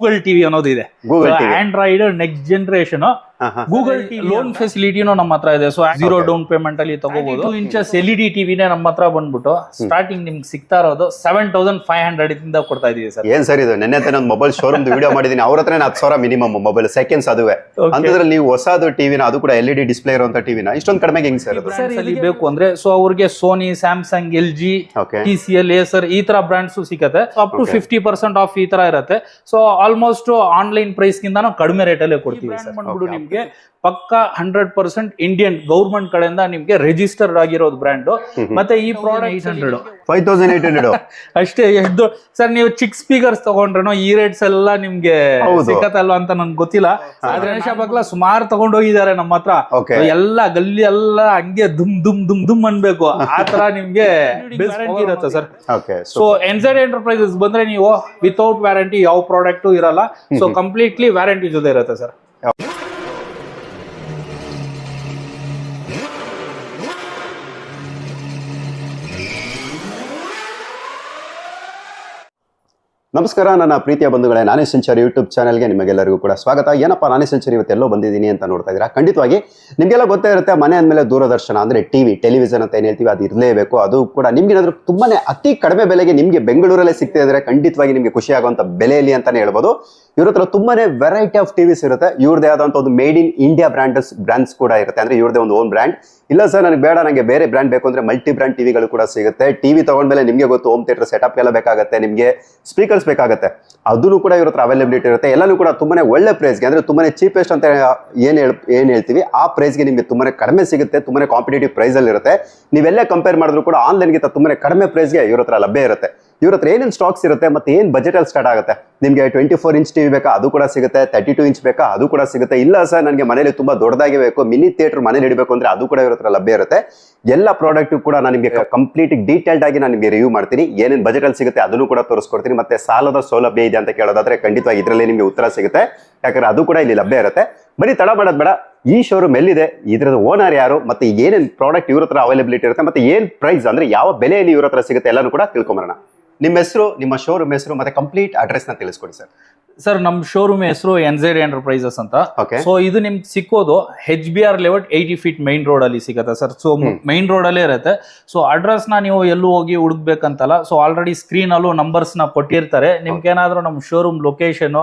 Google TV ಅನ್ನೋದು ಇದೆ. Android next generation Google loan ಫೆಸಿಲಿಟಿನೂ ನಮ್ಮ ಹತ್ರ ಇದೆ. ಸೊ 0 ಡೌನ್ ಪೇಮೆಂಟ್ ಅಲ್ಲಿ ತಗೋಬಹುದು. 2 ಇಂಚಸ್ LED ಟಿವಿನೇ ನಮ್ಮ ಹತ್ರ ಬಂದ್ಬಿಟ್ಟು ಸ್ಟಾರ್ಟಿಂಗ್ ನಿಮ್ಗೆ ಸಿಗ್ತಾ ಇರೋದು 7,500 ಇಂದ ಕೊಡ್ತಾ ಇದೀವಿ ಸರ್. ಏನ್ ಸರ್ ಇದು? ನೆನ್ನೆ ಒಂದು ಮೊಬೈಲ್ ಶೋರೂಮ್ ವಿಡಿಯೋ ಮಾಡಿದೀನಿ, ಅವ್ರ ಹತ್ರ 10,000 ಮಿನಿಮಮ್ ಮೊಬೈಲ್ ಸೆಕೆಂಡ್ಸ್ ಅದುವೆ. ಅಂತದ್ರಲ್ಲಿ ನೀವು ಹೊಸದು ಟಿವಿನ, ಅದು ಕೂಡ LED ಡಿಸ್ಪ್ಲೇ ಇರುವಂತ ಟಿವಿನ ಇಷ್ಟೊಂದು ಕಡಿಮೆಗೆ ಹೆಂಗ್ ಸರ್? ಅಲ್ಲಿ ಬೇಕು ಅಂದ್ರೆ ಸೊ ಅವ್ರಿಗೆ Sony, Samsung, LG, TCL, Acer ಈ ತರ ಬ್ರಾಂಡ್ಸ್ ಸಿಗುತ್ತೆ. ಅಪ್ ಟು 50% ಆಫ್ ಈ ತರ ಇರುತ್ತೆ. ಸೊ ಆಲ್ಮೋಸ್ಟ್ ಆನ್ಲೈನ್ ಪ್ರೈಸ್ ಗಿಂತ ಕಡಿಮೆ ರೇಟ್ ಅಲ್ಲೇ ಕೊಡ್ತೀವಿ ಸರ್. ನಿಮ್ಗೆ ಪಕ್ಕಾ 100% ಇಂಡಿಯನ್ ಗೌರ್ಮೆಂಟ್ ಕಡೆಯಿಂದ ನಿಮ್ಗೆ ರಿಜಿಸ್ಟರ್ಡ್ ಆಗಿರೋದು ಬ್ರ್ಯಾಂಡ್. ಮತ್ತೆ ಈ ಪ್ರಾಡಕ್ಟ್ 5,800 ಅಷ್ಟೇ. ಎಷ್ಟು ಸರ್ ನೀವು ಚಿಕ್ ಸ್ಪೀಕರ್ಸ್ ತಗೊಂಡ್ರೇನೋ ಈ ರೇಟ್ಸ್ ಎಲ್ಲ ನಿಮ್ಗೆ ಸಿಕ್ಕತ್ತಲ್ವಾ ಅಂತ ನನ್ಗೆ ಗೊತ್ತಿಲ್ಲ. ಆದ್ರೆ ಗಣೇಶ ಸುಮಾರು ತಗೊಂಡ್ ಹೋಗಿದ್ದಾರೆ ನಮ್ಮ ಹತ್ರ. ಎಲ್ಲ ಗಲ್ಲಿ ಎಲ್ಲ ಹಂಗೆ ದುಮ್ ದುಮ್ ದುಮ್ ದುಮ್ ಅನ್ಬೇಕು, ಆ ತರ ನಿಮ್ಗೆ ಇರುತ್ತೆ ಸರ್. ಸೊ NZ ಎಂಟರ್ಪ್ರೈಸಸ್ ಬಂದ್ರೆ ನೀವು ವಿತೌಟ್ ವ್ಯಾರಂಟಿ ಯಾವ ಪ್ರಾಡಕ್ಟ್ ಇರಲ್ಲ. ಸೊ ಕಂಪ್ಲೀಟ್ಲಿ ವ್ಯಾರಂಟಿ ಜೊತೆ ಇರುತ್ತೆ ಸರ್. ನಮಸ್ಕಾರ ನನ್ನ ಪ್ರೀತಿಯ ಬಂಧುಗಳೇ, ನಾನೇ ಸೆಂಚುರಿ ಯೂಟ್ಯೂಬ್ ಚಾನಲ್ಗೆ ನಿಮಗೆಲ್ಲರಿಗೂ ಕೂಡ ಸ್ವಾಗತ. ಏನಪ್ಪ ನಾನೇ ಸೆಂಚುರಿ ಇವತ್ತೆಲ್ಲೋ ಬಂದಿದ್ದೀನಿ ಅಂತ ನೋಡ್ತಾ ಇದ್ದೀರಾ. ಖಂಡಿತವಾಗಿ ನಿಮಗೆಲ್ಲ ಗೊತ್ತೇ ಇರುತ್ತೆ, ಮನೆ ಅಂದಮೇಲೆ ದೂರದರ್ಶನ ಅಂದರೆ ಟೆಲಿವಿಷನ್ ಅಂತ ಏನು ಹೇಳ್ತೀವಿ ಅದು ಇರಲೇಬೇಕು. ಅದು ಕೂಡ ನಿಮ್ಗೇನಾದ್ರೂ ತುಂಬಾ ಅತಿ ಕಡಿಮೆ ಬೆಲೆಗೆ ನಿಮಗೆ ಬೆಂಗಳೂರಲ್ಲೇ ಸಿಗ್ತಾ ಇದ್ರೆ ಖಂಡಿತವಾಗಿ ನಿಮಗೆ ಖುಷಿ ಆಗುವಂಥ ಬೆಲೆಯಲ್ಲಿ ಅಂತಾನೆ ಹೇಳ್ಬೋದು. ಇವ್ರ ಹತ್ರ ತುಂಬಾನೇ ವೆರೈಟಿ ಆಫ್ ಟಿವಿಸ್ ಇರುತ್ತೆ. ಇವ್ರದೇ ಆದಂಥ ಒಂದು ಮೇಡ್ ಇನ್ ಇಂಡಿಯಾ ಬ್ರ್ಯಾಂಡ್ಸ್ ಕೂಡ ಇರುತ್ತೆ. ಅಂದ್ರೆ ಇವ್ರದೇ ಒಂದು ಓನ್ ಬ್ರ್ಯಾಂಡ್. ಇಲ್ಲ ಸರ್ ನನಗೆ ಬೇಡ, ನನಗೆ ಬೇರೆ ಬ್ರ್ಯಾಂಡ್ ಬೇಕು ಅಂದ್ರೆ ಮಲ್ಟಿ ಬ್ರ್ಯಾಂಡ್ ಟಿವಿಗಳು ಕೂಡ ಸಿಗುತ್ತೆ. ಟಿವಿ ತಗೊಂಡ್ಮೇಲೆ ನಿಮಗೆ ಗೊತ್ತು, ಹೋಮ್ ಥಿಯೇಟರ್ ಸೆಟಪ್ ಎಲ್ಲ ಬೇಕಾಗುತ್ತೆ, ನಿಮಗೆ ಸ್ಪೀಕರ್ಸ್ ಬೇಕಾಗುತ್ತೆ, ಅದನ್ನು ಕೂಡ ಇವ್ರ ಹತ್ರ ಅವೈಲಬಿಲಿಟಿ ಇರುತ್ತೆ. ಎಲ್ಲನೂ ಕೂಡ ತುಂಬಾನೇ ಒಳ್ಳೆ ಪ್ರೈಸ್ಗೆ, ಅಂದ್ರೆ ತುಂಬಾನೇ ಚೀಪೆಸ್ಟ್ ಅಂತ ಏನ್ ಹೇಳ್ತೀವಿ ಆ ಪ್ರೈಸ್ಗೆ ನಿಮಗೆ ತುಂಬಾನೇ ಕಡಿಮೆ ಸಿಗುತ್ತೆ. ತುಂಬಾನೇ ಕಾಂಪಿಟೇಟಿವ್ ಪ್ರೈಸ್ ಅಲ್ಲಿ ಇರುತ್ತೆ. ನೀವೆಲ್ಲ ಕಂಪೇರ್ ಮಾಡಿದ್ರು ಕೂಡ ಆನ್ಲೈನ್ಗಿಂತ ತುಂಬಾನೇ ಕಡಿಮೆ ಪ್ರೈಸ್ಗೆ ಇವ್ರ ಹತ್ರ ಲಭ್ಯ ಇರುತ್ತೆ. ಇವ್ರ ಹತ್ರ ಏನೇನು ಸ್ಟಾಕ್ಸ್ ಇರುತ್ತೆ ಮತ್ತೆ ಏನ್ ಬಜೆಟ್ ಅಲ್ಲಿ ಸ್ಟಾರ್ಟ್ ಆಗುತ್ತೆ. ನಿಮಗೆ 24 ಇಂಚ್ ಟಿವಿ ಬೇಕಾ ಅದು ಕೂಡ ಸಿಗುತ್ತೆ, 32 ಇಂಚ್ ಬೇಕಾ ಅದು ಕೂಡ ಸಿಗುತ್ತೆ. ಇಲ್ಲ ಸರ್ ನನಗೆ ಮನೇಲಿ ತುಂಬಾ ದೊಡ್ಡದಾಗಿ ಬೇಕು, ಮಿನಿ ಥಿಯೇಟರ್ ಮನೇಲಿ ಇಡಬೇಕು ಅಂದ್ರೆ ಅದು ಕೂಡ ಇವ್ರ ಹತ್ರ ಲಭ್ಯ ಇರುತ್ತೆ. ಎಲ್ಲ ಪ್ರಾಡಕ್ಟ್ ಕೂಡ ನಾನು ನಿಮಗೆ ಕಂಪ್ಲೀಟ್ ಡೀಟೇಲ್ಡ್ ಆಗಿ ನಾನು ನಿಮಗೆ ರಿವ್ಯೂ ಮಾಡ್ತೀನಿ. ಏನೇನು ಬಜೆಟ್ ಅಲ್ಲಿ ಸಿಗುತ್ತೆ ಅದನ್ನು ಕೂಡ ತೋರಿಸ್ಕೊಡ್ತೀನಿ. ಮತ್ತೆ ಸಾಲದ ಸೌಲಭ್ಯ ಇದೆ ಅಂತ ಕೇಳೋದಾದ್ರೆ ಖಂಡಿತವಾಗಿ ಇದರಲ್ಲಿ ನಿಮಗೆ ಉತ್ತರ ಸಿಗುತ್ತೆ, ಯಾಕಂದ್ರೆ ಅದು ಕೂಡ ಇಲ್ಲಿ ಲಭ್ಯ ಇರುತ್ತೆ. ಬರೀ ತಡ ಮಾಡೋದು ಬೇಡ, ಈ ಶೋರೂಮ್ ಎಲ್ಲಿದೆ, ಇದ್ರದ ಓನರ್ ಯಾರು, ಮತ್ತೆ ಏನೇನು ಪ್ರಾಡಕ್ಟ್ ಇವ್ರ ಹತ್ರ ಅವೈಲಬಿಲಿಟಿ ಇರುತ್ತೆ, ಮತ್ತೆ ಏನ್ ಪ್ರೈಸ್ ಅಂದ್ರೆ ಯಾವ ಬೆಲೆಯಲ್ಲಿ ಇವ್ರ ಹತ್ರ ಸಿಗುತ್ತೆ ಎಲ್ಲಾನು ಕೂಡ ತಿಳ್ಕೊಂಬರೋಣ. ನಿಮ್ಮ ಹೆಸರು, ನಿಮ್ಮ ಶೋರೂಮ್ ಹೆಸರು ಮತ್ತೆ ಕಂಪ್ಲೀಟ್ ಅಡ್ರೆಸ್ ನ ತಿಳಿಸ್ಕೊಡಿ ಸರ್. ಸರ್ ನಮ್ಮ ಶೋರೂಮ್ ಹೆಸರು NZ ಎಂಟರ್ಪ್ರೈಸಸ್ ಅಂತ. ಸೊ ಇದು ನಿಮ್ಗೆ ಸಿಕ್ಕೋದು HBR layout 80 feet main road ಅಲ್ಲಿ ಸಿಗುತ್ತೆ ಸರ್. ಸೊ ಮೈನ್ ರೋಡ್ ಅಲ್ಲೇ ಇರುತ್ತೆ. ಸೊ ಅಡ್ರೆಸ್ ನ ನೀವು ಎಲ್ಲೂ ಹೋಗಿ ಹುಡುಕ್ಬೇಕಂತಲ್ಲ. ಸೊ ಆಲ್ರೆಡಿ ಸ್ಕ್ರೀನ್ ಅಲ್ಲೂ ನಂಬರ್ಸ್ ನ ಕೊಟ್ಟಿರ್ತಾರೆ. ನಿಮ್ಗೆ ಏನಾದ್ರೂ ನಮ್ಮ ಶೋರೂಮ್ ಲೊಕೇಶನ್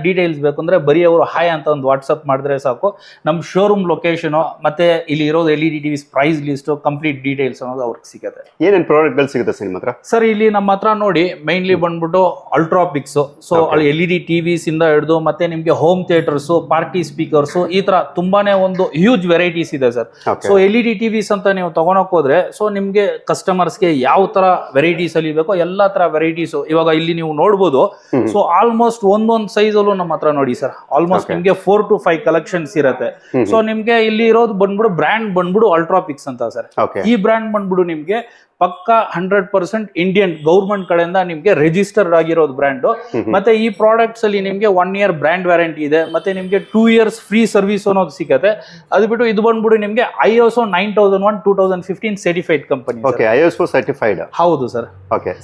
ಡೀಟೇಲ್ಸ್ ಬೇಕು ಅಂದ್ರೆ ಬರೀ ಅವರು ಹಾಯ್ ಅಂತ ಒಂದು ವಾಟ್ಸ್ಆಪ್ ಮಾಡಿದ್ರೆ ಸಾಕು. ನಮ್ಮ ಶೋರೂಮ್ ಲೊಕೇಶನ್ ಮತ್ತೆ ಇಲ್ಲಿ ಇರೋದು LED TVs price list complete details ಅನ್ನೋದು ಅವ್ರಿಗೆ ಸಿಗುತ್ತೆ. ಏನೇನು ಪ್ರಾಡಕ್ಟ್ ಗಳು ಸಿಗುತ್ತೆ ಸರ್ ನಿಮ್ಮ ಹತ್ರ? ಸರ್ ಇಲ್ಲಿ ನಮ್ಮ ಹತ್ರ ನೋಡಿ ಮೈನ್ಲಿ ಬಂದ್ಬಿಟ್ಟು ಅಲ್ಟ್ರಾಪಿಕ್ಸ್, ಸೊ LED ಟಿವಿಸ್ ಇಂದ ಹಿಡಿದು ಮತ್ತೆ ನಿಮ್ಗೆ ಹೋಮ್ ಥಿಯೇಟರ್ಸ್, ಪಾರ್ಟಿ ಸ್ಪೀಕರ್ಸ್, ಈ ತರ ತುಂಬಾನೇ ಒಂದು ಹ್ಯೂಜ್ ವೆರೈಟೀಸ್ ಇದೆ ಸರ್. ಸೊ LED ಟಿವಿಸ್ ಅಂತ ನೀವು ತಗೊಳಕ್ ಹೋದ್ರೆ ಸೊ ನಿಮ್ಗೆ ಕಸ್ಟಮರ್ಸ್ಗೆ ಯಾವ ತರ ವೆರೈಟೀಸ್ ಅಲ್ಲಿ ಬೇಕೋ ಎಲ್ಲಾ ತರ ವೆರೈಟೀಸ್ ಇವಾಗ ಇಲ್ಲಿ ನೀವು ನೋಡ್ಬೋದು. ಸೊ ಆಲ್ಮೋಸ್ಟ್ ಒಂದೊಂದು ಸೈಜ್ ಅಲ್ಲೂ ನಮ್ಮ ಹತ್ರ ನೋಡಿ ಸರ್ ಆಲ್ಮೋಸ್ಟ್ ನಿಮ್ಗೆ 4 to 5 ಕಲೆಕ್ಷನ್ಸ್ ಇರುತ್ತೆ. ಸೊ ನಿಮ್ಗೆ ಇಲ್ಲಿ ಇರೋದು ಬಂದ್ಬಿಡು ಬ್ರ್ಯಾಂಡ್ ಬಂದ್ಬಿಡು ಅಲ್ಟ್ರಾಪಿಕ್ಸ್ ಅಂತ ಸರ್. ಈ ಬ್ರ್ಯಾಂಡ್ ಬಂದ್ಬಿಡು ನಿಮ್ಗೆ ಪಕ್ಕಾ 100% ಇಂಡಿಯನ್ ಗೌರ್ಮೆಂಟ್ ಕಡೆಯಿಂದ ನಿಮ್ಗೆ ರಿಜಿಸ್ಟರ್ಡ್ ಆಗಿರೋದು ಬ್ರ್ಯಾಂಡ್. ಮತ್ತೆ ಈ ಪ್ರಾಡಕ್ಟ್ಸ್ ಅಲ್ಲಿ ನಿಮ್ಗೆ 1 year ಬ್ರ್ಯಾಂಡ್ ವ್ಯಾರಂಟಿ ಇದೆ, ಮತ್ತೆ ನಿಮ್ಗೆ 2 years ಫ್ರೀ ಸರ್ವಿಸ್ ಅನ್ನೋದು ಸಿಗುತ್ತೆ. ಅದು ಬಿಟ್ಟು ಇದು ಬಂದ್ಬಿಟ್ಟು ನಿಮ್ಗೆ ISO 9001 2015 certified company. ISO certified. ಹೌದು ಸರ್.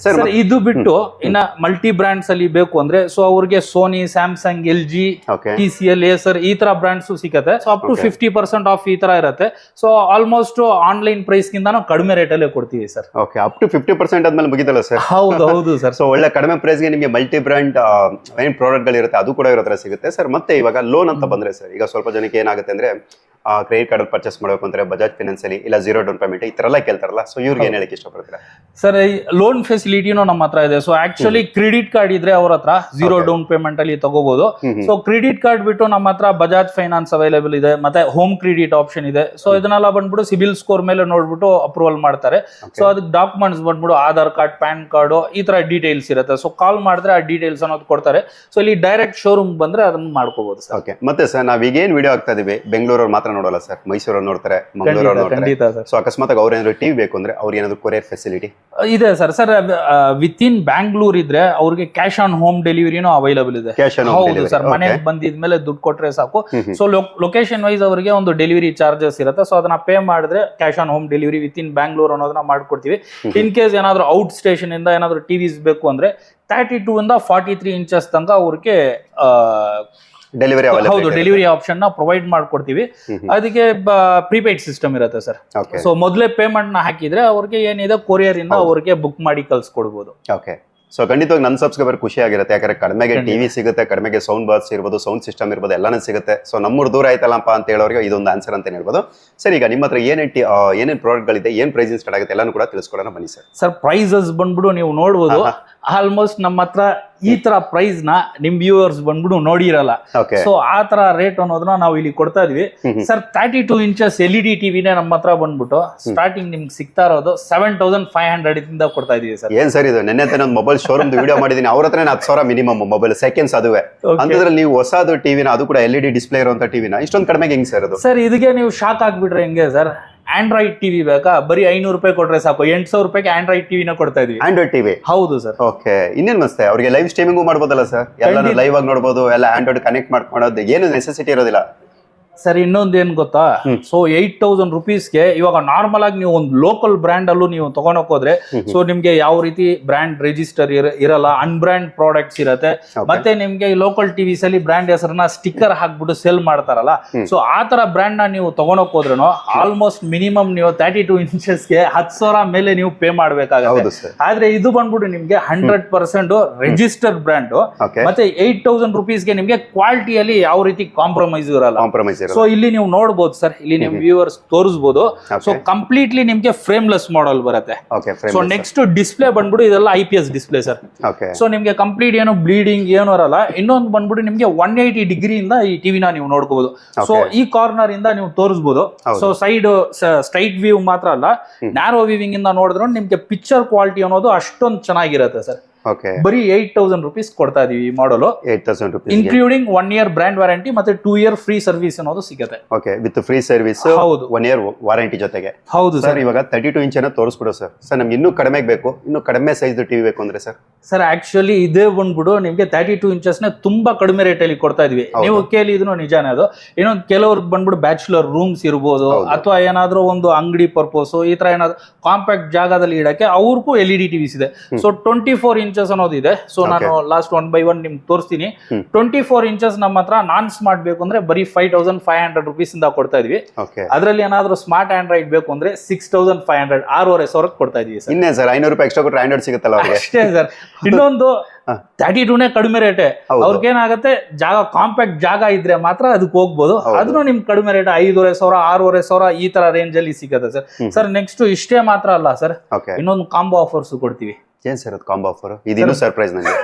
ಸರ್ ಇದು ಬಿಟ್ಟು ಇನ್ನ ಮಲ್ಟಿ ಬ್ರ್ಯಾಂಡ್ಸ್ ಅಲ್ಲಿ ಬೇಕು ಅಂದ್ರೆ ಸೊ ಅವ್ರಿಗೆ Sony, Samsung, LG, TCL, Acer ಈ ತರ ಬ್ರ್ಯಾಂಡ್ಸ್ ಸಿಗುತ್ತೆ. ಸೊ ಅಪ್ ಟು 50% ಆಫ್ ಈ ತರ ಇರುತ್ತೆ. ಸೊ ಆಲ್ಮೋಸ್ಟ್ ಆನ್ಲೈನ್ ಪ್ರೈಸ್ ಗಿಂತ ಕಡಿಮೆ ರೇಟ್ ಅಲ್ಲೇ ಕೊಡ್ತೀವಿ ಸರ್. ಓಕೆ, ಅಪ್ ಟು 50% ಆದ್ಮೇಲೆ ಮುಗಿದಲ್ಲ ಸರ್? ಹೌದು ಸರ್. ಸೊ ಒಳ್ಳೆ ಕಡಿಮೆ ಪ್ರೈಸ್ಗೆ ನಿಮಗೆ ಮಲ್ಟಿ ಬ್ರ್ಯಾಂಡ್ ಏನ್ ಪ್ರಾಡಕ್ಟ್ ಗಳು ಇರುತ್ತೆ ಅದು ಕೂಡ ಇರೋ ಹತ್ರ ಸಿಗುತ್ತೆ ಸರ್. ಮತ್ತೆ ಇವಾಗ ಲೋನ್ ಅಂತ ಬಂದ್ರೆ ಸರ್, ಈಗ ಸ್ವಲ್ಪ ಜನಕ್ಕೆ ಏನಾಗುತ್ತೆ ಅಂದ್ರೆ ಕ್ರೆಡಿಟ್ ಕಾರ್ಡ್ ಪರ್ಚೇಸ್ ಮಾಡಬೇಕು ಅಂದ್ರೆ ಬಜಾಜ್ ಫೈನಾನ್ಸ್ ಅಲ್ಲಿ ಇಲ್ಲ 0 ಡೌನ್ ಪೇಮೆಂಟ್ ಈ ತರ ಎಲ್ಲ ಕೇಳ್ತಾರಲ್ಲ, ಸೊ ಇವ್ರಿಗೆ ಏನ್ ಹೇಳಕ್ಕೆ ಇಷ್ಟಪಡ್ತೀರಾ ಸರ್? ಲೋನ್ ಫೆಸಿಲಿಟಿನೂ ನಮ್ಮ ಹತ್ರ ಇದೆ. ಸೊ ಆಕ್ಚುಲಿ ಕ್ರೆಡಿಟ್ ಕಾರ್ಡ್ ಇದ್ರೆ ಅವ್ರ ಹತ್ರ 0 ಡೌನ್ ಪೇಮೆಂಟ್ ಅಲ್ಲಿ ತಗೋಬಹುದು. ಸೊ ಕ್ರೆಡಿಟ್ ಕಾರ್ಡ್ ಬಿಟ್ಟು ನಮ್ಮ ಹತ್ರ ಬಜಾಜ್ ಫೈನಾನ್ಸ್ ಅವೈಲೇಬಲ್ ಇದೆ, ಮತ್ತೆ ಹೋಮ್ ಕ್ರೆಡಿಟ್ ಆಪ್ಷನ್ ಇದೆ. ಸೊ ಇದನ್ನೆಲ್ಲ ಬಂದ್ಬಿಟ್ಟು ಸಿಬಿಲ್ ಸ್ಕೋರ್ ಮೇಲೆ ನೋಡ್ಬಿಟ್ಟು ಅಪ್ರೂವಲ್ ಮಾಡ್ತಾರೆ. ಸೊ ಅದಕ್ಕೆ ಡಾಕ್ಯುಮೆಂಟ್ಸ್ ಬಂದ್ಬಿಟ್ಟು ಆಧಾರ್ ಕಾರ್ಡ್, ಪ್ಯಾನ್ ಕಾರ್ಡ್ ಈ ತರ ಡೀಟೇಲ್ಸ್ ಇರುತ್ತೆ. ಸೊ ಕಾಲ್ ಮಾಡಿದ್ರೆ ಆ ಡೀಟೇಲ್ಸ್ ಅನ್ನೋದು ಕೊಡ್ತಾರೆ. ಸೊ ಇಲ್ಲಿ ಡೈರೆಕ್ಟ್ ಶೋರೂಮ್ ಬಂದ್ರೆ ಅದನ್ನ ಮಾಡ್ಕೋಬಹುದು ಸರ್. ಓಕೆ, ಮತ್ತೆ ಸರ್ ನಾವ್ ಈಗೇನ್ ವಿಡಿಯೋ ಆಗ್ತಾ ಇದೀವಿ ಬೆಂಗಳೂರಲ್ಲಿ ಮಾತ್ರ ನೋಡಲ್ಲ ಸರ್, ಮೈಸೂರಲ್ಲಿ ನೋಡ್ತಾರೆ, ಮಂಗಳೂರಲ್ಲಿ ನೋಡ್ತಾರೆ. ಖಂಡಿತ ಸರ್. ಸೊ ಅಕಸ್ಮಾತ್ ಅವ್ರ ಏನಾದ್ರು ಟಿವಿ ಬೇಕು ಅಂದ್ರೆ ಅವ್ರಿಗೆ ಏನಾದ್ರು ಕೊರಿಯರ್ ಫೆಸಿಲಿಟಿ ಇದೆ ಸರ್. ವಿತ್ ಇನ್ ಬ್ಯಾಂಗ್ಳೂರ್ ಇದ್ರೆ ಅವ್ರಿಗೆ ಕ್ಯಾಶ್ ಆನ್ ಹೋಮ್ ಡೆಲಿವರಿನೂ ಅವೈಲಬಲ್ ಇದೆ. ಹೌದು ಸರ್, ಮನೆಗೆ ಬಂದಿದ್ಮೇಲೆ ದುಡ್ಡು ಕೊಟ್ರೆ ಸಾಕು. ಸೊ ಲೊಕೇಶನ್ ವೈಸ್ ಅವರಿಗೆ ಒಂದು ಡೆಲಿವರಿ ಚಾರ್ಜಸ್ ಇರುತ್ತೆ. ಸೊ ಅದನ್ನ ಪೇ ಮಾಡಿದ್ರೆ cash on home delivery with in Bangalore ಅನ್ನೋದನ್ನ ಮಾಡ್ಕೊಡ್ತೀವಿ. ಇನ್ ಕೇಸ್ ಏನಾದ್ರು ಔಟ್ ಸ್ಟೇಷನ್ ಇಂದ ಏನಾದ್ರು ಟಿವಿಸ್ ಬೇಕು ಅಂದ್ರೆ 32 ಇಂದ 43 ಇಂಚಸ್ ತನಕ ಅವ್ರಿಗೆ ಡೆಲಿವರಿ ಹೌದು ಡೆಲಿವರಿ ಆಪ್ಷನ್ ನ ಪ್ರೊವೈಡ್ ಮಾಡ್ಕೊಡ್ತೀವಿ. ಅದಕ್ಕೆ ಪ್ರೀಪೇಯ್ಡ್ ಸಿಸ್ಟಮ್ ಇರುತ್ತೆ ಸರ್. ಸೊ ಮೊದಲೇ ಪೇಮೆಂಟ್ ನ ಹಾಕಿದ್ರೆ ಅವ್ರಿಗೆ ಏನಿದೆ ಕೊರಿಯರ್ ಇಂದ ಅವ್ರಿಗೆ ಬುಕ್ ಮಾಡಿ ಕಳ್ಸಿಕೊಡ್ಬೋದು. ಓಕೆ. ಸೊ ಖಂಡಿತವಾಗಿ ನನ್ನ ಸಬ್ಸ್ಕ್ರೈಬರ್ ಖುಷಿ ಆಗಿರುತ್ತೆ, ಯಾಕಂದ್ರೆ ಕಡಿಮೆಗೆ ಟಿವಿ ಸಿಗುತ್ತೆ, ಕಡಿಮೆಗೆ ಸೌಂಡ್ ಬಾಕ್ಸ್ ಇರ್ಬೋದು, ಸೌಂಡ್ ಸಿಸ್ಟಮ್ ಇರ್ಬೋದು, ಎಲ್ಲಾನು ಸಿಗುತ್ತೆ. ಸೊ ನಮ್ಮೂರು ದೂರ ಆಯ್ತಲ್ಲಪ್ಪ ಅಂತ ಹೇಳೋರಿಗೆ ಇದೊಂದು ಆನ್ಸರ್ ಅಂತ ಹೇಳ್ಬೋದು. ಸರ್, ಈಗ ನಿಮ್ಮ ಹತ್ರ ಏನೇನು ಪ್ರಾಡಕ್ಟ್ಗಳಿದೆ, ಏನ್ ಪ್ರೈಸಿಂಗ್ ಸ್ಟಾರ್ಟ್ ಆಗುತ್ತೆ ಎಲ್ಲಾನು ಕೂಡ ತಿಳಿಸ್ಕೊಡೋಣ ಬನ್ನಿ ಸರ್. ಸರ್, ಪ್ರೈಸಸ್ ಬಂದ್ಬಿಡು ನೀವು ನೋಡ್ಬೋದು. ಆಲ್ಮೋಸ್ಟ್ ನಮ್ಮ ಹತ್ರ ಈ ತರ ಪ್ರೈಸ್ ನ ನಿಮ್ ವ್ಯೂವರ್ಸ್ ಬಂದ್ಬಿಡು ನೋಡಿರಲ್ಲ. ಸೊ ಆ ತರ ರೇಟ್ ಅನ್ನೋದನ್ನ ನಾವು ಇಲ್ಲಿ ಕೊಡ್ತಾ ಇದೀವಿ ಸರ್. 32 ಇಂಚಸ್ LED ಟಿವಿನೇ ನಮ್ಮ ಹತ್ರ ಬಂದ್ಬಿಟ್ಟು ಸ್ಟಾರ್ಟಿಂಗ್ ನಿಮ್ಗೆ ಸಿಗ್ತಾ ಇರೋದು 7500 ಇಂದ ಕೊಡ್ತಾ ಇದೀವಿ ಸರ್. ಏನ್ ಸರ್ ಇದು? ನೆನ್ನೆ ಒಂದು ಮೊಬೈಲ್ ಶೋರೂಮ್ ವಿಡಿಯೋ ಮಾಡಿದೀನಿ, ಅವ್ರ ಹತ್ರ 10,000 ಮಿನಿಮಮ್ ಮೊಬೈಲ್ ಸೆಕೆಂಡ್ಸ್ ಅದುವೆ. ಅಂತದ್ರಲ್ಲಿ ನೀವು ಹೊಸದು ಟಿವಿನ, ಅದು ಕೂಡ LED ಡಿಸ್ಪ್ಲೇ ಇರುವಂತ ಟಿವಿನ ಇಷ್ಟೊಂದು ಕಡಿಮೆಗೆ ಹೆಂಗ್ ಸರ್ ಅದು? ಸರ್, ಇದಕ್ಕೆ ನೀವು ಶಾಕ್ ಆಗ್ಬಿಟ್ರೆ ಹೆಂಗೆ ಸರ್? ಆಂಡ್ರಾಯ್ಡ್ ಟಿವಿ ಬೇಕಾ? ಬರೀ 500 ರೂಪಾಯಿ ಕೊಟ್ರೆ ಸಾಕು. 800 ರೂಪಾಯಿಗೆ ಆಂಡ್ರಾಯ್ಡ್ ಟಿವಿನ ಕೊಡ್ತಾ ಇದೀವಿ. Android TV? ಹೌದು ಸರ್. ಓಕೆ. ಇನ್ನೇನ್ ಮಸ್ತೆ, ಅವ್ರಿಗೆ ಲೈವ್ ಸ್ಟ್ರೀಮಿಂಗು ಮಾಡ್ಬೋದಲ್ಲ ಸರ್? ಎಲ್ಲ ಲೈವ್ ಆಗಿ ನೋಡ್ಬೋದು, ಎಲ್ಲ ಆಂಡ್ರಾಯ್ಡ್ ಕನೆಕ್ಟ್ ಮಾಡ್ಕೊಳ್ಳೋದು ಏನು ನೆಸೆಸಿಟಿ ಇರೋದಿಲ್ಲ ಸರ್. ಇನ್ನೊಂದು ಏನ್ ಗೊತ್ತಾ, ಸೊ 8000 ರುಪೀಸ್ಗೆ ಇವಾಗ ನಾರ್ಮಲ್ ಆಗಿ ನೀವು ಒಂದು ಲೋಕಲ್ ಬ್ರ್ಯಾಂಡ್ ಅಲ್ಲೂ ನೀವು ತಗೊಂಡೋಕ್ ಹೋದ್ರೆ ಸೊ ನಿಮ್ಗೆ ಯಾವ ರೀತಿ ಬ್ರ್ಯಾಂಡ್ ರಿಜಿಸ್ಟರ್ ಇರಲ್ಲ, ಅನ್ಬ್ರ್ಯಾಂಡ್ ಪ್ರಾಡಕ್ಟ್ಸ್ ಇರತ್ತೆ. ಮತ್ತೆ ನಿಮ್ಗೆ ಲೋಕಲ್ ಟಿವಿಸ್ ಅಲ್ಲಿ ಬ್ರ್ಯಾಂಡ್ ಹೆಸರನ್ನ ಸ್ಟಿಕ್ಕರ್ ಹಾಕ್ಬಿಟ್ಟು ಸೆಲ್ ಮಾಡ್ತಾರಲ್ಲ, ಸೊ ಆ ತರ ಬ್ರ್ಯಾಂಡ್ ನ ನೀವು ತಗೊಂಡೋಕ್ ಹೋದ್ರೂ ಆಲ್ಮೋಸ್ಟ್ ಮಿನಿಮಮ್ ನೀವು 32 ಇಂಚಸ್ಗೆ 10,000 ಮೇಲೆ ನೀವು ಪೇ ಮಾಡ್ಬೇಕಾಗುತ್ತೆ. ಆದ್ರೆ ಇದು ಬಂದ್ಬಿಟ್ಟು ನಿಮ್ಗೆ 100% ರಿಜಿಸ್ಟರ್ಡ್ ಬ್ರ್ಯಾಂಡ್. ಮತ್ತೆ 8000 ರುಪೀಸ್ಗೆ ನಿಮ್ಗೆ ಕ್ವಾಲಿಟಿಯಲ್ಲಿ ಯಾವ ರೀತಿ ಕಾಂಪ್ರಮೈಸ್ ಇರಲ್ಲ. ಸೊ ಇಲ್ಲಿ ನೀವು ನೋಡಬಹುದು ಸರ್, ಇಲ್ಲಿ ನಿಮ್ ವ್ಯೂವರ್ಸ್ ತೋರಿಸಬಹುದು. ಸೊ ಕಂಪ್ಲೀಟ್ಲಿ ನಿಮ್ಗೆ ಫ್ರೇಮ್ಲೆಸ್ ಮಾಡೆಲ್ ಬರುತ್ತೆ. ಸೊ ನೆಕ್ಸ್ಟ್ ಡಿಸ್ಪ್ಲೇ ಬಂದ್ಬಿಟ್ಟು ಇದೆಲ್ಲ IPS ಡಿಸ್ಪ್ಲೇ ಸರ್. ಸೊ ನಿಮ್ಗೆ ಕಂಪ್ಲೀಟ್ ಏನು ಬ್ಲೀಡಿಂಗ್ ಏನು ಇರಲ್ಲ. ಇನ್ನೊಂದು ಬಂದ್ಬಿಟ್ಟು ನಿಮ್ಗೆ 180 ಡಿಗ್ರಿಯಿಂದ ಈ ಟಿವಿನ ನೀವು ನೋಡ್ಕೋಬಹುದು. ಸೊ ಈ ಕಾರ್ನರ್ ಇಂದ ನೀವು ತೋರಿಸಬಹುದು. ಸೊ ಸೈಡ್ ಸ್ಟ್ರೈಟ್ ವ್ಯೂ ಮಾತ್ರ ಅಲ್ಲ, ನ್ಯಾರೋ ವ್ಯೂವಿಂಗ್ ಇಂದ ನೋಡಿದ್ರು ನಿಮ್ಗೆ ಪಿಕ್ಚರ್ ಕ್ವಾಲಿಟಿ ಅನ್ನೋದು ಅಷ್ಟೊಂದು ಚೆನ್ನಾಗಿರುತ್ತೆ ಸರ್. ಬರೀ 8000 ರುಪೀಸ್ ಕೊಡ್ತಾ ಇದೀವಿ ಈ ಮಾಡಲ್. 8000 rupees including 1 year brand warranty ಮತ್ತೆ 2 year ಫ್ರೀ ಸರ್ವಿಸ್ ಅನ್ನೋದು ಸಿಗುತ್ತೆ. ಓಕೆ, ವಿತ್ ಫ್ರೀ ಸರ್ವಿಸ್, ಹೌದು, 1 year ವಾರಂಟಿ ಜೊತೆಗೆ. ಹೌದು ಸರ್. ಇವಾಗ 32 ಇಂಚ್ ತೋರಿಸ್ಬಿಡು ಸರ್. ಸರ್, ನಮ್ಗೆ ಇನ್ನೂ ಕಡಿಮೆಗೆ ಬೇಕು, ಇನ್ನೂ ಕಡಿಮೆ ಸೈಜ್ ಟಿವಿ ಬೇಕು ಅಂದ್ರೆ ಸರ್? ಸರ್, ಆಕ್ಚುಲಿ ಇದೇ ಬಂದ್ಬಿಡು ನಿಮ್ಗೆ 32 ಇಂಚಸ್ ನೇ ತುಂಬಾ ಕಡಿಮೆ ರೇಟ್ ಅಲ್ಲಿ ಕೊಡ್ತಾ ಇದೀವಿ. ನೀವು ಕೇಳಿದ್ರು ನಿಜಾನೇ ಅದು. ಇನ್ನೊಂದು ಕೆಲವ್ರಿಗೆ ಬಂದ್ಬಿಟ್ಟು ಬ್ಯಾಚುಲರ್ ರೂಮ್ಸ್ ಇರ್ಬೋದು, ಅಥವಾ ಏನಾದ್ರೂ ಒಂದು ಅಂಗಡಿ ಪರ್ಪಸ್, ಈ ತರ ಏನಾದ್ರು ಕಾಂಪ್ಯಾಕ್ಟ್ ಜಾಗದಲ್ಲಿ ಇಡಕ್ಕೆ ಅವ್ರಿಗೂ LED ಟಿವಿಸ್ ಇದೆ. ಸೊ 24 ಇಂಚಸ್ ಅನ್ನೋದು ಇದೆ. ಸೊ ನಾನು ಲಾಸ್ಟ್ 1 by 1 ನಿಮ್ಗೆ ತೋರಿಸ್ತೀನಿ. 24 ಇಂಚಸ್ ನಮ್ಮ ಹತ್ರ ನಾನ್ ಸ್ಮಾರ್ಟ್ ಬೇಕು ಅಂದ್ರೆ ಬರೀ 5500 ರುಪೀಸ್ ಇಂದ ಕೊಡ್ತಾ ಇದೀವಿ. ಅದರಲ್ಲಿ ಏನಾದ್ರು ಸ್ಮಾರ್ಟ್ ಆಂಡ್ರಾಯ್ಡ್ ಬೇಕು ಅಂದ್ರೆ 6500, 6,500 ಕೊಡ್ತಾ ಇದೀವಿ ಸರ್. ಇನ್ನೇ ಸರ್ 500 ರೂಪಾಯಿ ಎಕ್ಸ್ಟ್ರಾ ಕೊಟ್ಟರೆ ಆಂಡ್ರಾಯ್ಡ್ ಸಿಗುತ್ತಲ್ಲ ಅವ್ರಿಗೆ? ಅಷ್ಟೇ ಸರ್. ಇನ್ನೊಂದು 32ನೇ ಕಡಿಮೆ ರೇಟೆ. ಅವ್ರಿಗೆ ಏನಾಗುತ್ತೆ, ಜಾಗ ಕಾಂಪ್ಯಾಕ್ಟ್ ಜಾಗ ಇದ್ರೆ ಮಾತ್ರ ಅದಕ್ಕೆ ಹೋಗ್ಬೋದು. ಅದನ್ನು ನಿಮ್ ಕಡಿಮೆ ರೇಟ್ 5,500, 6,500 ಈ ತರ ರೇಂಜ್ ಅಲ್ಲಿ ಸಿಗುತ್ತೆ ಸರ್. ಸರ್, ನೆಕ್ಸ್ಟ್ ಇಷ್ಟೇ ಮಾತ್ರ ಅಲ್ಲ ಸರ್, ಇನ್ನೊಂದು ಕಾಂಬೋ ಆಫರ್ಸ್ ಕೊಡ್ತೀವಿ. ಏನ್ ಸರ್ ಅದು ಕಾಂಬೋ ಆಫರ್? ಇದು ಸರ್ಪ್ರೈಸ್ ನನಗೆ.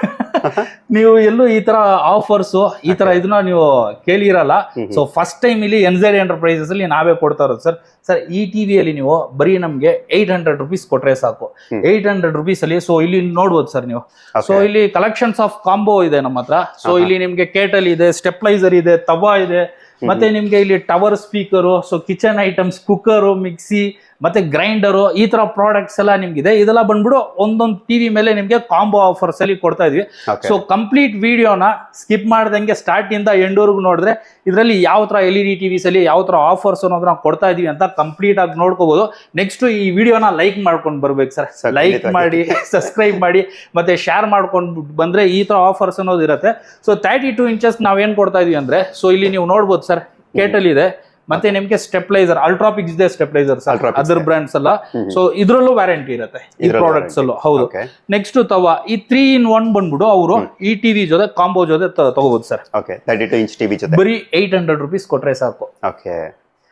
ನೀವು ಎಲ್ಲೂ ಈ ತರ ಆಫರ್ಸ್ ಈ ತರ ಇದನ್ನ ನೀವು ಕೇಳಿರಲ್ಲ. ಸೊ ಫಸ್ಟ್ ಟೈಮ್ ಇಲ್ಲಿ NZ ಎಂಟರ್ಪ್ರೈಸಸ್ ಅಲ್ಲಿ ನಾವೇ ಕೊಡ್ತಾ ಇರೋದು ಸರ್. ಸರ್, ಈ ಟಿವಿಯಲ್ಲಿ ನೀವು ಬರೀ ನಮ್ಗೆ 800 ರುಪೀಸ್ ಕೊಟ್ರೆ ಸಾಕು. 800 ರುಪೀಸ್ ಅಲ್ಲಿ ಸೊ ಇಲ್ಲಿ ನೋಡ್ಬೋದು ಸರ್ ನೀವು. ಸೊ ಇಲ್ಲಿ ಕಲೆಕ್ಷನ್ಸ್ ಆಫ್ ಕಾಂಬೋ ಇದೆ ನಮ್ಮ ಹತ್ರ. ಸೊ ಇಲ್ಲಿ ನಿಮ್ಗೆ ಕೇಟಲ್ ಇದೆ, ಸ್ಟೆಪ್ಲೈಸರ್ ಇದೆ, ತವಾ ಇದೆ, ಮತ್ತೆ ನಿಮ್ಗೆ ಇಲ್ಲಿ tower speaker, so kitchen items, cooker, mixie, ಮತ್ತೆ ಗ್ರೈಂಡರು, ಈ ತರ ಪ್ರಾಡಕ್ಟ್ಸ್ ಎಲ್ಲ ನಿಮ್ಗಿದೆ. ಇದೆಲ್ಲ ಬಂದ್ಬಿಡು ಒಂದೊಂದು ಟಿವಿ ಮೇಲೆ ನಿಮ್ಗೆ ಕಾಂಬೋ ಆಫರ್ಸ್ ಅಲ್ಲಿ ಕೊಡ್ತಾ ಇದೀವಿ. ಸೊ ಕಂಪ್ಲೀಟ್ ವಿಡಿಯೋನ ಸ್ಕಿಪ್ ಮಾಡ್ದಂಗೆ ಸ್ಟಾರ್ಟ್ ಇಂದ ಎಂಡ್ ವರೆಗೂ ನೋಡಿದ್ರೆ ಇದರಲ್ಲಿ ಯಾವ ತರ LED ಟಿವಿಸ್ ಅಲ್ಲಿ ಯಾವ ತರ ಆಫರ್ಸ್ ಅನ್ನೋದನ್ನ ಕೊಡ್ತಾ ಇದೀವಿ ಅಂತ ಕಂಪ್ಲೀಟ್ ಆಗಿ ನೋಡ್ಕೋಬಹುದು. ನೆಕ್ಸ್ಟ್ ಈ ವಿಡಿಯೋನ ಲೈಕ್ ಮಾಡ್ಕೊಂಡು ಬರ್ಬೇಕು ಸರ್. ಲೈಕ್ ಮಾಡಿ, ಸಬ್ಸ್ಕ್ರೈಬ್ ಮಾಡಿ, ಮತ್ತೆ ಶೇರ್ ಮಾಡ್ಕೊಂಡು ಬಂದ್ರೆ ಈ ತರ ಆಫರ್ಸ್ ಅನ್ನೋದು ಇರುತ್ತೆ. ಸೊ 32 ಇಂಚಸ್ ನಾವೇನ್ ಕೊಡ್ತಾ ಇದೀವಿ ಅಂದ್ರೆ, ಸೊ ಇಲ್ಲಿ ನೀವು ನೋಡ್ಬೋದು ಸರ್, ಕೇಟಲ್ ಇದೆ, ಮತ್ತೆ ನಿಮ್ಗೆ ಸ್ಟೆಪ್ಲೈಸರ್, ಅಲ್ಟ್ರಾಪಿಕ್ಸ್ ಇದೆ ಸ್ಟೆಪ್ಲೈಸರ್ಸ್, ಅದರ್ ಬ್ರಾಂಡ್ಸ್ ಅಲ್ಲ. ಸೊ ಇದ್ರಲ್ಲೂ ವ್ಯಾರಂಟಿ ಇರುತ್ತೆ ಈ ಪ್ರಾಡಕ್ಟ್ಸ್ ಅಲ್ಲೂ. ಹೌದು. ನೆಕ್ಸ್ಟ್ ತವಾ, ಈ 3-in-1 ಬಂದ್ಬಿಡು ಅವರು ಈ ಟಿವಿ ಜೊತೆ ಕಾಂಬೋ ಜೊತೆ ತಗೋಬಹುದು ಸರ್. 32 ಇಂಚ್ ಟಿವಿ ಜೊತೆ ಬರೀ 800 ರುಪೀಸ್ ಕೊಟ್ರೆ ಸಾಕು. ಓಕೆ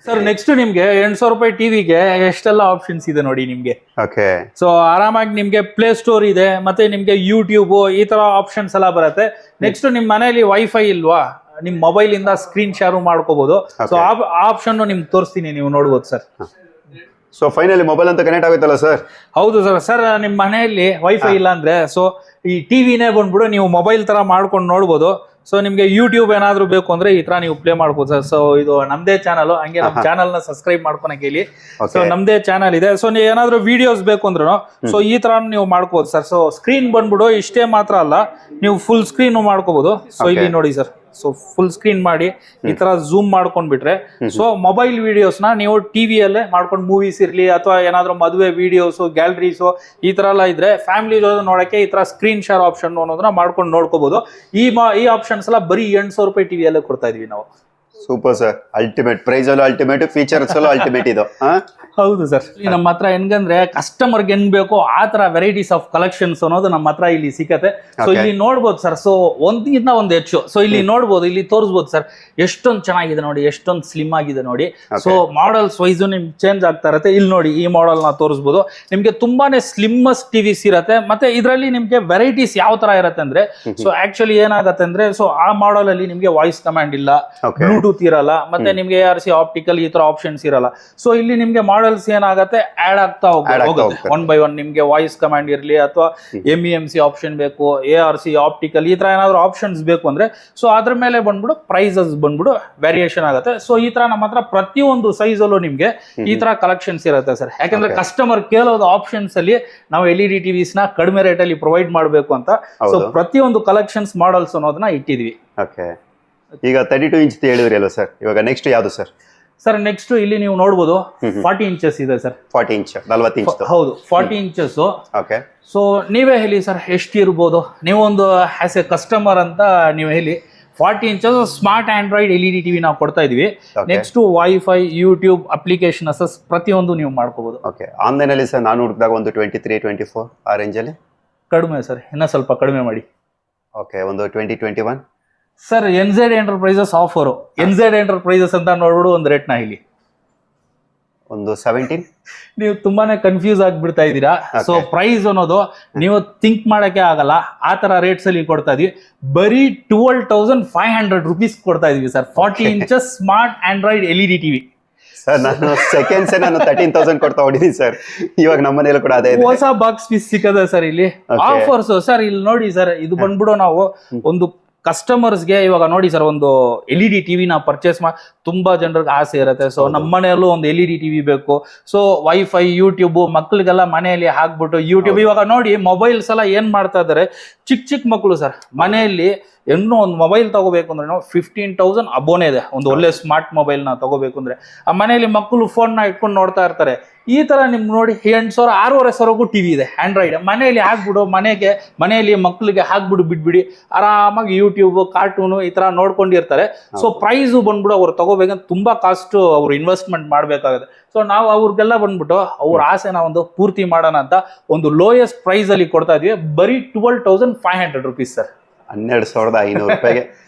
ಸರ್, ನೆಕ್ಸ್ಟ್ ನಿಮ್ಗೆ 800 ರೂಪಾಯಿ ಟಿವಿಗೆ ಎಷ್ಟೆಲ್ಲ ಆಪ್ಷನ್ಸ್ ಇದೆ ನೋಡಿ ನಿಮ್ಗೆ. ಸೊ ಆರಾಮಾಗಿ ನಿಮ್ಗೆ ಪ್ಲೇ ಸ್ಟೋರ್ ಇದೆ, ಮತ್ತೆ ನಿಮ್ಗೆ ಯೂಟ್ಯೂಬ್, ಈ ತರ ಆಪ್ಷನ್ಸ್ ಎಲ್ಲ ಬರುತ್ತೆ. ನೆಕ್ಸ್ಟ್ ನಿಮ್ ಮನೆಯಲ್ಲಿ ವೈಫೈ ಇಲ್ವಾ, ನಿಮ್ ಮೊಬೈಲ್ ಇಂದ ಸ್ಕ್ರೀನ್ ಶೇರ್ ಮಾಡ್ಕೋಬಹುದು. ಸೊ ಆ ಆಪ್ಷನ್ ನಿಮ್ಗೆ ತೋರಿಸ್ತೀನಿ, ನೀವು ನೋಡ್ಬೋದು ಸರ್. ಸೊ ಫೈನಲಿ ಮೊಬೈಲ್ ಅಂತ ಕನೆಕ್ಟ್ ಆಗುತ್ತಲ್ಲ ಸರ್? ಹೌದು ಸರ್. ಸರ್, ನಿಮ್ ಮನೆಯಲ್ಲಿ ವೈಫೈ ಇಲ್ಲ ಅಂದ್ರೆ ಸೊ ಈ ಟಿವಿನೇ ಬಂದ್ಬಿಡು ನೀವು ಮೊಬೈಲ್ ತರ ಮಾಡ್ಕೊಂಡು ನೋಡ್ಬೋದು. ಸೊ ನಿಮ್ಗೆ ಯೂಟ್ಯೂಬ್ ಏನಾದ್ರು ಬೇಕು ಅಂದ್ರೆ ಈ ತರ ನೀವು ಪ್ಲೇ ಮಾಡ್ಬೋದು ಸರ್. ಸೊ ಇದು ನಮ್ದೇ ಚಾನಲ್, ಹಂಗೆ ನಮ್ಮ ಚಾನಲ್ ನ ಸಬ್ಸ್ಕ್ರೈಬ್ ಮಾಡ್ಕೊಳಕ್ ಹೇಳಿ. ಸೊ ನಮ್ದೇ ಚಾನಲ್ ಇದೆ. ಸೊ ನೀವು ಏನಾದ್ರು ವಿಡಿಯೋಸ್ ಬೇಕು ಅಂದ್ರೂ ಸೊ ಈ ತರ ನೀವು ಮಾಡ್ಕೋಬಹುದು ಸರ್. ಸೊ ಸ್ಕ್ರೀನ್ ಬಂದ್ಬಿಡು ಇಷ್ಟೇ ಮಾತ್ರ ಅಲ್ಲ, ನೀವು ಫುಲ್ ಸ್ಕ್ರೀನ್ ಮಾಡ್ಕೋಬಹುದು. ಸೊ ಇಲ್ಲಿ ನೋಡಿ ಸರ್, ಸೊ ಫುಲ್ ಸ್ಕ್ರೀನ್ ಮಾಡಿ ಈ ತರ ಝೂಮ್ ಮಾಡ್ಕೊಂಡ್ ಬಿಟ್ರೆ ಸೊ ಮೊಬೈಲ್ ವಿಡಿಯೋಸ್ ನ ನೀವು ಟಿವಿಯಲ್ಲೇ ಮಾಡ್ಕೊಂಡು ಮೂವೀಸ್ ಇರ್ಲಿ ಅಥವಾ ಏನಾದ್ರು ಮದುವೆ ವಿಡಿಯೋಸ್, ಗ್ಯಾಲರೀಸ್ ಈ ತರ ಎಲ್ಲ ಇದ್ರೆ ಫ್ಯಾಮಿಲಿ ಜೊತೆ ನೋಡಕ್ಕೆ ಈ ತರ ಸ್ಕ್ರೀನ್ ಶೇರ್ ಆಪ್ಷನ್ ಅನ್ನೋದನ್ನ ಮಾಡ್ಕೊಂಡು ನೋಡ್ಕೋಬಹುದು. ಈ ಆಪ್ಷನ್ಸ್ ಎಲ್ಲ ಬರೀ 800 ರೂಪಾಯಿ ಟಿವಿಯಲ್ಲೇ ಕೊಡ್ತಾ ಇದೀವಿ ನಾವು. ಸೂಪರ್ ಸರ್, ಅಲ್ಟಿಮೇಟ್ ಪ್ರೈಸ್ ಅಲ್ಲೂ ಅಲ್ಟಿಮೇಟ್, ಫೀಚರ್ಸ್ ಅಲ್ಲೂ ಅಲ್ಟಿಮೇಟ್ ಇದು. ಹೌದು ಸರ್, ನಮ್ಮ ಹತ್ರ ಹೆಂಗಂದ್ರೆ ಕಸ್ಟಮರ್ಗೆ ಹೆಂಗ್ ಬೇಕೋ ಆ ತರ ವೆರೈಟೀಸ್ ಆಫ್ ಕಲೆಕ್ಷನ್ಸ್ ಅನ್ನೋದು ನಮ್ಮ ಹತ್ರ ಇಲ್ಲಿ ಸಿಕ್ಕತ್ತೆ. ಸೊ ಇಲ್ಲಿ ನೋಡ್ಬೋದು ಸರ್, ಸೊ ಒಂದಿನ ಒಂದು ಹೆಚ್ಚು. ಸೊ ಇಲ್ಲಿ ನೋಡ್ಬೋದು, ಇಲ್ಲಿ ತೋರಿಸ್ಬೋದು ಸರ್, ಎಷ್ಟೊಂದು ಚೆನ್ನಾಗಿದೆ ನೋಡಿ, ಎಷ್ಟೊಂದು ಸ್ಲಿಮ್ ಆಗಿದೆ ನೋಡಿ. ಸೊ ಮಾಡಲ್ಸ್ ವೈಸ್ ನಿಮ್ಗೆ ಚೇಂಜ್ ಆಗ್ತಾ ಇರತ್ತೆ. ಇಲ್ಲಿ ನೋಡಿ ಈ ಮಾಡೆಲ್ ನ ತೋರಿಸ್ಬೋದು. ನಿಮ್ಗೆ ತುಂಬಾನೇ ಸ್ಲಿಮ್ಮಸ್ಟ್ ಟಿವಿಸ್ ಇರತ್ತೆ. ಮತ್ತೆ ಇದರಲ್ಲಿ ನಿಮ್ಗೆ ವೆರೈಟೀಸ್ ಯಾವ ತರ ಇರತ್ತೆ ಅಂದ್ರೆ, ಸೊ ಆಕ್ಚುಲಿ ಏನಾಗತ್ತೆ ಅಂದ್ರೆ, ಸೊ ಆ ಮಾಡೆಲ್ ಅಲ್ಲಿ ನಿಮ್ಗೆ ವಾಯ್ಸ್ ಕಮಾಂಡ್ ಇಲ್ಲ, ಬ್ಲೂಟೂತ್ ಇರಲ್ಲ, ಮತ್ತೆ ನಿಮ್ಗೆ ARC ಆಪ್ಟಿಕಲ್ ಈ ತರ ಆಪ್ಷನ್ಸ್ ಇರಲ್ಲ. ಸೊ ಇಲ್ಲಿ ನಿಮ್ಗೆ ಮಾಡಲ್ಸ್ ಏನಾಗತ್ತೆ ಆಡ್ ಆಗ್ತಾ ಹೋಗುತ್ತೆ ಒನ್ ಬೈ ಒನ್. ನಿಮ್ಗೆ ವಾಯ್ಸ್ ಕಮಾಂಡ್ ಇರ್ಲಿ ಅಥವಾ MEMC ಆಪ್ಷನ್ ಬೇಕು, ARC ಆಪ್ಟಿಕಲ್ ಈ ತರ ಏನಾದ್ರು ಆಪ್ಷನ್ಸ್ ಬೇಕು ಅಂದ್ರೆ ಸೊ ಅದ್ರ ಮೇಲೆ ಬಂದ್ಬಿಡು ಪ್ರೈಸಸ್ ಬಂದ್ಬಿಡು ವೇರಿಯೇಷನ್ ಆಗುತ್ತೆ. ಸೊ ಈ ತರ ನಮ್ಮ ಹತ್ರ ಪ್ರತಿಯೊಂದು ಸೈಜ್ ಅಲ್ಲೂ ನಿಮ್ಗೆ ಈ ತರ ಕಲೆಕ್ಷನ್ಸ್ ಇರುತ್ತೆ ಸರ್. ಯಾಕಂದ್ರೆ ಕಸ್ಟಮರ್ ಕೇಳೋದು ಆಪ್ಷನ್ಸ್ ಅಲ್ಲಿ ನಾವು LED TVs ನ ಕಡಿಮೆ ರೇಟ್ ಅಲ್ಲಿ ಪ್ರೊವೈಡ್ ಮಾಡಬೇಕು ಅಂತ. ಸೊ ಪ್ರತಿಯೊಂದು ಕಲೆಕ್ಷನ್ಸ್ ಮಾಡಲ್ಸ್ ಅನ್ನೋದನ್ನ ಇಟ್ಟಿದ್ವಿ. ಈಗ 32 ಇಂಚ್ ಹೇಳಿದ್ರಿ ಅಲ್ವಾ ಸರ್, ಇವಾಗ ನೆಕ್ಸ್ಟ್ ಯಾವುದು ಸರ್? ಸರ್ ನೆಕ್ಸ್ಟ್ ಇಲ್ಲಿ ನೀವು ನೋಡಬಹುದು 40 ಇಂಚಸ್ ಇದೆ ಸರ್. 40 ಇಂಚ್ 40 ಇಂಚ್ ಹೌದು, 40 ಇಂಚಸ್. ಓಕೆ, ಸೊ ನೀವೇ ಹೇಳಿ ಸರ್ ಎಷ್ಟು ಇರ್ಬೋದು, ನೀವು ಒಂದು ಆಸ್ ಎ ಕಸ್ಟಮರ್ ಅಂತ ನೀವು ಹೇಳಿ. 40 inches smart Android LED TV ನಾವು ಕೊಡ್ತಾ ಇದೀವಿ. ನೆಕ್ಸ್ಟ್ ವೈಫೈ, ಯೂಟ್ಯೂಬ್ ಅಪ್ಲಿಕೇಶನ್ ಪ್ರತಿಯೊಂದು ನೀವು ಮಾಡ್ಕೋಬಹುದು. ಓಕೆ, ಆನ್ಲೈನ್ ಅಲ್ಲಿ ಸರ್ ನಾನು ಹುಡುಕಿದಾಗ ಒಂದು 23, 24 ಆ ರೇಂಜ್ ಅಲ್ಲಿ ಕಡಿಮೆ ಸರ್, ಇನ್ನ ಸ್ವಲ್ಪ ಕಡಿಮೆ ಮಾಡಿ. ಓಕೆ, ಒಂದು 20, 21 sir. NZ enterprises offer, NZ enterprises ಅಂತ ನೋಡ್ಬಿಡು ಒಂದು ರೇಟ್ ನ ಇಲ್ಲಿ. ಒಂದು 17. ನೀವು ತುಂಬಾನೇ ಕನ್ಫ್ಯೂಸ್ ಆಗ್ಬಿಡ್ತಾ ಇದ್ದೀರಾ. ಸೊ ಪ್ರೈಸ್ ಅನ್ನೋದು ನೀವು ಥಿಂಕ್ ಮಾಡಕ್ಕೆ ಆಗಲ್ಲ, ಆ ತರ ರೇಟ್ಸ್ ಅಲ್ಲಿ ಕೊಡ್ತಾ ಇದೀವಿ. ಬರೀ 12,500 ರೂಪೀಸ್ ಕೊಡ್ತಾ ಇದೀವಿ sir. 40 inches smart Android LED TV. Sir ನಾನು ಸೆಕೆಂಡ್ಸ್ ನಾನು 13,000 ಕೊಡ್ತಾ ಹೊಡಿದೀನಿ ಸರ್. ಇವಾಗ ನಮ್ಮ ಮನೇಲಿ ಕೂಡ ಅದೇ ಹೊಸ ಬಾಕ್ಸ್ ಪೀಸ್ ಸಿಕ್ಕದ ಸರ್ ಇಲ್ಲಿ ಆಫರ್ಸ್. ಸರ್ ಇಲ್ಲಿ ನೋಡಿ ಸರ್, ಇದು ಬಂದ್ಬಿಡು ನಾವು ಒಂದು ಕಸ್ಟಮರ್ಸ್ಗೆ ಇವಾಗ ನೋಡಿ ಸರ್, ಒಂದು LED TV ನ ಪರ್ಚೇಸ್ ಮಾಡಿ ತುಂಬಾ ಜನರಿಗೆ ಆಸೆ ಇರುತ್ತೆ. ಸೊ ನಮ್ಮ ಮನೆಯಲ್ಲೂ ಒಂದು LED TV ಬೇಕು. ಸೊ ವೈಫೈ, ಯೂಟ್ಯೂಬ್ ಮಕ್ಳಿಗೆಲ್ಲ ಮನೆಯಲ್ಲಿ ಹಾಕ್ಬಿಟ್ಟು ಯೂಟ್ಯೂಬ್. ಇವಾಗ ನೋಡಿ ಮೊಬೈಲ್ಸ್ ಎಲ್ಲ ಏನ್ ಮಾಡ್ತಾ ಇದಾರೆ, ಚಿಕ್ಕ ಮಕ್ಕಳು ಸರ್ ಮನೆಯಲ್ಲಿ ಇನ್ನೂ ಒಂದು ಮೊಬೈಲ್ ತಗೋಬೇಕು ಅಂದ್ರೆ 15,000 ಅಬೋನೇ ಇದೆ. ಒಂದು ಒಳ್ಳೆ ಸ್ಮಾರ್ಟ್ ಮೊಬೈಲ್ ನ ತಗೋಬೇಕು ಅಂದ್ರೆ ಆ ಮನೆಯಲ್ಲಿ ಮಕ್ಕಳು ಫೋನ್ ನ ಇಟ್ಕೊಂಡು ನೋಡ್ತಾ ಇರ್ತಾರೆ. ಈ ತರ ನಿಮ್ಗೆ ನೋಡಿ 8,000, 6,500 ಟಿವಿ ಇದೆ ಆಂಡ್ರಾಯ್ಡ್. ಮನೆಯಲ್ಲಿ ಹಾಕ್ಬಿಡು, ಮನೆಯಲ್ಲಿ ಮಕ್ಕಳಿಗೆ ಹಾಕ್ಬಿಡು ಬಿಟ್ಬಿಡಿ, ಆರಾಮಾಗಿ ಯೂಟ್ಯೂಬ್, ಕಾರ್ಟೂನು ಈ ತರ ನೋಡ್ಕೊಂಡಿರ್ತಾರೆ. ಸೊ ಪ್ರೈಸ್ ಬಂದ್ಬಿಡು ಅವ್ರು ತಗೋಬೇಕಂತ ತುಂಬಾ ಕಾಸ್ಟ್ ಅವ್ರು ಇನ್ವೆಸ್ಟ್ಮೆಂಟ್ ಮಾಡ್ಬೇಕಾಗುತ್ತೆ. ಸೊ ನಾವು ಅವ್ರಿಗೆಲ್ಲ ಬಂದ್ಬಿಟ್ಟು ಅವ್ರ ಆಸೆನ ಒಂದು ಪೂರ್ತಿ ಮಾಡೋಣ ಅಂತ ಒಂದು ಲೋಯೆಸ್ಟ್ ಪ್ರೈಸ್ ಅಲ್ಲಿ ಕೊಡ್ತಾ ಇದೀವಿ. ಬರೀ 12,500 ರೂಪೀಸ್ ಸರ್. 12,500 ರೂಪಾಯಿಗೆ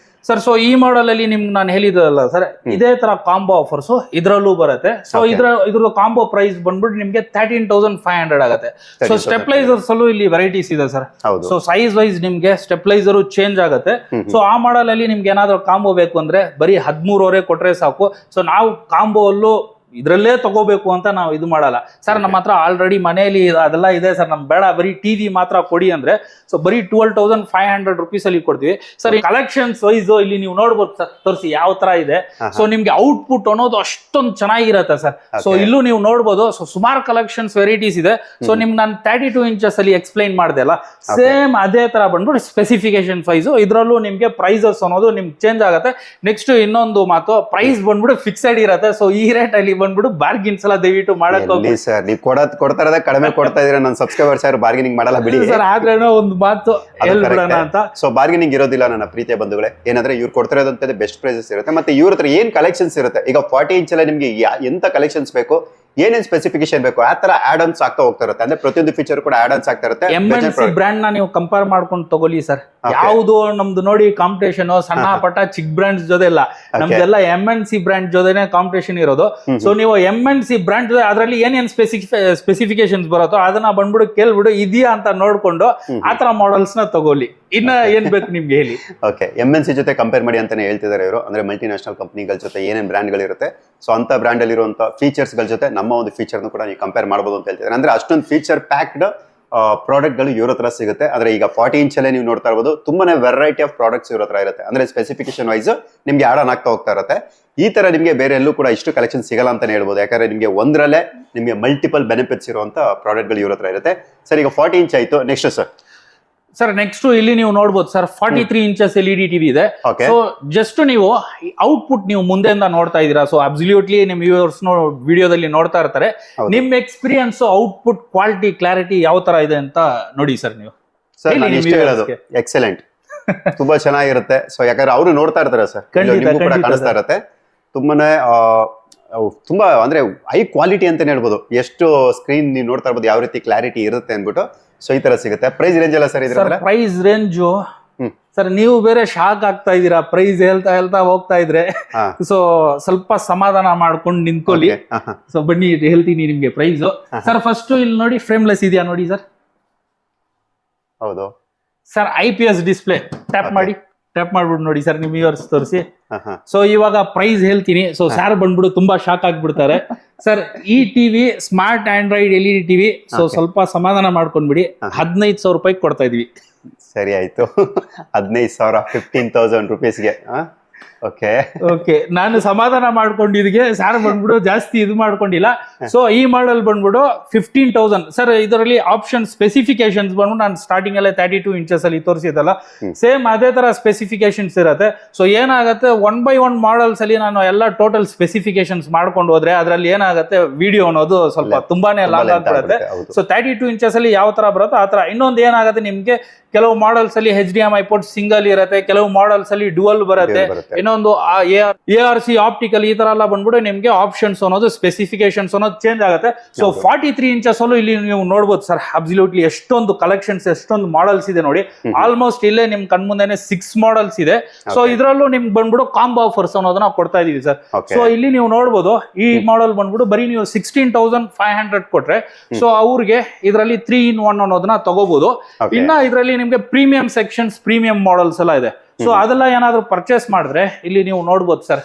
ಸರ್. ಸೊ ಈ ಮಾಡೆಲ್ ಅಲ್ಲಿ ನಿಮ್ಗೆ ನಾನು ಹೇಳಿದ್ರಲ್ಲ ಸರ್, ಇದೇ ತರ ಕಾಂಬೋ ಆಫರ್ಸ್ ಇದ್ರಲ್ಲೂ ಬರುತ್ತೆ. ಸೊ ಇದ್ರ ಕಾಂಬೋ ಪ್ರೈಸ್ ಬಂದ್ಬಿಟ್ಟು ನಿಮ್ಗೆ 13,500 ಆಗುತ್ತೆ. ಸೊ ಸ್ಟೆಪ್ಲೈಸರ್ಸ್ ಅಲ್ಲೂ ಇಲ್ಲಿ ವೆರೈಟೀಸ್ ಇದೆ ಸರ್. ಸೊ ಸೈಜ್ ವೈಸ್ ನಿಮ್ಗೆ ಸ್ಟೆಪ್ಲೈಸರ್ ಚೇಂಜ್ ಆಗುತ್ತೆ. ಸೊ ಆ ಮಾಡೆಲ್ ಅಲ್ಲಿ ನಿಮ್ಗೆ ಏನಾದ್ರು ಕಾಂಬೋ ಬೇಕು ಅಂದ್ರೆ ಬರೀ 13,000 ಕೊಟ್ರೆ ಸಾಕು. ಸೊ ನಾವು ಕಾಂಬೋ ಅಲ್ಲೂ ಇದ್ರಲ್ಲೇ ತಗೋಬೇಕು ಅಂತ ನಾವು ಇದು ಮಾಡಲ್ಲ ಸರ್. ನಮ್ಮ ಹತ್ರ ಆಲ್ರೆಡಿ ಮನೆಯಲ್ಲಿ ಅದೆಲ್ಲ ಇದೆ ಸರ್, ನಮ್ ಬೇಡ ಬರೀ ಟಿವಿ ಮಾತ್ರ ಕೊಡಿ ಅಂದ್ರೆ ಸೊ ಬರೀ 12,500 ರೂಪೀಸ್ ಅಲ್ಲಿ ಕೊಡ್ತೀವಿ ಸರ್. ಕಲೆಕ್ಷನ್ಸ್ ವೈಸ್ ಇಲ್ಲಿ ನೀವು ನೋಡ್ಬೋದು ಸರ್, ತೋರಿಸಿ ಯಾವ ತರ ಇದೆ. ಸೊ ನಿಮ್ಗೆ ಔಟ್ಪುಟ್ ಅನ್ನೋದು ಅಷ್ಟೊಂದು ಚೆನ್ನಾಗಿರತ್ತೆ ಸರ್. ಸೊ ಇಲ್ಲೂ ನೀವು ನೋಡ್ಬೋದು. ಸೊ ಸುಮಾರು ಕಲೆಕ್ಷನ್ಸ್ ವೆರೈಟೀಸ್ ಇದೆ. ಸೊ ನಿಮ್ಗೆ ನಾನು 32 ಇಂಚಸ್ ಅಲ್ಲಿ ಎಕ್ಸ್ಪ್ಲೈನ್ ಮಾಡಿದೆ ಅಲ್ಲ, ಸೇಮ್ ಅದೇ ತರ ಬಂದ್ಬಿಟ್ಟು ಸ್ಪೆಸಿಫಿಕೇಶನ್ ಸೈಜ್. ಇದ್ರಲ್ಲೂ ನಿಮ್ಗೆ ಪ್ರೈಸಸ್ ಅನ್ನೋದು ನಿಮ್ಗೆ ಚೇಂಜ್ ಆಗುತ್ತೆ. ನೆಕ್ಸ್ಟ್ ಇನ್ನೊಂದು ಮಾತು, ಪ್ರೈಸ್ ಬಂದ್ಬಿಟ್ಟು ಫಿಕ್ಸೆಡ್ ಇರತ್ತೆ. ಸೊ ಈ ರೇಟ್ ಅಲ್ಲಿ ಬಂದ್ಬಿಟ್ಟು ಬಾರ್ಗಿನ್ಸ್ ಎಲ್ಲ ದಯವಿಟ್ಟು ಮಾಡಕ್ ಹೋಗಿ ಸರ್. ನೀವು ಕೊಡ್ತಾ ಇರೋದೇ ಕಡಿಮೆ ಕೊಡ್ತಾ ಇದೀರ. ನನ್ನ ಸಬ್ಸ್ಕ್ರೈಬರ್ಸ್ ಯಾರು ಬಾರ್ಗೇನಿಂಗ್ ಮಾಡಲ್ಲ ಬಿಡಿ ಸರ್. ಆದ್ರೆ ಒಂದು ಮಾತು ಹೇಳ್ಬಿಡೋಣ ಅಂತ. ಸೊ ಬಾರ್ಗೇನಿಂಗ್ ಇರೋದಿಲ್ಲ ನನ್ನ ಪ್ರೀತಿಯ ಬಂಧುಗಳೇ. ಏನಂದ್ರೆ ಇವ್ರು ಕೊಡ್ತಿರೋದಂತ ಬೆಸ್ಟ್ ಪ್ರೈಸಸ್ ಇರುತ್ತೆ. ಮತ್ತೆ ಇವ್ರ ಹತ್ರ ಏನ್ ಕಲೆಕ್ಷನ್ಸ್ ಇರುತ್ತೆ. ಈಗ 40 ಇಂಚ್ ಅಲ್ಲಿ ನಿಮ್ಗೆ ಎಂತ ಕಲೆಕ್ಷನ್ಸ್ ಬೇಕು, ಏನೇನ್ ಸ್ಪೆಸಿಫಿಕೇಶನ್ ಬೇಕು, ಆ ತರ ಆಡ್ ಆನ್ಸ್ ಆಗ್ತಾ ಹೋಗ್ತಾ ಇರುತ್ತೆ. ಅಂದ್ರೆ ಪ್ರತಿಯೊಂದು ಫೀಚರ್ ಕೂಡ ಆಡ್ ಆನ್ಸ್ ಆಗ್ತಾ ಇರುತ್ತೆ. MNC ಬ್ರ್ಯಾಂಡ್ ನ ನೀವು ಕಂಪೇರ್ ಮಾಡ್ಕೊಂಡು ತಗೊಳ್ಳಿ ಸರ್. ಯಾವುದು ನಮ್ದು ನೋಡಿ ಕಾಂಪಿಟೇಷನ್ ಸಣ್ಣ ಪಟ್ಟ ಚಿಕ್ಕ ಬ್ರ್ಯಾಂಡ್ಸ್ ಜೊತೆ ಇಲ್ಲ, ನಮ್ದೆಲ್ಲ MNC ಬ್ರ್ಯಾಂಡ್ ಜೊತೆನೆ ಕಾಂಪಿಟೇಷನ್ ಇರೋದು. ಸೊ ನೀವು MNC ಬ್ರ್ಯಾಂಡ್ ಜೊತೆ ಅದರಲ್ಲಿ ಏನೇನ್ ಸ್ಪೆಸಿಫಿಕೇಶನ್ಸ್ ಬರುತ್ತೋ ಅದನ್ನ ಬಂದ್ಬಿಡು ಕೇಳ್ಬಿಡು, ಇದೆಯಾ ಅಂತ ನೋಡ್ಕೊಂಡು ಆತರ ಮಾಡೆಲ್ಸ್ ನ ತಗೊಳ್ಳಿ. ಇನ್ನ ಏನ್ ಬೇಕು ನಿಮ್ಗೆ ಹೇಳಿ. ಓಕೆ, MNC ಜೊತೆ ಕಂಪೇರ್ ಮಾಡಿ ಅಂತಾನೆ ಹೇಳ್ತಿದ್ದಾರೆ ಇವರು. ಅಂದ್ರೆ ಮಲ್ಟಿ ನ್ಯಾಷನಲ್ ಕಂಪನಿಗಳ ಜೊತೆ ಏನೇನ್ ಬ್ರ್ಯಾಂಡ್ ಗಳಿರುತ್ತೆ, ಸೊ ಅಂತ ಬ್ರ್ಯಾಂಡ್ ಅಲ್ಲಿ ಇರುವಂತ ಫೀಚರ್ಸ್ ಗಳ ಜೊತೆ ನಮ್ಮ ಒಂದು ಫೀಚರ್ ಕೂಡ ನೀವು ಕಂಪೇರ್ ಮಾಡಬಹುದು ಅಂತ ಹೇಳ್ತಿದ್ದಾರೆ. ಅಂದ್ರೆ ಅಷ್ಟೊಂದು ಫೀಚರ್ ಪ್ಯಾಕ್ಡ್ ಪ್ರಾಡಕ್ಟ್ಗಳು ಇವ್ರ ಹತ್ರ ಸಿಗುತ್ತೆ. ಆದ್ರೆ ಈಗ 40 ಇಂಚಲ್ಲೇ ನೀವು ನೋಡ್ತಾ ಇರ್ಬೋದು ತುಂಬಾನೇ ವೆರೈಟಿ ಆಫ್ ಪ್ರಾಡಕ್ಟ್ಸ್ ಇವ್ರ ಹತ್ರ ಇರುತ್ತೆ. ಅಂದ್ರೆ ಸ್ಪೆಸಿಫಿಕೇಶನ್ ವೈಸ್ ನಿಮ್ಗೆ ಆಡ್ ಆನ್ ಆಗ್ತಾ ಹೋಗ್ತಾ ಇರುತ್ತೆ. ಈ ತರ ನಿಮಗೆ ಬೇರೆ ಎಲ್ಲೂ ಕೂಡ ಇಷ್ಟು ಕಲೆಕ್ಷನ್ ಸಿಗಲ್ಲ ಅಂತಾನೆ ಹೇಳ್ಬೋದು. ಯಾಕಂದ್ರೆ ನಿಮಗೆ ಒಂದರಲ್ಲೇ ನಿಮಗೆ ಮಲ್ಟಿಪಲ್ ಬೆನಿಫಿಟ್ಸ್ ಇರುವಂತ ಪ್ರಾಡಕ್ಟ್ಗಳು ಇವ್ರ ಹತ್ರ ಇರುತ್ತೆ. ಸರ್ ಈಗ 40 ಇಂಚ್ ಆಯ್ತು, ನೆಕ್ಸ್ಟ್ ಸರ್ ನೆಕ್ಸ್ಟ್ ಇಲ್ಲಿ ನೀವು ನೋಡ್ಬೋದು ಸರ್ 43 ಇಂಚಸ್ LED ಟಿವಿ ಇದೆ. Okay. ಸೊ ಜಸ್ಟ್ ನೀವು ಔಟ್ಪುಟ್ ನೀವು ಮುಂದೆಯಿಂದ ನೋಡ್ತಾ ಇದೀರಾ. ಸೊ ಅಬ್ಸಲ್ಯೂಟ್ಲಿ ನಿಮ್ ವ್ಯೂವರ್ಸ್ ವಿಡಿಯೋದಲ್ಲಿ ನೋಡ್ತಾ ಇರ್ತಾರೆ. ನಿಮ್ ಎಕ್ಸ್ಪೀರಿಯನ್ಸ್ ಔಟ್ಪುಟ್ ಕ್ವಾಲಿಟಿ ಕ್ಲಾರಿಟಿ ಯಾವ ತರ ಇದೆ ಅಂತ ನೋಡಿ ಸರ್ ನೀವು. ಸರ್ ನಾನು ಇಷ್ಟೇ ಹೇಳೋದು, ಎಕ್ಸಲೆಂಟ್, ತುಂಬಾ ಚೆನ್ನಾಗಿರುತ್ತೆ. ಸೊ ಯಾಕಂದ್ರೆ ಅವರು ನೋಡ್ತಾ ಇರ್ತಾರೆ ಸರ್, ನಿಮಗೂ ಕೂಡ ಕಾಣಿಸ್ತಾ ಇರುತ್ತೆ. ತುಂಬಾ ಅಂದ್ರೆ ಹೈ ಕ್ವಾಲಿಟಿ ಅಂತಾನೆ ಹೇಳ್ಬೋದು. ಎಷ್ಟು ಸ್ಕ್ರೀನ್ ನೀವು ನೋಡ್ತಾ ಇರ್ಬೋದು ಯಾವ ರೀತಿ ಕ್ಲಾರಿಟಿ ಇರುತ್ತೆ ಅಂದ್ಬಿಟ್ಟು. ಸೊ ಈ ತರ ಸಿಗುತ್ತೆ. ಪ್ರೈಸ್ ರೇಂಜ್ ಎಲ್ಲ ಸರ್ ಇದ್ರೆ ಪ್ರೈಸ್ ರೇಂಜು ಸರ್ ನೀವು ಬೇರೆ ಶಾಕ್ ಆಗ್ತಾ ಇದೀರಾ ಪ್ರೈಸ್ ಹೇಳ್ತಾ ಹೋಗ್ತಾ ಇದ್ರೆ. ಸೊ ಸ್ವಲ್ಪ ಸಮಾಧಾನ ಮಾಡ್ಕೊಂಡು ನಿಂತ್ಕೊಳ್ಳಿ. ಸೊ ಬನ್ನಿ ಹೇಳ್ತೀನಿ ನಿಮ್ಗೆ ಪ್ರೈಸ್. ಸರ್ ಫಸ್ಟ್ ಇಲ್ಲಿ ನೋಡಿ ಫ್ರೇಮ್ಲೆಸ್ ಇದೆಯಾ ನೋಡಿ ಸರ್. ಹೌದು ಸರ್ IPS ಡಿಸ್ಪ್ಲೇ ಟ್ಯಾಪ್ ಮಾಡ್ಬಿಟ್ಟು ನೋಡಿ ಸರ್ ನಿಮ್ ವ್ಯೂವರ್ಸ್ ತೋರಿಸಿ. ಸೊ ಇವಾಗ ಪ್ರೈಸ್ ಹೇಳ್ತೀನಿ. ಸೊ ಸಾರ್ ಬಂದ್ಬಿಡು ತುಂಬಾ ಶಾಕ್ ಆಗ್ಬಿಡ್ತಾರೆ. ಸರ್ ಈ TV smart Android LED TV. So ಸ್ವಲ್ಪ ಸಮಾಧಾನ ಮಾಡ್ಕೊಂಡ್ಬಿಡಿ, 15,000 ರೂಪಾಯಿ ಕೊಡ್ತಾ ಇದೀವಿ. ಸರಿ ಆಯ್ತು, 15,000 15,000 ರುಪೀಸ್ಗೆ. ಓಕೆ ನಾನು ಸಮಾಧಾನ ಮಾಡ್ಕೊಂಡಿದ್ಗೆ ಸಾರ್ ಬಂದ್ಬಿಡು ಜಾಸ್ತಿ ಇದು ಮಾಡ್ಕೊಂಡಿಲ್ಲ. ಸೊ ಈ ಮಾಡಲ್ ಬಂದ್ಬಿಡು 15,000. ಸರ್ ಇದರಲ್ಲಿ ಆಪ್ಷನ್ ಸ್ಪೆಸಿಫಿಕೇಶನ್ಸ್ ಬಂದ್ಬಿಟ್ಟು ನಾನು ಸ್ಟಾರ್ಟಿಂಗ್ ಅಲ್ಲೇ 32 ಇಂಚಸ್ ಅಲ್ಲಿ ತೋರಿಸಿದಲ್ಲ, ಸೇಮ್ ಅದೇ ತರ ಸ್ಪೆಸಿಫಿಕೇಶನ್ಸ್ ಇರುತ್ತೆ. ಸೊ ಏನಾಗುತ್ತೆ 1 by 1 ಮಾಡಲ್ಸ್ ಅಲ್ಲಿ ನಾನು ಎಲ್ಲ ಟೋಟಲ್ ಸ್ಪೆಸಿಫಿಕೇಶನ್ಸ್ ಮಾಡ್ಕೊಂಡು ಹೋದ್ರೆ ಅದ್ರಲ್ಲಿ ಏನಾಗುತ್ತೆ ವಿಡಿಯೋ ಅನ್ನೋದು ಸ್ವಲ್ಪ ತುಂಬಾನೇ ಲಾಂಗ್ ಆಗ್ಬಿಡುತ್ತೆ. ಸೊ 32 ಇಂಚಸ್ ಅಲ್ಲಿ ಯಾವ ತರ ಬರುತ್ತೋ ಆ ತರ. ಇನ್ನೊಂದು ಏನಾಗುತ್ತೆ ನಿಮ್ಗೆ ಕೆಲವು ಮಾಡಲ್ಸ್ ಅಲ್ಲಿ HDMI ಪೋರ್ಟ್ ಸಿಂಗಲ್ ಇರುತ್ತೆ, ಕೆಲವು ಮಾಡಲ್ಸ್ ಅಲ್ಲಿ ಡುವಲ್ ಬರುತ್ತೆ, ಇನ್ನೊಂದು ARC ಆಪ್ಟಿಕಲ್ ಈ ತರ ಎಲ್ಲ ಬಂದ್ಬಿಟ್ಟು ನಿಮ್ಗೆ ಆಪ್ಷನ್ಸ್ ಅನ್ನೋದು ಸ್ಪೆಸಿಫಿಕೇಶನ್ಸ್ ಅನ್ನೋದು ಚೇಂಜ್ ಆಗುತ್ತೆ. ಸೊ 43 ಇಂಚಸ್ ಅಲ್ಲೂ ಇಲ್ಲಿ ನೀವು ನೋಡ್ಬೋದು ಸರ್ ಅಬ್ಸಲ್ಯೂಟ್ಲಿ ಎಷ್ಟೊಂದು ಕಲೆಕ್ಷನ್ಸ್ ಎಷ್ಟೊಂದು ಮಾಡಲ್ಸ್ ಇದೆ ನೋಡಿ. ಆಲ್ಮೋಸ್ಟ್ ಇಲ್ಲೇ ನಿಮ್ ಕಣ್ಮುಂದೆನೆ 6 ಮಾಡಲ್ಸ್ ಇದೆ. ಸೊ ಇದ್ರಲ್ಲೂ ನಿಮ್ಗೆ ಬಂದ್ಬಿಟ್ಟು ಕಾಂಬೋ ಆಫರ್ಸ್ ಅನ್ನೋದನ್ನ ಕೊಡ್ತಾ ಇದೀವಿ ಸರ್. ಸೊ ಇಲ್ಲಿ ನೀವು ನೋಡ್ಬೋದು ಈ ಮಾಡಲ್ ಬಂದ್ಬಿಟ್ಟು ಬರೀ ನೀವು 16,500 ಕೊಟ್ರೆ ಸೊ ಅವ್ರಿಗೆ ಇದರಲ್ಲಿ 3-in-1 ಅನ್ನೋದನ್ನ ತಗೋಬಹುದು. ಇನ್ನ ಇದರಲ್ಲಿ ನಿಮ್ಗೆ ಪ್ರೀಮಿಯಂ ಸೆಕ್ಷನ್ಸ್ ಪ್ರೀಮಿಯಂ ಮಾಡಲ್ಸ್ ಎಲ್ಲ ಇದೆ. ಸೊ ಅದೆಲ್ಲ ಏನಾದ್ರು ಪರ್ಚೇಸ್ ಮಾಡಿದ್ರೆ ಇಲ್ಲಿ ನೀವು ನೋಡ್ಬೋದು ಸರ್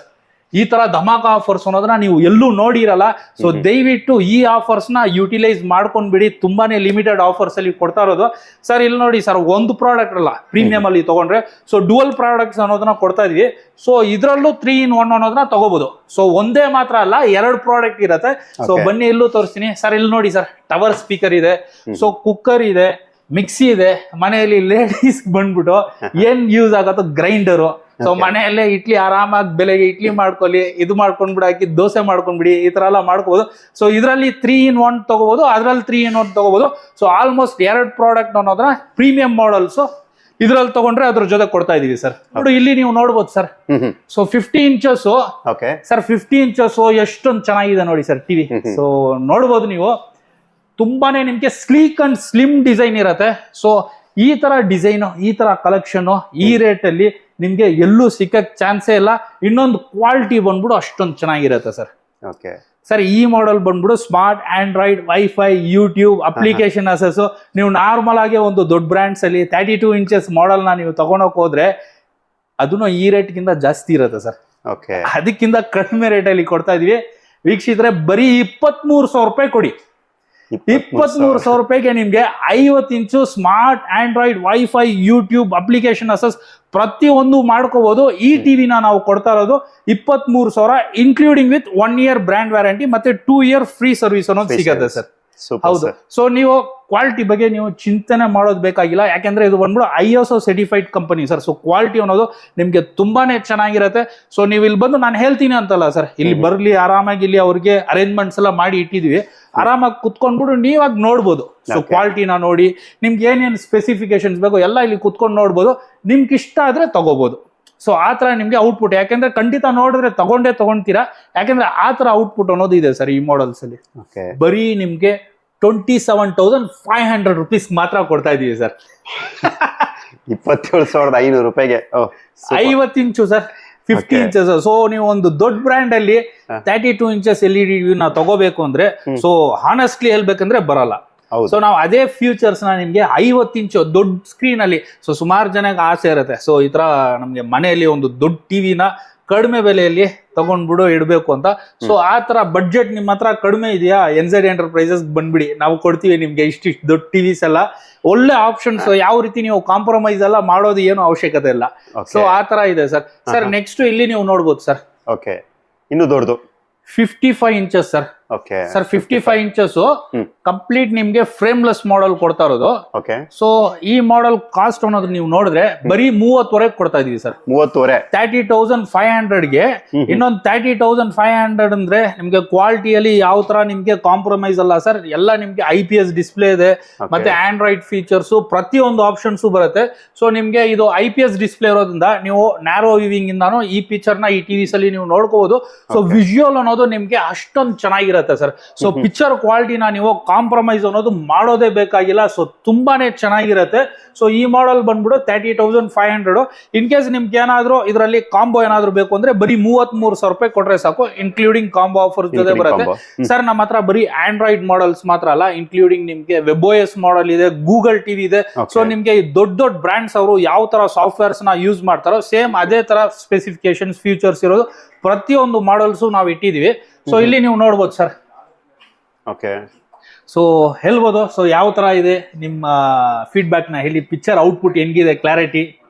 ಈ ತರ ಧಮಾಕ ಆಫರ್ಸ್ ಅನ್ನೋದನ್ನ ನೀವು ಎಲ್ಲೂ ನೋಡಿರಲ್ಲ. ಸೊ ದಯವಿಟ್ಟು ಈ ಆಫರ್ಸ್ ನ ಯುಟಿಲೈಸ್ ಮಾಡ್ಕೊಂಡ್ಬಿಡಿ. ತುಂಬಾನೇ ಲಿಮಿಟೆಡ್ ಆಫರ್ಸ್ ಅಲ್ಲಿ ಕೊಡ್ತಾ ಇರೋದು ಸರ್. ಇಲ್ಲಿ ನೋಡಿ ಸರ್ ಒಂದು ಪ್ರಾಡಕ್ಟ್ ಅಲ್ಲ, ಪ್ರೀಮಿಯಂ ಅಲ್ಲಿ ತಗೊಂಡ್ರೆ ಸೊ ಡುವಲ್ ಪ್ರಾಡಕ್ಟ್ಸ್ ಅನ್ನೋದನ್ನ ಕೊಡ್ತಾ ಇದೀವಿ. ಸೊ ಇದ್ರಲ್ಲೂ 3-in-1 ಅನ್ನೋದನ್ನ ತಗೋಬಹುದು. ಸೊ ಒಂದೇ ಮಾತ್ರ ಅಲ್ಲ 2 ಪ್ರಾಡಕ್ಟ್ ಇರುತ್ತೆ. ಸೊ ಬನ್ನಿ ಇಲ್ಲೂ ತೋರಿಸ್ತೀನಿ ಸರ್. ಇಲ್ಲಿ ನೋಡಿ ಸರ್ ಟವರ್ ಸ್ಪೀಕರ್ ಇದೆ, ಸೊ ಕುಕ್ಕರ್ ಇದೆ, ಮಿಕ್ಸಿ ಇದೆ. ಮನೆಯಲ್ಲಿ ಲೇಡೀಸ್ ಬಂದ್ಬಿಟ್ಟು ಏನ್ ಯೂಸ್ ಆಗತ್ತೋ ಗ್ರೈಂಡರು. ಸೊ ಮನೆಯಲ್ಲೇ ಇಡ್ಲಿ ಆರಾಮಾಗಿ ಬೆಲೆಗೆ ಇಡ್ಲಿ ಮಾಡ್ಕೊಳ್ಳಿ, ಇದು ಮಾಡ್ಕೊಂಡ್ಬಿಡಿ, ಹಾಕಿ ದೋಸೆ ಮಾಡ್ಕೊಂಡ್ಬಿಡಿ, ಈ ತರ ಎಲ್ಲ ಮಾಡ್ಕೋಬಹುದು. ಸೊ ಇದರಲ್ಲಿ 3-in-1 ತಗೋಬಹುದು, ಅದ್ರಲ್ಲಿ 3-in-1 ತಗೋಬಹುದು. ಸೊ ಆಲ್ಮೋಸ್ಟ್ 2 ಪ್ರಾಡಕ್ಟ್ ಅನ್ನೋದ್ರ ಪ್ರೀಮಿಯಂ ಮಾಡಲ್ಸ್ ಇದ್ರಲ್ಲಿ ತಗೊಂಡ್ರೆ ಅದ್ರ ಜೊತೆ ಕೊಡ್ತಾ ಇದೀವಿ ಸರ್. ನೋಡಿ ಇಲ್ಲಿ ನೀವು ನೋಡ್ಬೋದು sir. So 50 inches sir 50 inches ಎಷ್ಟೊಂದು ಚೆನ್ನಾಗಿದೆ ನೋಡಿ ಸರ್ ಟಿವಿ. ಸೊ ನೋಡ್ಬೋದು ನೀವು ತುಂಬಾನೇ ನಿಮ್ಗೆ ಸ್ಲೀಕ್ ಅಂಡ್ ಸ್ಲಿಮ್ ಡಿಸೈನ್ ಇರತ್ತೆ. ಸೊ ಈ ತರ ಡಿಸೈನ್ ಈ ತರ ಕಲೆಕ್ಷನ್ ಈ ರೇಟ್ ಅಲ್ಲಿ ನಿಮ್ಗೆ ಎಲ್ಲೂ ಸಿಕ್ಕಕ್ ಚಾನ್ಸೇ ಇಲ್ಲ. ಇನ್ನೊಂದು ಕ್ವಾಲಿಟಿ ಬಂದ್ಬಿಡು ಅಷ್ಟೊಂದು ಚೆನ್ನಾಗಿರತ್ತೆ ಸರ್. ಸರ್ ಈ ಮಾಡೆಲ್ ಬಂದ್ಬಿಡು smart Android wifi YouTube application assess. ನೀವು ನಾರ್ಮಲ್ ಆಗಿ ಒಂದು ದೊಡ್ಡ ಬ್ರ್ಯಾಂಡ್ಸ್ ಅಲ್ಲಿ 32 ಇಂಚಸ್ ಮಾಡೆಲ್ ನ ನೀವು ತಗೊಂಡೋಕ್ ಹೋದ್ರೆ ಅದನ್ನು ಈ ರೇಟ್ ಗಿಂತ ಜಾಸ್ತಿ ಇರುತ್ತೆ ಸರ್. ಅದಕ್ಕಿಂತ ಕಡಿಮೆ ರೇಟ್ ಅಲ್ಲಿ ಕೊಡ್ತಾ ಇದೀವಿ. ವೀಕ್ಷಿಸಿದ್ರೆ ಬರೀ 23,000 ರೂಪಾಯಿ ಕೊಡಿ. 23,000 ರೂಪಾಯಿಗೆ ನಿಮ್ಗೆ 50 ಇಂಚು smart Android wifi YouTube application access ಪ್ರತಿಯೊಂದು ಮಾಡ್ಕೋಬಹುದು. ಈ ಟಿವಿನ ನಾವು ಕೊಡ್ತಾ ಇರೋದು 23,000 including with 1 year brand warranty ಮತ್ತೆ 2 year ಫ್ರೀ ಸರ್ವಿಸ್ ಅನ್ನೋದು ಸಿಗುತ್ತೆ ಸರ್. ಹೌದು. ಸೊ ನೀವು ಕ್ವಾಲಿಟಿ ಬಗ್ಗೆ ನೀವು ಚಿಂತನೆ ಮಾಡೋದು ಬೇಕಾಗಿಲ್ಲ. ಯಾಕೆಂದ್ರೆ ಇದು ಬಂದ್ಬಿಡು ISO certified company sir. So quality ಅನ್ನೋದು ನಿಮ್ಗೆ ತುಂಬಾನೇ ಚೆನ್ನಾಗಿರುತ್ತೆ. ಸೊ ನೀವು ಇಲ್ಲಿ ಬಂದು ನಾನು ಹೇಳ್ತೀನಿ ಅಂತಲ್ಲ ಸರ್, ಇಲ್ಲಿ ಬರ್ಲಿ ಆರಾಮಾಗಿ ಇಲ್ಲಿ ಅವ್ರಿಗೆ ಅರೇಂಜ್ಮೆಂಟ್ಸ್ ಎಲ್ಲ ಮಾಡಿ ಇಟ್ಟಿದೀವಿ. ಆರಾಮಾಗಿ ಕುತ್ಕೊಂಡ್ಬಿಟ್ಟು ನೀವಾಗ ನೋಡ್ಬೋದು. ಸೊ ಕ್ವಾಲಿಟಿನ ನೋಡಿ ನಿಮ್ಗೆ ಏನೇನು ಸ್ಪೆಸಿಫಿಕೇಶನ್ಸ್ ಬೇಕು ಎಲ್ಲ ಇಲ್ಲಿ ಕುತ್ಕೊಂಡು ನೋಡ್ಬೋದು. ನಿಮ್ಗೆ ಇಷ್ಟ ಆದ್ರೆ ತಗೋಬಹುದು. ಸೊ ಆ ತರ ನಿಮ್ಗೆ ಔಟ್ಪುಟ್ ಯಾಕೆಂದ್ರೆ ಖಂಡಿತ ನೋಡಿದ್ರೆ ತಗೊಂತೀರಾ. ಯಾಕೆಂದ್ರೆ ಆ ತರ ಔಟ್ಪುಟ್ ಅನ್ನೋದು ಇದೆ ಸರ್ ಈ ಮಾಡಲ್ಸ್ ಅಲ್ಲಿ. ಬರೀ ನಿಮ್ಗೆ 27,500 ರುಪೀಸ್ ಮಾತ್ರ ಕೊಡ್ತಾ ಇದೀವಿ ಸರ್. 27,500 ರೂಪಾಯಿಗೆ 50 ಇಂಚು ಸರ್ 50 ಇಂಚಸ್. ಸೊ ನೀವು ಒಂದು ದೊಡ್ಡ ಬ್ರ್ಯಾಂಡ್ ಅಲ್ಲಿ 32 ಇಂಚಸ್ LED ನ ತಗೋಬೇಕು ಅಂದ್ರೆ ಸೊ ಹಾನೆಸ್ಟ್ಲಿ ಹೇಳ್ಬೇಕಂದ್ರೆ ಬರಲ್ಲ. ಸೊ ನಾವು ಅದೇ ಫ್ಯೂಚರ್ಸ್ ನ ನಿಮ್ಗೆ 50 ಇಂಚು ದೊಡ್ಡ ಸ್ಕ್ರೀನ್ ಅಲ್ಲಿ. ಸೊ ಸುಮಾರು ಜನಕ್ಕೆ ಆಸೆ ಇರುತ್ತೆ. ಸೊ ಈ ತರ ನಮ್ಗೆ ಮನೆಯಲ್ಲಿ ಒಂದು ದೊಡ್ಡ ಟಿವಿನ ಕಡಿಮೆ ಬೆಲೆಯಲ್ಲಿ ತಗೊಂಡ್ಬಿಡು ಇಡ್ಬೇಕು ಅಂತ. ಸೊ ಆ ತರ ಬಡ್ಜೆಟ್ ನಿಮ್ ಹತ್ರ ಕಡಿಮೆ ಇದೆಯಾ, NZ ಎಂಟರ್ಪ್ರೈಸಸ್ ಬಂದ್ಬಿಡಿ, ನಾವು ಕೊಡ್ತೀವಿ ನಿಮ್ಗೆ ಇಷ್ಟಿಷ್ಟು ದೊಡ್ಡ ಟಿವಿಸ್ ಎಲ್ಲ ಒಳ್ಳೆ ಆಪ್ಷನ್ಸ್. ಯಾವ ರೀತಿ ನೀವು ಕಾಂಪ್ರಮೈಸ್ ಎಲ್ಲ ಮಾಡೋದು ಏನು ಅವಶ್ಯಕತೆ ಇಲ್ಲ. ಸೊ ಆ ತರ ಇದೆ ಸರ್. ಸರ್ ನೆಕ್ಸ್ಟ್ ಇಲ್ಲಿ ನೀವು ನೋಡ್ಬೋದು ಸರ್, ಓಕೆ, ಇನ್ನು ದೊಡ್ಡದು 55 inches sir. Okay sir 55 inches complete ನಿಮ್ಗೆ ಫ್ರೇಮ್ಲೆಸ್ ಮಾಡೆಲ್ ಕೊಡ್ತಾ ಇರೋದು. ಓಕೆ, ಸೊ ಈ ಮಾಡೆಲ್ ಕಾಸ್ಟ್ ಅನ್ನೋದು ನೀವು ನೋಡಿದ್ರೆ ಬರೀ 30,000 ಕೊಡ್ತಾ ಇದೀವಿ ಸರ್. 30,000 30,500ಗೆ ಇನ್ನೊಂದು 30,500 ಅಂದ್ರೆ ನಿಮ್ಗೆ ಕ್ವಾಲಿಟಿಯಲ್ಲಿ ಯಾವ ತರ ನಿಮ್ಗೆ ಕಾಂಪ್ರಮೈಸ್ ಅಲ್ಲ ಸರ್. ಎಲ್ಲ ನಿಮ್ಗೆ IPS ಡಿಸ್ಪ್ಲೇ ಇದೆ, ಮತ್ತೆ ಆಂಡ್ರಾಯ್ಡ್ ಫೀಚರ್ಸ್ ಪ್ರತಿಯೊಂದು ಆಪ್ಷನ್ಸ್ ಬರುತ್ತೆ. ಸೊ ನಿಮ್ಗೆ ಇದು IPS ಡಿಸ್ಪ್ಲೇ ಇರೋದ್ರಿಂದ ನೀವು ನ್ಯಾರೋ ವಿವಿಂಗ್ ಇಂದಾನು ಈ ಪಿಕ್ಚರ್ ನ ಈ ಟಿವಿಸ್ ಅಲ್ಲಿ ನೀವು ನೋಡ್ಕೋಬಹುದು. ಸೊ ವಿಜುವಲ್ ಅನ್ನೋದು ನಿಮ್ಗೆ ಅಷ್ಟೊಂದು ಚೆನ್ನಾಗಿರುತ್ತೆ ಸರ್. ಸೊ ಪಿಕ್ಚರ್ ಕ್ವಾಲಿಟಿನ ನೀವು ಕಾಂಪ್ರಮೈಸ್ ಅನ್ನೋದು ಮಾಡೋದೇ ಬೇಕಾಗಿಲ್ಲ. ಸೊ ತುಂಬಾನೇ ಚೆನ್ನಾಗಿರುತ್ತೆ. ಸೊ ಈ ಮಾಡೆಲ್ ಬಂದ್ಬಿಟ್ಟು 30,500. ಇನ್ ಕೇಸ್ ನಿಮ್ಗೆ ಏನಾದ್ರು ಇದರಲ್ಲಿ ಕಾಂಬೋ ಏನಾದ್ರು ಬೇಕು ಅಂದ್ರೆ ಬರೀ 33,000 ರೂಪಾಯಿ ಕೊಟ್ರೆ ಸಾಕು, ಇನ್ಕ್ಲೂಡಿಂಗ್ ಕಾಂಬೋ ಆಫರ್ಸ್ ಜೊತೆ ಬರುತ್ತೆ ಸರ್. ನಮ್ಮ ಹತ್ರ ಬರೀ ಆಂಡ್ರಾಯ್ಡ್ ಮಾಡೆಲ್ಸ್ ಮಾತ್ರ ಅಲ್ಲ, ಇನ್ಕ್ಲೂಡಿಂಗ್ ನಿಮ್ಗೆ WebOS ಮಾಡೆಲ್ ಇದೆ, ಗೂಗಲ್ ಟಿವಿ ಇದೆ. ಸೊ ನಿಮ್ಗೆ ದೊಡ್ಡ ದೊಡ್ಡ ಬ್ರಾಂಡ್ಸ್ ಅವರು ಯಾವ ತರ ಸಾಫ್ಟ್ವೇರ್ಸ್ ನ ಯೂಸ್ ಮಾಡ್ತಾರೋ ಸೇಮ್ ಅದೇ ತರ ಸ್ಪೆಸಿಫಿಕೇಶನ್ಸ್ ಫೀಚರ್ಸ್ ಇರೋದು ಪ್ರತಿಯೊಂದು ಮಾಡೆಲ್ಸ್ ನಾವು ಇಟ್ಟಿದೀವಿ. ಸೊ ಇಲ್ಲಿ ನೀವು ನೋಡ್ಬೋದು ಸರ್. ಓಕೆ, ಸೊ ಹೇಳ್ಬೋದು. ಸೊ ಯಾವ ತರ ಇದೆ ನಿಮ್ಮ ಫೀಡ್ಬ್ಯಾಕ್ ನ ಹೇಳಿ. ಪಿಕ್ಚರ್ ಔಟ್ಪುಟ್ ಹೆಂಗಿದೆ, ಕ್ಲಾರಿಟಿ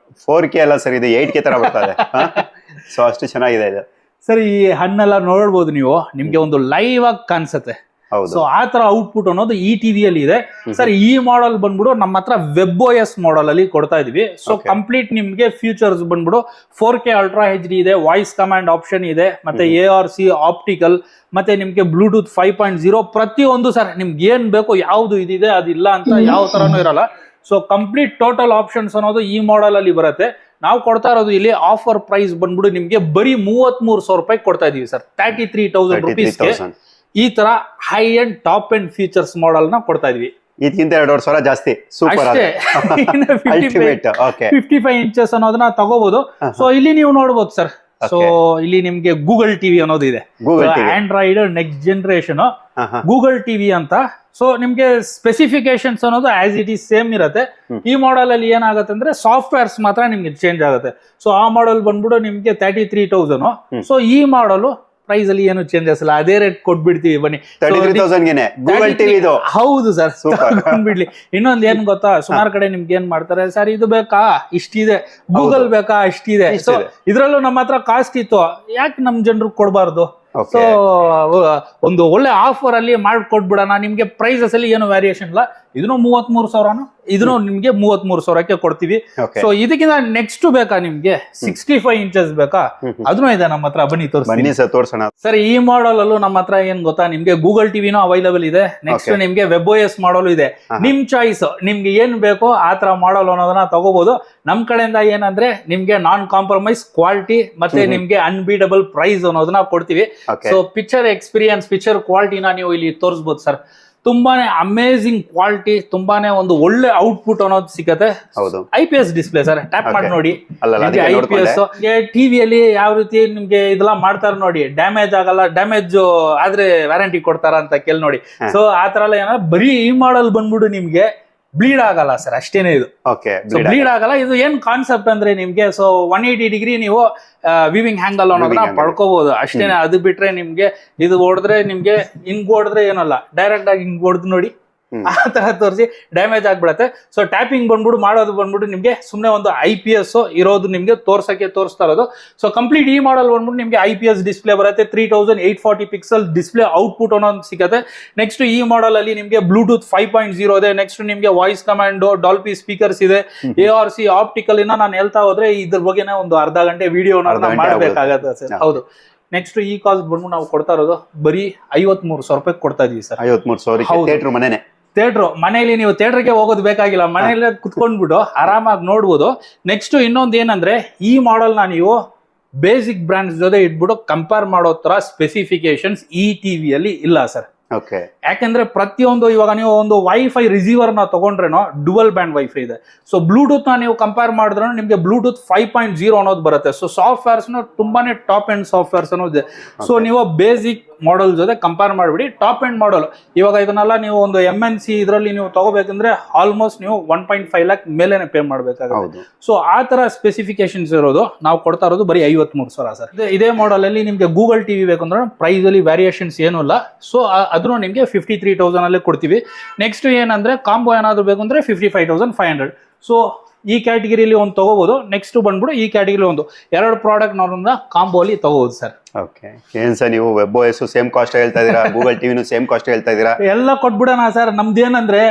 4K ಅಲ್ಲ ಸರ್, ಇದು 8K ತರ ಬರ್ತದೆ. ಸೊ ಅಷ್ಟು ಚೆನ್ನಾಗಿದೆ ಇದು ಸರ್. ಈ ಹಣ್ಣೆಲ್ಲ ನೋಡ್ಬೋದು ನೀವು, ನಿಮ್ಗೆ ಒಂದು ಲೈವ್ ಆಗಿ ಕಾಣಿಸುತ್ತೆ. ಸೊ ಆ ತರ ಔಟ್ಪುಟ್ ಅನ್ನೋದು ಈ ಟಿವಿಯಲ್ಲಿ ಇದೆ ಸರ್. ಈ ಮಾಡೆಲ್ ಬಂದ್ಬಿಟ್ಟು ನಮ್ಮ ಹತ್ರ WebOS ಮಾಡೆಲ್ ಅಲ್ಲಿ ಕೊಡ್ತಾ ಇದೀವಿ. ಸೊ ಕಂಪ್ಲೀಟ್ ನಿಮ್ಗೆ ಫೀಚರ್ಸ್ ಬಂದ್ಬಿಟ್ಟು 4K ಅಲ್ಟ್ರಾ HD ಇದೆ, ವಾಯ್ಸ್ ಕಮಾಂಡ್ ಆಪ್ಷನ್ ಇದೆ, ಮತ್ತೆ ARC ಆಪ್ಟಿಕಲ್, ಮತ್ತೆ ನಿಮ್ಗೆ ಬ್ಲೂಟೂತ್ 5.0 ಪ್ರತಿಯೊಂದು ಸರ್. ನಿಮ್ಗೆ ಏನ್ ಬೇಕು ಯಾವ್ದು ಇದಿದೆ ಅದಿಲ್ಲ ಅಂತ ಯಾವ ತರನೂ ಇರಲ್ಲ. ಸೊ ಕಂಪ್ಲೀಟ್ ಟೋಟಲ್ ಆಪ್ಷನ್ಸ್ ಅನ್ನೋದು ಈ ಮಾಡೆಲ್ ಅಲ್ಲಿ ಬರುತ್ತೆ. ನಾವು ಕೊಡ್ತಾ ಇರೋದು ಇಲ್ಲಿ ಆಫರ್ ಪ್ರೈಸ್ ಬಂದ್ಬಿಟ್ಟು ನಿಮ್ಗೆ ಬರೀ 33,000 ರೂಪಾಯಿ ಕೊಡ್ತಾ ಇದೀವಿ ಸರ್. 33,000 ರುಪೀಸ್ಗೆ ಈ ತರ high and top and features model ನ ಕೊಡ್ತಾ ಇದೀವಿ. ಇದಕ್ಕಿಂತ 2,500 ಜಾಸ್ತಿ. ಸೂಪರ್, 55 ಇಂಚಸ್ ಅನ್ನೋದನ್ನ ತಗೋಬಹುದು. ಸೊ ಇಲ್ಲಿ ನೀವು ನೋಡ್ಬೋದು ಸರ್. ಸೊ ಇಲ್ಲಿ ನಿಮ್ಗೆ ಗೂಗಲ್ ಟಿವಿ ಅನ್ನೋದು ಇದೆ, Android next generation Google TV ಅಂತ. ಸೊ ನಿಮ್ಗೆ ಸ್ಪೆಸಿಫಿಕೇಶನ್ಸ್ ಅನ್ನೋದು ಆಸ್ ಇಟ್ ಈಸ್ ಸೇಮ್ ಇರುತ್ತೆ. ಈ ಮಾಡೆಲ್ ಅಲ್ಲಿ ಏನಾಗುತ್ತೆ ಅಂದ್ರೆ ಸಾಫ್ಟ್ವೇರ್ಸ್ ಮಾತ್ರ ನಿಮ್ಗೆ ಚೇಂಜ್ ಆಗುತ್ತೆ. ಸೊ ಆ ಮಾಡೆಲ್ ಬಂದ್ಬಿಟ್ಟು ನಿಮ್ಗೆ 33,000. ಸೊ ಈ ಮಾಡೆಲ್ ಪ್ರೈಸ್ ಅಲ್ಲಿ ಏನು ಚೇಂಜಸ್ ಇಲ್ಲ, ಅದೇ ರೇಟ್ ಕೊಟ್ಬಿಡ್ತೀವಿ ಬನ್ನಿ. 33,000 ಹೌದು ಸರ್, ಬಿಡ್ಲಿ. ಇನ್ನೊಂದ್ ಏನ್ ಗೊತ್ತಾ, ಸುಮಾರು ಕಡೆ ನಿಮ್ಗೆ ಏನ್ ಮಾಡ್ತಾರೆ ಸರ್, ಇದು ಬೇಕಾ ಇಷ್ಟಿದೆ, ಗೂಗಲ್ ಬೇಕಾ ಇಷ್ಟಿದೆ. ಸೊ ಇದ್ರಲ್ಲೂ ನಮ್ಮ ಹತ್ರ ಕಾಸ್ಟ್ ಇತ್ತು, ಯಾಕೆ ನಮ್ ಜನರಿಗೆ ಕೊಡಬಾರ್ದು. ಸೊ ಒಂದು ಒಳ್ಳೆ ಆಫರ್ ಅಲ್ಲಿ ಮಾಡ್ಕೊಟ್ಬಿಡೋಣ. ನಿಮ್ಗೆ ಪ್ರೈಸಸ್ ಅಲ್ಲಿ ಏನು ವೇರಿಯೇಷನ್ ಇಲ್ಲ. ಇದನ್ನು 33,000, ಇದನ್ನು ನಿಮ್ಗೆ 33,000ಕ್ಕೆ ಕೊಡ್ತೀವಿ. ಸೊ ಇದಕ್ಕಿಂತ ನೆಕ್ಸ್ಟ್ ಬೇಕಾ ನಿಮ್ಗೆ 65 ಇಂಚಸ್ ಬೇಕಾ, ಅದನ್ನು ಇದೆ ನಮ್ಮ ಹತ್ರ, ಬನ್ನಿ ತೋರಿಸೋಣ ಸರ್. ಈ ಮಾಡೆಲ್ ಅಲ್ಲೂ ನಮ್ಮ ಹತ್ರ ಏನ್ ಗೊತ್ತಾ, ನಿಮ್ಗೆ ಗೂಗಲ್ ಟಿವಿನೂ ಅವೈಲೇಬಲ್ ಇದೆ. ನೆಕ್ಸ್ಟ್ ನಿಮ್ಗೆ WebOS ಮಾಡಲ್ ಇದೆ. ನಿಮ್ ಚಾಯ್ಸ್, ನಿಮ್ಗೆ ಏನ್ ಬೇಕೋ ಆ ತರ ಮಾಡಲ್ ಅನ್ನೋದನ್ನ ತಗೋಬಹುದು. ನಮ್ ಕಡೆಯಿಂದ ಏನಂದ್ರೆ ನಿಮ್ಗೆ ನಾನ್ ಕಾಂಪ್ರಮೈಸ್ ಕ್ವಾಲಿಟಿ ಮತ್ತೆ ನಿಮ್ಗೆ ಅನ್ಬೀಟಬಲ್ ಪ್ರೈಸ್ ಅನ್ನೋದನ್ನ ಕೊಡ್ತೀವಿ. ಸೊ ಪಿಕ್ಚರ್ ಎಕ್ಸ್ಪೀರಿಯನ್ಸ್, ಪಿಕ್ಚರ್ ಕ್ವಾಲಿಟಿನ ನೀವು ಇಲ್ಲಿ ತೋರಿಸಬಹುದು ಸರ್. ತುಂಬಾನೇ ಅಮೇಸಿಂಗ್ ಕ್ವಾಲಿಟಿ, ತುಂಬಾನೇ ಒಂದು ಒಳ್ಳೆ ಔಟ್ಪುಟ್ ಅನ್ನೋದು ಸಿಗತ್ತೆ. IPS ಡಿಸ್ಪ್ಲೇ ಸರ್, ಟ್ಯಾಪ್ ಮಾಡಿ ನೋಡಿ. IPS ಟಿವಿಯಲ್ಲಿ ಯಾವ ರೀತಿ ನಿಮ್ಗೆ ಇದೆಲ್ಲ ಮಾಡ್ತಾರೆ ನೋಡಿ, ಡ್ಯಾಮೇಜ್ ಆಗಲ್ಲ, ಡ್ಯಾಮೇಜ್ ಆದ್ರೆ ವ್ಯಾರಂಟಿ ಕೊಡ್ತಾರ ಅಂತ ಕೇಳಿ ನೋಡಿ. ಸೊ ಆ ತರ ಎಲ್ಲ ಏನಾರ ಬರೀ ಈ ಮಾಡೆಲ್ ಬಂದ್ಬಿಟ್ಟು ನಿಮ್ಗೆ ಬ್ಲೀಡ್ ಆಗಲ್ಲ ಸರ್, ಅಷ್ಟೇನೆ. ಇದು ಬ್ಲೀಡ್ ಆಗಲ್ಲ. ಇದು ಏನ್ ಕಾನ್ಸೆಪ್ಟ್ ಅಂದ್ರೆ ನಿಮ್ಗೆ 180 ಡಿಗ್ರಿ ನೀವು ವಿವಿಂಗ್ ಹ್ಯಾಂಗಲ್ ಅನ್ನೋದನ್ನ ಪಡ್ಕೋಬಹುದು ಅಷ್ಟೇನೆ. ಅದು ಬಿಟ್ರೆ ನಿಮ್ಗೆ ಇದು ಹೊಡೆದ್ರೆ ನಿಮ್ಗೆ ಹಿಂಗ್ ಹೊಡೆದ್ರೆ ಏನಲ್ಲ, ಡೈರೆಕ್ಟ್ ಆಗಿ ಹಿಂಗ್ ಹೊಡೆದು ನೋಡಿ ಆ ತರ ತೋರಿಸಿ ಡ್ಯಾಮೇಜ್ ಆಗ್ಬಿಡತ್ತೆ. ಸೊ ಟ್ಯಾಪಿಂಗ್ ಬಂದ್ಬಿಟ್ಟು ಮಾಡೋದು ಬಂದ್ಬಿಟ್ಟು ನಿಮ್ಗೆ ಸುಮ್ನೆ ಒಂದು IPS ಇರೋದು ನಿಮ್ಗೆ ತೋರಿಸ್ತಾ ಇರೋದು. ಸೊ ಕಂಪ್ಲೀಟ್ ಈ ಮಾಡೆಲ್ ಬಂದ್ಬಿಟ್ಟು ನಿಮ್ಗೆ IPS ಡಿಸ್ಪ್ಲೇ ಬರುತ್ತೆ. 3840 ಪಿಕ್ಸೆಲ್ ಡಿಸ್ಪ್ಲೇ ಔಟ್ಪುಟ್ ಅನ್ನೋದು ಸಿಗುತ್ತೆ. ನೆಕ್ಸ್ಟ್ ಈ ಮಾಡೆಲ್ ಅಲ್ಲಿ ನಿಮ್ಗೆ ಬ್ಲೂಟೂತ್ 5.0 ಇದೆ. ನೆಕ್ಸ್ಟ್ ನಿಮ್ಗೆ ವಾಯ್ಸ್ ಕಮಾಂಡ್, ಡಾಲ್ಬಿ ಸ್ಪೀಕರ್ಸ್ ಇದೆ, ARC ಆಪ್ಟಿಕಲ್. ಇನ್ನ ನಾನು ಹೇಳ್ತಾ ಹೋದ್ರೆ ಇದ್ರ ಬಗ್ಗೆನೇ ಒಂದು ಅರ್ಧ ಗಂಟೆ ವಿಡಿಯೋ ಮಾಡ್ಬೇಕಾಗತ್ತೆ ಸರ್. ಹೌದು. ನೆಕ್ಸ್ಟ್ ಈ ಕಾಸ್ಟ್ ಬಂದ್ಬಿಟ್ಟು ನಾವು ಕೊಡ್ತಾ ಇರೋದು ಬರೀ 53,000 ರೂಪಾಯಿ ಕೊಡ್ತಾ ಇದೀವಿ ಸರ್. 53,000 ಥಿಯೇಟರ್ ಮನೆಯಲ್ಲಿ ನೀವು ಥಿಯೇಟರ್ಗೆ ಹೋಗೋದು ಬೇಕಾಗಿಲ್ಲ, ಮನೆಯಲ್ಲೇ ಕುತ್ಕೊಂಡ್ಬಿಟ್ಟು ಆರಾಮಾಗಿ ನೋಡ್ಬೋದು. ನೆಕ್ಸ್ಟ್ ಇನ್ನೊಂದು ಏನಂದ್ರೆ, ಈ ಮಾಡೆಲ್ ನ ನೀವು ಬೇಸಿಕ್ ಬ್ರಾಂಡ್ಸ್ ಜೊತೆ ಇಟ್ಬಿಟ್ಟು ಕಂಪೇರ್ ಮಾಡೋ ತರ ಸ್ಪೆಸಿಫಿಕೇಶನ್ಸ್ ಈ ಟಿವಿಯಲ್ಲಿ ಇಲ್ಲ ಸರ್. ಯಾಕೆಂದ್ರೆ ಪ್ರತಿಯೊಂದು ಇವಾಗ ನೀವು ಒಂದು ವೈಫೈ ರಿಸೀವರ್ ನ ತಗೊಂಡ್ರೇನೋ ಡುವಲ್ ಬ್ಯಾಂಡ್ ವೈಫೈ ಇದೆ. ಸೊ ಬ್ಲೂಟೂತ್ ನ ನೀವು ಕಂಪೇರ್ ಮಾಡಿದ್ರೆ ನಿಮ್ಗೆ ಬ್ಲೂಟೂತ್ 5.0 ಅನ್ನೋದು ಬರುತ್ತೆ. ಸೊ ಸಾಫ್ಟ್ವೇರ್ಸ್ ತುಂಬಾನೇ ಟಾಪ್ ಅಂಡ್ ಸಾಫ್ಟ್ವೇರ್ಸ್ ಅನ್ನೋದು ಇದೆ. ಸೊ ನೀವು ಬೇಸಿಕ್ ಮಾಡೆಲ್ ಜೊತೆ ಕಂಪೇರ್ ಮಾಡಿಬಿಡಿ. ಟಾಪ್ ಎಂಡ್ ಮಾಡಲ್ ಇವಾಗ ಇದನ್ನೆಲ್ಲ ನೀವು ಒಂದು MNC ಇದರಲ್ಲಿ ನೀವು ತಗೋಬೇಕಂದ್ರೆ ಆಲ್ಮೋಸ್ಟ್ ನೀವು 1.5 lakh ಮೇಲೆನೆ ಪೇ ಮಾಡಬೇಕಾಗುತ್ತೆ. ಸೊ ಆ ತರ ಸ್ಪೆಸಿಫಿಕೇಶನ್ಸ್ ಇರೋದು ನಾವು ಕೊಡ್ತಾ ಇರೋದು ಬರೀ 53,000 ಸರ್. ಇದೇ ಮಾಡೆಲ್ ಅಲ್ಲಿ ನಿಮ್ಗೆ ಗೂಗಲ್ ಟಿವಿ ಬೇಕಂದ್ರೆ ಪ್ರೈಸ್ ಅಲ್ಲಿ ವೇರಿಯೇಷನ್ಸ್ ಏನೂ ಇಲ್ಲ. ಸೊ ಅದನ್ನು ನಿಮ್ಗೆ 53,000 ಅಲ್ಲೇ ಕೊಡ್ತೀವಿ. ನೆಕ್ಸ್ಟ್ ಏನಂದ್ರೆ ಕಾಂಬೋ ಏನಾದ್ರು ಬೇಕು ಅಂದ್ರೆ 55,500. ಸೊ ಈ ಕ್ಯಾಟಗಿರಿಲಿ ಒಂದು ತಗೋಬಹುದು. ನೆಕ್ಸ್ಟ್ ಬಂದ್ಬಿಟ್ಟು ಈ ಕ್ಯಾಟಗಿರಿ ಒಂದು 2 ಪ್ರಾಡಕ್ಟ್ ನಾವು ಕಾಂಬೋ ಅಲ್ಲಿ ತಗೋಬಹುದು ಸರ್. ಓಕೆ, ಏನ್ ಸರ್ ನೀವು WebOS ಸೇಮ್ ಕಾಸ್ಟ್ ಹೇಳ್ತಾ ಇದೀರಾ, ಗೂಗಲ್ ಟಿವಿನೂ ಸೇಮ್ ಕಾಸ್ಟ್ ಹೇಳ್ತಾ ಇದೀರಾ? ಎಲ್ಲ ಕೊಟ್ಬಿಡೋಣ ಸರ್. ನಮ್ದೇನಂದ್ರೆ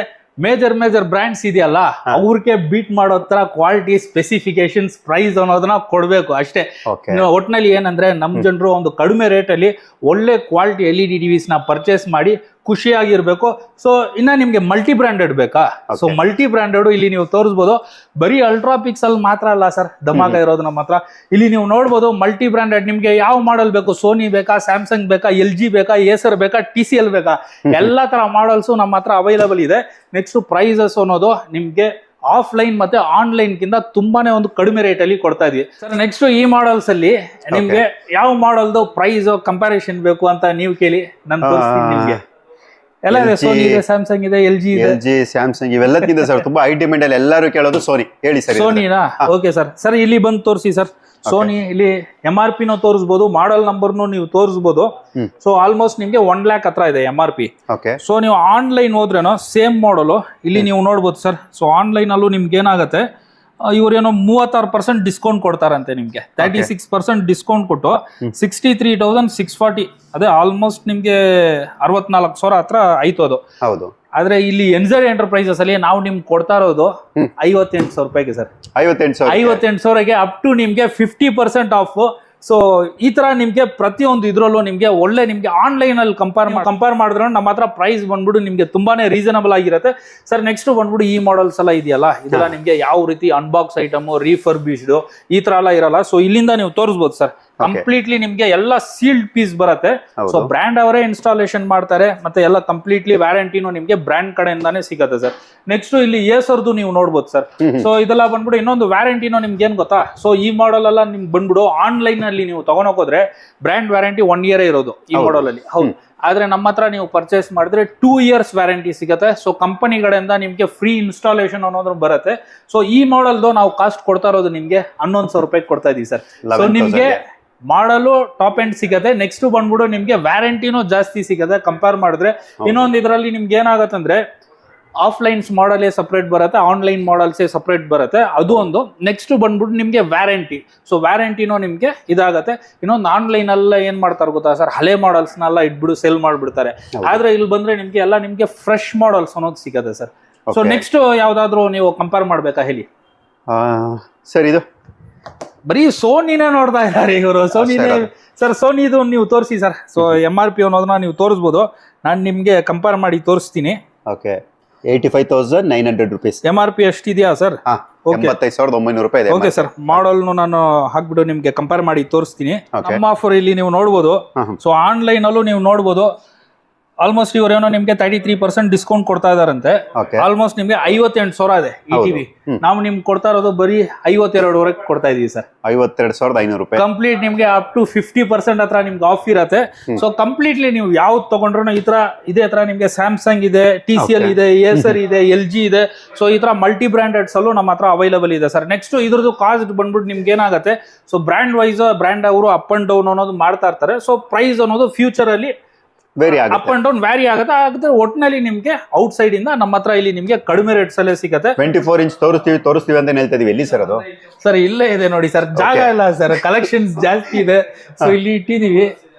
ಮೇಜರ್ ಬ್ರ್ಯಾಂಡ್ಸ್ ಇದೆಯಲ್ಲ ಅವ್ರಿಗೆ ಬೀಟ್ ಮಾಡೋ ತರ ಕ್ವಾಲಿಟಿ, ಸ್ಪೆಸಿಫಿಕೇಶನ್ಸ್, ಪ್ರೈಸ್ ಅನ್ನೋದನ್ನ ಕೊಡ್ಬೇಕು ಅಷ್ಟೇ. ಒಟ್ನಲ್ಲಿ ಏನಂದ್ರೆ ನಮ್ ಜನರು ಒಂದು ಕಡಿಮೆ ರೇಟ್ ಅಲ್ಲಿ ಒಳ್ಳೆ ಕ್ವಾಲಿಟಿ LED TVs ನ ಪರ್ಚೇಸ್ ಮಾಡಿ ಖುಷಿಯಾಗಿರ್ಬೇಕು. ಸೊ ಇನ್ನ ನಿಮ್ಗೆ ಮಲ್ಟಿ ಬ್ರಾಂಡೆಡ್ ಬೇಕಾ? ಸೊ ಮಲ್ಟಿ ಬ್ರಾಂಡೆಡ್ ಇಲ್ಲಿ ನೀವು ತೋರಿಸಬಹುದು. ಬರೀ ಅಲ್ಟ್ರಾ ಪಿಕ್ಸೆಲ್ ಮಾತ್ರ ಅಲ್ಲ ಸರ್ ಧಮಾಕ ಇರೋದು ನಮ್ಮ ಹತ್ರ. ಇಲ್ಲಿ ನೀವು ನೋಡ್ಬೋದು ಮಲ್ಟಿ ಬ್ರಾಂಡೆಡ್ ನಿಮ್ಗೆ ಯಾವ ಮಾಡೆಲ್ ಬೇಕು, ಸೋನಿ ಬೇಕಾ, ಸ್ಯಾಮ್ಸಂಗ್ ಬೇಕಾ, LG ಬೇಕಾ, ಏಸರ್ ಬೇಕಾ, TCL ಬೇಕಾ, ಎಲ್ಲಾ ತರ ಮಾಡೆಲ್ಸ್ ನಮ್ಮ ಹತ್ರ ಅವೈಲಬಲ್ ಇದೆ. ನೆಕ್ಸ್ಟ್ ಪ್ರೈಸಸ್ ಅನ್ನೋದು ನಿಮ್ಗೆ ಆಫ್ಲೈನ್ ಮತ್ತೆ ಆನ್ಲೈನ್ ಗಿಂತ ತುಂಬಾನೇ ಒಂದು ಕಡಿಮೆ ರೇಟ್ ಅಲ್ಲಿ ಕೊಡ್ತಾ ಇದೀವಿ ಸರ್. ನೆಕ್ಸ್ಟ್ ಈ ಮಾಡೆಲ್ಸ್ ಅಲ್ಲಿ ನಿಮ್ಗೆ ಯಾವ ಮಾಡೆಲ್ದು ಪ್ರೈಸ್ ಕಂಪ್ಯಾರಿಸನ್ ಬೇಕು ಅಂತ ನೀವು ಕೇಳಿ, ನಾನು ತೋರಿಸ್ತೀನಿ ನಿಮ್ಗೆ. ಎಲ್ಲ ಇದೆ, ಸೋನಿ ಇದೆ, ಸ್ಯಾಮ್ಸಂಗ್ ಇದೆ, LG ಸ್ಯಾಮ್ಸಂಗ್ ಇವೆಲ್ಲಕ್ಕಿಂತ ಸರ್ ತುಂಬಾ ಹೈ ಡಿಮ್ಯಾಂಡ್ ಅಲ್ಲಿ ಎಲ್ಲರೂ ಕೇಳೋದು ಸೋನಿ. ಹೇಳಿ ಸರ್. ಸೋನಿನಾ? Okay sir. ಸರ್ ಇಲ್ಲಿ ಬಂದು ತೋರಿಸಿ ಸರ್. ಸೋನಿ ಇಲ್ಲಿ MRP ನೂ ತೋರಿಸಬಹುದು, ಮಾಡೆಲ್ ನಂಬರ್ನು ನೀವು ತೋರಿಸಬಹುದು. ಸೊ ಆಲ್ಮೋಸ್ಟ್ ನಿಮ್ಗೆ 1 lakh ಹತ್ರ ಇದೆ MRP. ಸೊ ನೀವು ಆನ್ಲೈನ್ ಹೋದ್ರೇನೋ ಸೇಮ್ ಮಾಡಲು ಇಲ್ಲಿ ನೀವು ನೋಡ್ಬೋದು ಸರ್. ಸೊ ಆನ್ಲೈನ್ ಅಲ್ಲೂ ನಿಮ್ಗೆ ಏನಾಗುತ್ತೆ, ಇವ್ರೇನೋ 36% ಡಿಸ್ಕೌಂಟ್ ಕೊಡ್ತಾರಂತೆ ನಿಮ್ಗೆ. 36% ಡಿಸ್ಕೌಂಟ್ ಕೊಟ್ಟು 63,640, ಅದೇ ಆಲ್ಮೋಸ್ಟ್ ನಿಮ್ಗೆ 64,000 ಹತ್ರ ಆಯ್ತು ಅದು. ಹೌದು. ಆದ್ರೆ ಇಲ್ಲಿ NZ ಎಂಟರ್ಪ್ರೈಸಸ್ ಅಲ್ಲಿ ನಾವು ನಿಮ್ಗೆ ಕೊಡ್ತಾ ಇರೋದು 58,000 ರೂಪಾಯಿಗೆ ಸರ್. 58,000ಗೆ ಅಪ್ ಟು ನಿಮ್ಗೆ 50% ಆಫ್. ಸೊ ಈ ತರ ನಿಮ್ಗೆ ಪ್ರತಿಯೊಂದು ಇದ್ರಲ್ಲೂ ನಿಮ್ಗೆ ಒಳ್ಳೆ ನಿಮ್ಗೆ ಆನ್ಲೈನ್ ಅಲ್ಲಿ ಕಂಪೇರ್ ಮಾಡಿದ್ರೆ ನಮ್ಮ ಹತ್ರ ಪ್ರೈಸ್ ಬಂದ್ಬಿಟ್ಟು ನಿಮ್ಗೆ ತುಂಬಾನೇ ರೀಸನಬಲ್ ಆಗಿರುತ್ತೆ ಸರ್. ನೆಕ್ಸ್ಟ್ ಬಂದ್ಬಿಟ್ಟು ಈ ಮಾಡೆಲ್ಸ್ ಎಲ್ಲ ಇದೆಯಲ್ಲ, ಇದೆಲ್ಲ ನಿಮ್ಗೆ ಯಾವ ರೀತಿ ಅನ್ಬಾಕ್ಸ್ ಐಟಮ್, ರೀಫರ್ಬಿಶ್ಡ್ ಈ ತರ ಎಲ್ಲ ಇರಲ್ಲ. ಸೊ ಇಲ್ಲಿಂದ ನೀವು ತೋರಿಸಬಹುದು ಸರ್. ಕಂಪ್ಲೀಟ್ಲಿ ನಿಮ್ಗೆ ಎಲ್ಲ ಸೀಲ್ಡ್ ಪೀಸ್ ಬರುತ್ತೆ. ಸೊ ಬ್ರ್ಯಾಂಡ್ ಅವರೇ ಇನ್ಸ್ಟಾಲೇಷನ್ ಮಾಡ್ತಾರೆ, ಮತ್ತೆ ಎಲ್ಲ ಕಂಪ್ಲೀಟ್ಲಿ ವ್ಯಾರಂಟಿನೂ ನಿಮ್ಗೆ ಬ್ರ್ಯಾಂಡ್ ಕಡೆಯಿಂದಾನೇ ಸಿಗುತ್ತೆ ಸರ್. ನೆಕ್ಸ್ಟ್ ಇಲ್ಲಿ ಏಸರ್ದು ನೀವು ನೋಡ್ಬೋದು ಸರ್. ಸೊ ಇದೆಲ್ಲ ಬಂದ್ಬಿಟ್ಟು ಇನ್ನೊಂದು ವ್ಯಾರಂಟಿನೋ ನಿಮ್ಗೆ ಏನ್ ಗೊತ್ತಾ, ಸೊ ಈ ಮಾಡೆಲ್ ಎಲ್ಲ ನಿಮ್ಗೆ ಬಂದ್ಬಿಡು ಆನ್ಲೈನ್ ಅಲ್ಲಿ ನೀವು ತಗೊಂಡೋಗೋದ್ರೆ ಬ್ರ್ಯಾಂಡ್ ವ್ಯಾರಂಟಿ 1 year ಇರೋದು ಈ ಮಾಡೆಲ್ ಅಲ್ಲಿ. ಹೌದು. ಆದ್ರೆ ನಮ್ಮ ಹತ್ರ ನೀವು ಪರ್ಚೇಸ್ ಮಾಡಿದ್ರೆ 2 years ವ್ಯಾರಂಟಿ ಸಿಗುತ್ತೆ. ಸೊ ಕಂಪನಿ ಕಡೆಯಿಂದ ನಿಮ್ಗೆ ಫ್ರೀ ಇನ್ಸ್ಟಾಲೇಷನ್ ಅನ್ನೋದು ಬರುತ್ತೆ. ಸೊ ಈ ಮಾಡೆಲ್ದು ನಾವು ಕಾಸ್ಟ್ ಕೊಡ್ತಾ ಇರೋದು ನಿಮ್ಗೆ 11,000 ರೂಪಾಯಿ ಕೊಡ್ತಾ ಇದೀವಿ ಸರ್. ಸೊ ನಿಮ್ಗೆ ಮಾಡಲು ಟಾಪ್ ಎಂಡ್ ಸಿಗುತ್ತೆ. ನೆಕ್ಸ್ಟ್ ಬಂದ್ಬಿಟ್ಟು ನಿಮ್ಗೆ ವ್ಯಾರಂಟಿನೂ ಜಾಸ್ತಿ ಸಿಗುತ್ತೆ ಕಂಪೇರ್ ಮಾಡಿದ್ರೆ. ಇನ್ನೊಂದು ಇದರಲ್ಲಿ ನಿಮ್ಗೆ ಏನಾಗತ್ತಂದ್ರೆ ಆಫ್ಲೈನ್ಸ್ ಮಾಡಲೇ ಸಪ್ರೇಟ್ ಬರುತ್ತೆ, ಆನ್ಲೈನ್ ಮಾಡಲ್ಸೇ ಸಪ್ರೇಟ್ ಬರುತ್ತೆ, ಅದು ಒಂದು. ನೆಕ್ಸ್ಟ್ ಬಂದ್ಬಿಟ್ಟು ನಿಮ್ಗೆ ವ್ಯಾರಂಟಿ. ಸೊ ವ್ಯಾರಂಟಿನೂ ನಿಮ್ಗೆ ಇದಾಗತ್ತೆ. ಇನ್ನೊಂದು ಆನ್ಲೈನ್ ಎಲ್ಲ ಏನ್ ಮಾಡ್ತಾರೆ ಗೊತ್ತಾ ಸರ್, ಹಳೆ ಮಾಡಲ್ಸ್ನೆಲ್ಲ ಇಟ್ಬಿಡು ಸೇಲ್ ಮಾಡ್ಬಿಡ್ತಾರೆ. ಆದ್ರೆ ಇಲ್ಲಿ ಬಂದ್ರೆ ನಿಮ್ಗೆ ಎಲ್ಲ ನಿಮ್ಗೆ ಫ್ರೆಶ್ ಮಾಡಲ್ಸ್ ಅನ್ನೋದು ಸಿಗುತ್ತೆ ಸರ್. ಸೊ ನೆಕ್ಸ್ಟ್ ಯಾವ್ದಾದ್ರು ನೀವು ಕಂಪೇರ್ ಮಾಡ್ಬೇಕಾ ಹೇಳಿ ಸರ್? ಇದು ಬರೀ ಸೋನಿನೇ ನೋಡ್ತಾ ಇದ್ದಾರೆ ಇವರು. ಸೋನಿನೇ ಸರ್. ಸೋನಿದು ನೀವು ತೋರಿಸಿ ಸರ್. ಸೊ MRP ಅನ್ನೋದನ್ನ ನೀವು ತೋರಿಸ್ಬೋದು. ನಾನು ನಿಮ್ಗೆ ಕಂಪೇರ್ ಮಾಡಿ ತೋರಿಸ್ತೀನಿ. ಓಕೆ, 85,900 rupees MRP ಎಷ್ಟಿದೆಯಾ ಸರ್? 85,900 ರೂಪಾಯಿ ಇದೆ. ಓಕೆ ಸರ್, ಮಾಡೆಲ್ನು ನಾನು ಹಾಕ್ಬಿಟ್ಟು ನಿಮ್ಗೆ ಕಂಪೇರ್ ಮಾಡಿ ತೋರಿಸ್ತೀನಿ. ನಮ್ಮ ಆಫರ್ ಇಲ್ಲಿ ನೀವು ನೋಡ್ಬೋದು. ಸೊ ಆನ್ಲೈನ್ ಅಲ್ಲೂ ನೀವು ನೋಡ್ಬೋದು. ಆಲ್ಮೋಸ್ಟ್ ಇವರೇನೋ ನಿಮ್ಗೆ 33% ಡಿಸ್ಕೌಂಟ್ ಕೊಡ್ತಾ ಇದಾರಂತೆ. ಆಲ್ಮೋಸ್ಟ್ ನಿಮ್ಗೆ 58,000 ಇದೆ ಈ ಟಿವಿ. ನಾವು ನಿಮ್ಗೆ ಕೊಡ್ತಾ ಇರೋದು ಬರೀ 52,000 ಕೊಡ್ತಾ ಇದೀವಿ ಸರ್. 52,500 ರೂಪಾಯಿ ಕಂಪ್ಲೀಟ್ ನಿಮ್ಗೆ ಅಪ್ ಟು 50% ಹತ್ರ ನಿಮ್ಗೆ ಆಫ್ ಇರತ್ತೆ. ಸೊ ಕಂಪ್ಲೀಟ್ಲಿ ನೀವು ಯಾವ್ದು ತಗೊಂಡ್ರು ಈ ತರ ಇದೇ ತರ ನಿಮ್ಗೆ ಸ್ಯಾಮ್ಸಂಗ್ ಇದೆ, TCL ಇದೆ, ಏಸರ್ ಇದೆ, LG ಇದೆ. ಸೊ ಈ ತರ ಮಲ್ಟಿ ಬ್ರಾಂಡೆಡ್ಸ್ ಅಲ್ಲೂ ನಮ್ಮ ಹತ್ರ ಅವೈಲಬಲ್ ಇದೆ ಸರ್. ನೆಕ್ಸ್ಟ್ ಇದ್ರದ್ದು ಕಾಸ್ಟ್ ಬಂದ್ಬಿಟ್ಟು ನಿಮ್ಗೆ ಏನಾಗುತ್ತೆ, ಸೊ ಬ್ರ್ಯಾಂಡ್ ವೈಸ್ ಬ್ರ್ಯಾಂಡ್ ಅವರು ಅಪ್ ಅಂಡ್ ಡೌನ್ ಅನ್ನೋದು ಮಾಡ್ತಾ ಇರ್ತಾರೆ. ಸೊ ಪ್ರೈಸ್ ಅನ್ನೋದು ಫ್ಯೂಚರ್ ಅಲ್ಲಿ ಅಪ್ ಅಂಡ್ ಡೌನ್ ವ್ಯಾರಿ ಆಗುತ್ತೆ. ಒಟ್ಟಿನಲ್ಲಿ ನಿಮ್ಗೆ ಔಟ್ ಸೈಡ್ ಇಂದ ನಮ್ಮ ಹತ್ರ ಇಲ್ಲಿ ನಿಮ್ಗೆ ಕಡಿಮೆ ರೇಟ್ಸ್ ಅಲ್ಲೇ ಸಿಗುತ್ತೆ. 24 ಇಂಚ್ ತೋರಿಸ್ತೀವಿ ಅಂತ ಹೇಳ್ತಾ ಇದೀವಿ. ಎಲ್ಲಿ ಸರ್ ಅದು? ಸರ್ ಇಲ್ಲೇ ಇದೆ ನೋಡಿ ಸರ್, ಜಾಗ ಇಲ್ಲ ಸರ್, ಕಲೆಕ್ಷನ್ಸ್ ಜಾಸ್ತಿ ಇದೆ. ಸೊ ಇಲ್ಲಿ ಇಟ್ಟಿದೀವಿ.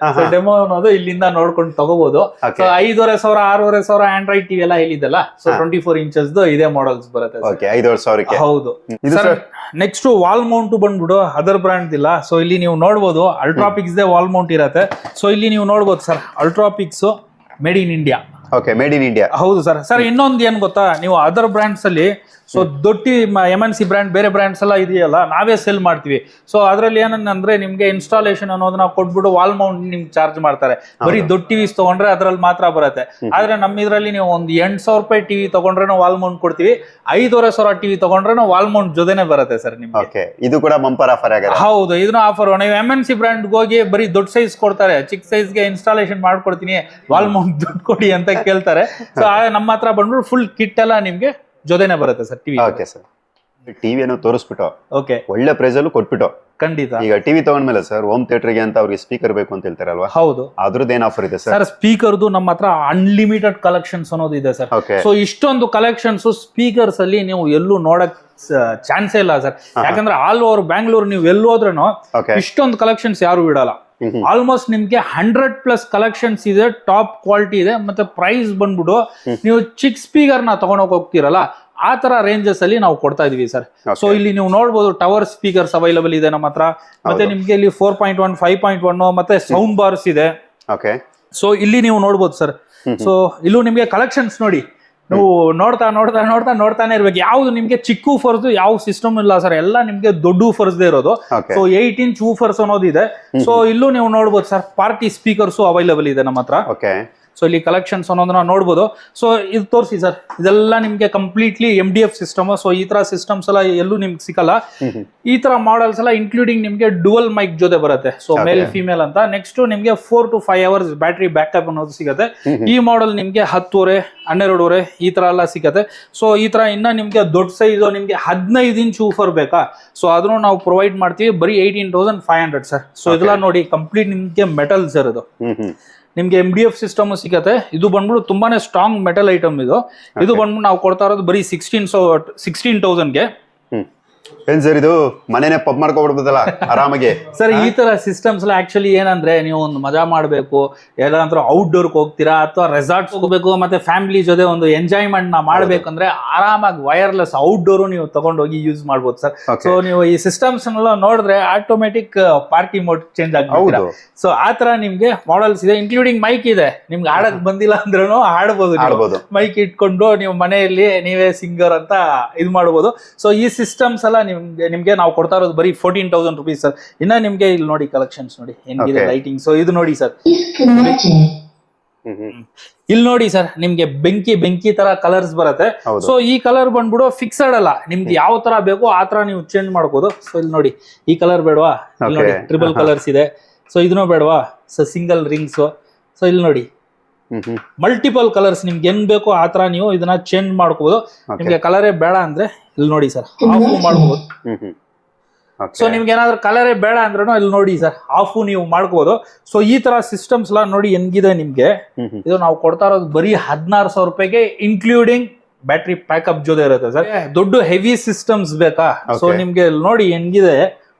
ಡೆಮೋ ಅನ್ನೋದು ಇಲ್ಲಿಂದ ನೋಡ್ಕೊಂಡು ತಗೋಬಹುದು. ಸೊ 5,500 6,500 ಆಂಡ್ರಾಯ್ಡ್ ಟಿವಿ ಎಲ್ಲ ಹೇಳಿದಲ್ಲ. ಸೊ 24 ಇಂಚಸ್ ಇದೇ ಮಾಡೆಲ್ಸ್ ಬರುತ್ತೆ. 5,500. ಹೌದು. ನೆಕ್ಸ್ಟ್ ವಾಲ್ ಮೌಂಟ್ ಬಂದ್ಬಿಡು ಅದರ್ ಬ್ರಾಂಡ್ ಇಲ್ಲ. ಸೊ ಇಲ್ಲಿ ನೀವು ನೋಡ್ಬೋದು ಅಲ್ಟ್ರಾಪಿಕ್ಸ್ ದೇ ವಾಲ್ ಮೌಂಟ್ ಇರತ್ತೆ. ಸೊ ಇಲ್ಲಿ ನೀವು ನೋಡ್ಬೋದು sir, Ultrapix made in India. Okay, made in India. ಹೌದು ಸರ್. ಸರ್ ಇನ್ನೊಂದು ಏನ್ ಗೊತ್ತಾ, ನೀವು ಅದರ್ ಬ್ರ್ಯಾಂಡ್ಸ್ ಅಲ್ಲಿ ಸೊ ದೊಡ್ಡ MNC ಬ್ರ್ಯಾಂಡ್ ಬೇರೆ ಬ್ರ್ಯಾಂಡ್ಸ್ ಎಲ್ಲ ಇದೆಯಲ್ಲ, ನಾವೇ ಸೆಲ್ ಮಾಡ್ತೀವಿ. ಸೊ ಅದ್ರಲ್ಲಿ ಏನಂದ್ರೆ ನಿಮ್ಗೆ ಇನ್ಸ್ಟಾಲೇಷನ್ ಅನ್ನೋದನ್ನ ಕೊಟ್ಬಿಟ್ಟು ವಾಲ್ ಮೌಂಟ್ ನಿಮ್ಗೆ ಚಾರ್ಜ್ ಮಾಡ್ತಾರೆ. ಬರೀ ದೊಡ್ಡ ಟಿವಿಸ್ ತಗೊಂಡ್ರೆ ಅದ್ರಲ್ಲಿ ಮಾತ್ರ ಬರುತ್ತೆ. ಆದ್ರೆ ನಮ್ಮ ಇದ್ರಲ್ಲಿ ನೀವು ಒಂದು 8,000 ರೂಪಾಯಿ ಟಿವಿ ತಗೊಂಡ್ರೆ ವಾಲ್ ಮೌಂಟ್ ಕೊಡ್ತೀವಿ, 5,500 ಟಿವಿ ತಗೊಂಡ್ರೆ ವಾಲ್ ಮೌಂಟ್ ಜೊತೆನೆ ಬರುತ್ತೆ ಸರ್ ನಿಮ್ಗೆ. ಇದು ಕೂಡ ಬಂಪರ್ ಆಫರ್ ಆಗಿದೆ. ಹೌದು, ಇದನ್ನ ಆಫರ್. ನೀವು MNC ಬ್ರ್ಯಾಂಡ್ ಹೋಗಿ ಬರೀ ದೊಡ್ಡ ಸೈಜ್ ಕೊಡ್ತಾರೆ, ಚಿಕ್ಕ ಸೈಜ್ಗೆ ಇನ್ಸ್ಟಾಲೇಷನ್ ಮಾಡ್ಕೊಡ್ತೀನಿ, ವಾಲ್ ಮೌಂಟ್ ದುಡ್ಡು ಕೊಡಿ ಅಂತ ಕೇಳ್ತಾರೆ. ಸೊ ನಮ್ಮ ಹತ್ರ ಬಂದ್ಬಿಟ್ಟು ಫುಲ್ ಕಿಟ್ ಎಲ್ಲ ನಿಮ್ಗೆ ಜೊತೆನೆ ಬರುತ್ತೆ ಸರ್ ಟಿವಿ. ಓಕೆ ಸರ್, ಟಿವಿಯನ್ನು ತೋರಿಸ್ಬಿಟ್ಟು ಓಕೆ ಒಳ್ಳೆ ಪ್ರೈಸ್ ಅಲ್ಲೂ ಕೊಟ್ಬಿಟ್ಟು, ಖಂಡಿತ. ಈಗ ಟಿವಿ ತಗೊಂಡ್ಮೇಲೆ ಸರ್ ಹೋಮ್ ಥಿಯೇಟರ್ಗೆ ಅಂತ ಅವ್ರಿಗೆ ಸ್ಪೀಕರ್ ಬೇಕು ಅಂತ ಹೇಳ್ತಾರಲ್ವಾ? ಹೌದು, ಅದ್ರದ್ದು ಏನ್ ಆಫರ್ ಇದೆ ಸರ್? ಸರ್ ಸ್ಪೀಕರ್ದು ನಮ್ಮ ಹತ್ರ ಅನ್ಲಿಮಿಟೆಡ್ ಕಲೆಕ್ಷನ್ಸ್ ಅನ್ನೋದು ಇದೆ ಸರ್. ಸೊ ಇಷ್ಟೊಂದು ಕಲೆಕ್ಷನ್ಸ್ ಸ್ಪೀಕರ್ಸ್ ಅಲ್ಲಿ ನೀವು ಎಲ್ಲೂ ನೋಡಕ್ ಚಾನ್ಸೇ ಇಲ್ಲ ಸರ್. ಯಾಕಂದ್ರೆ ಆಲ್ ಓವರ್ ಬ್ಯಾಂಗ್ಳೂರ್ ನೀವು ಎಲ್ಲೋದ್ರೂ ಇಷ್ಟೊಂದು ಕಲೆಕ್ಷನ್ಸ್ ಯಾರು ಬಿಡಲ್ಲ. ಆಲ್ಮೋಸ್ಟ್ ನಿಮ್ಗೆ 100+ ಕಲೆಕ್ಷನ್ಸ್ ಇದೆ, ಟಾಪ್ ಕ್ವಾಲಿಟಿ ಇದೆ. ಮತ್ತೆ ಪ್ರೈಸ್ ಬಂದ್ಬಿಟ್ಟು ನೀವು ಚಿಕ್ಕ ಸ್ಪೀಕರ್ ನ ತಗೊಂಡೋಗಿ ಹೋಗ್ತಿರಲ್ಲ, ಆ ತರ ರೇಂಜಸ್ ಅಲ್ಲಿ ನಾವು ಕೊಡ್ತಾ ಇದೀವಿ ಸರ್. ಸೊ ಇಲ್ಲಿ ನೀವು ನೋಡಬಹುದು ಟವರ್ ಸ್ಪೀಕರ್ಸ್ ಅವೈಲಬಲ್ ಇದೆ ನಮ್ಮ ಹತ್ರ. ಮತ್ತೆ ನಿಮ್ಗೆ ಇಲ್ಲಿ 4.1, 5.1 ಮತ್ತೆ ಸೌಂಡ್ ಬಾರ್ಸ್ ಇದೆ. ಸೊ ಇಲ್ಲಿ ನೀವು ನೋಡ್ಬೋದು ಸರ್. ಸೊ ಇಲ್ಲೂ ನಿಮ್ಗೆ ಕಲೆಕ್ಷನ್ಸ್ ನೋಡಿ, ನೀವು ನೋಡ್ತಾನೆ ಇರ್ಬೇಕು. ಯಾವ್ದು ನಿಮ್ಗೆ ಚಿಕ್ಕ ಊಫರ್ಸ್ ಯಾವ ಸಿಸ್ಟಮ್ ಇಲ್ಲ ಸರ್, ಎಲ್ಲ ನಿಮ್ಗೆ ದೊಡ್ಡ ಊಫರ್ಸ್ ಇರೋದು. ಸೊ 8 ಇಂಚ್ ಊಫರ್ಸ್ ಅನ್ನೋದು ಇದೆ. ಸೊ ಇಲ್ಲೂ ನೀವು ನೋಡ್ಬೋದು ಸರ್, ಪಾರ್ಟಿ ಸ್ಪೀಕರ್ಸ್ ಅವೈಲಬಲ್ ಇದೆ ನಮ್ಮ ಹತ್ರ. ಸೊ ಇಲ್ಲಿ ಕಲೆಕ್ಷನ್ಸ್ ಅನ್ನೋದನ್ನ ನೋಡ್ಬೋದು. ಸೊ ಇದು ತೋರಿಸಿ ಸರ್, ಇದೆಲ್ಲ ನಿಮ್ಗೆ ಕಂಪ್ಲೀಟ್ಲಿ MDF ಸಿಸ್ಟಮ್. ಸೊ ಈ ತರ ಸಿಸ್ಟಮ್ಸ್ ಎಲ್ಲ ಎಲ್ಲೂ ನಿಮ್ಗೆ ಸಿಕ್ಕಲ್ಲ. ಈ ತರ ಮಾಡಲ್ಸ್ ಎಲ್ಲ ಇನ್ಕ್ಲೂಡಿಂಗ್ ನಿಮ್ಗೆ ಡುವಲ್ ಮೈಕ್ ಜೊತೆ ಬರುತ್ತೆ. ಸೊ ಮೇಲ್ ಫಿಮೇಲ್ ಅಂತ. ನೆಕ್ಸ್ಟ್ ನಿಮ್ಗೆ 4 to 5 hours ಬ್ಯಾಟ್ರಿ ಬ್ಯಾಕಪ್ ಅನ್ನೋದು ಸಿಗುತ್ತೆ. ಈ ಮಾಡಲ್ ನಿಮ್ಗೆ 10,500, 12,500 ಈ ತರ ಎಲ್ಲ ಸಿಗುತ್ತೆ. ಸೊ ಈ ತರ ಇನ್ನ ನಿಮ್ಗೆ ದೊಡ್ಡ ಸೈಜ್ ನಿಮ್ಗೆ 15 ಇಂಚ್ ಊಫರ್ ಬೇಕಾ, ಸೊ ಅದನ್ನು ನಾವು ಪ್ರೊವೈಡ್ ಮಾಡ್ತೀವಿ. ಬರೀ 18,500 ಸರ್. ಸೊ ಇದೆಲ್ಲ ನೋಡಿ ಕಂಪ್ಲೀಟ್ ನಿಮ್ಗೆ ಮೆಟಲ್ ಸರ್. ಇದು ನಿಮ್ಗೆ MDF ಸಿಸ್ಟಮ್ ಸಿಗುತ್ತೆ. ಇದು ಬಂದ್ಬಿಟ್ಟು ತುಂಬಾನೇ ಸ್ಟ್ರಾಂಗ್ ಮೆಟಲ್ ಐಟಮ್. ಇದು ಬಂದ್ಬಿಟ್ಟು ನಾವು ಕೊಡ್ತಾ ಇರೋದು ಬರೀ 16,000ಗೆ. ಏನ್ ಸರ್ ಇದು ಮನೇನೆ ಪಬ್ ಮಾಡ್ಕೊಬಿಡ್ಬೋದಲ್ಲ ಆರಾಮಾಗಿ ಸರ್. ಈ ತರ ಸಿಸ್ಟಮ್ಸ್ ಎಲ್ಲ ಆಕ್ಚುಲಿ ಏನಂದ್ರೆ, ನೀವು ಒಂದು ಮಜಾ ಮಾಡ್ಬೇಕು, ಎಲ್ಲಾದ್ರೂ ಔಟ್ಡೋರ್ ಹೋಗ್ತೀರಾ ಅಥವಾ ರೆಸಾರ್ಟ್ಸ್ ಹೋಗ್ಬೇಕು, ಮತ್ತೆ ಫ್ಯಾಮಿಲಿ ಜೊತೆ ಒಂದು ಎಂಜಾಯ್ಮೆಂಟ್ ನ ಮಾಡ್ಬೇಕಂದ್ರೆ ಆರಾಮಾಗಿ ವೈರ್ಲೆಸ್ ಔಟ್ಡೋರ್ ನೀವು ತಗೊಂಡೋಗಿ ಯೂಸ್ ಮಾಡ್ಬೋದು ಸರ್. ಸೊ ನೀವು ಈ ಸಿಸ್ಟಮ್ಸ್ ಎಲ್ಲ ನೋಡಿದ್ರೆ ಆಟೋಮೆಟಿಕ್ ಪಾರ್ಟಿ ಮೋಡ್ ಚೇಂಜ್ ಆಗ್ಬೋದು. ಸೊ ಆ ತರ ನಿಮ್ಗೆ ಮಾಡಲ್ಸ್ ಇದೆ, ಇನ್ಕ್ಲೂಡಿಂಗ್ ಮೈಕ್ ಇದೆ. ನಿಮ್ಗೆ ಆಡಕ್ ಬಂದಿಲ್ಲ ಅಂದ್ರೂ ಆಡ್ಬೋದು. ಮೈಕ್ ಇಟ್ಕೊಂಡು ನೀವು ಮನೆಯಲ್ಲಿ ನೀವೇ ಸಿಂಗರ್ ಅಂತ ಇದು ಮಾಡ್ಬೋದು. ಸೊ ಈ ಸಿಸ್ಟಮ್ಸ್ ಎಲ್ಲ ನಿಮ್ಗೆ ನಾವು ಕೊಡ್ತಾ ಇರೋದು ಬರೀ 14,000 rupees ಸರ್. ಇನ್ನ ನಿಮ್ಗೆ ಇಲ್ಲಿ ನೋಡಿ ಕಲೆಕ್ಷನ್ಸ್ ನೋಡಿ ಹೆಂಗಿದೆ ಲೈಟಿಂಗ್. ಸೊ ಇದು ನೋಡಿ ಸರ್, ಇಲ್ಲಿ ನೋಡಿ ಸರ್, ನಿಮ್ಗೆ ಬೆಂಕಿ ತರ ಕಲರ್ಸ್ ಬರುತ್ತೆ. ಸೊ ಈ ಕಲರ್ ಬಂದ್ಬಿಡು ಫಿಕ್ಸಡ್ ಅಲ್ಲ, ನಿಮ್ಗೆ ಯಾವ ತರ ಬೇಕೋ ಆ ತರ ನೀವು ಚೇಂಜ್ ಮಾಡ್ಬೋದು. ಸೊ ಇಲ್ಲಿ ನೋಡಿ, ಈ ಕಲರ್ ಬೇಡವಾ, ಇಲ್ಲಿ ನೋಡಿ ಟ್ರಿಬಲ್ ಕಲರ್ಸ್ ಇದೆ. ಸೊ ಇದನ್ನೂ ಬೇಡವಾ, ಸೊ ಸಿಂಗಲ್ ರಿಂಗ್ಸ್. ಸೊ ಇಲ್ಲಿ ನೋಡಿ ಮಲ್ಟಿಪಲ್ ಕಲರ್ಸ್, ನಿಮ್ಗೆ ಏನ್ ಬೇಕೋ ಆ ತರ ನೀವು ಇದನ್ನ ಚೇಂಜ್ ಮಾಡ್ಕೋಬಹುದು. ನಿಮ್ಗೆ ಕಲರೇ ಬೇಡ ಅಂದ್ರೆ ಇಲ್ಲಿ ನೋಡಿ ಸರ್, ಆಫ್ ಮಾಡ್ಕೋಬಹುದು. ಸೊ ನಿಮ್ಗೆ ಏನಾದ್ರೂ ಕಲರೇ ಬೇಡ ಅಂದ್ರೂ ಇಲ್ಲಿ ನೋಡಿ ಸರ್, ಆಫ್ ನೀವು ಮಾಡ್ಕೋಬಹುದು. ಸೊ ಈ ತರ ಸಿಸ್ಟಮ್ಸ್ ಎಲ್ಲ ನೋಡಿ ಹೆಂಗಿದೆ ನಿಮ್ಗೆ. ಇದು ನಾವು ಕೊಡ್ತಾ ಇರೋದು ಬರೀ 16,000 ರೂಪಾಯಿಗೆ, ಇನ್ಕ್ಲೂಡಿಂಗ್ ಬ್ಯಾಟ್ರಿ ಪ್ಯಾಕಪ್ ಜೊತೆ ಇರುತ್ತೆ ಸರ್. ದೊಡ್ಡ ಹೆವಿ ಸಿಸ್ಟಮ್ಸ್ ಬೇಕಾ, ಸೊ ನಿಮ್ಗೆ ನೋಡಿ ಹೆಂಗಿದೆ.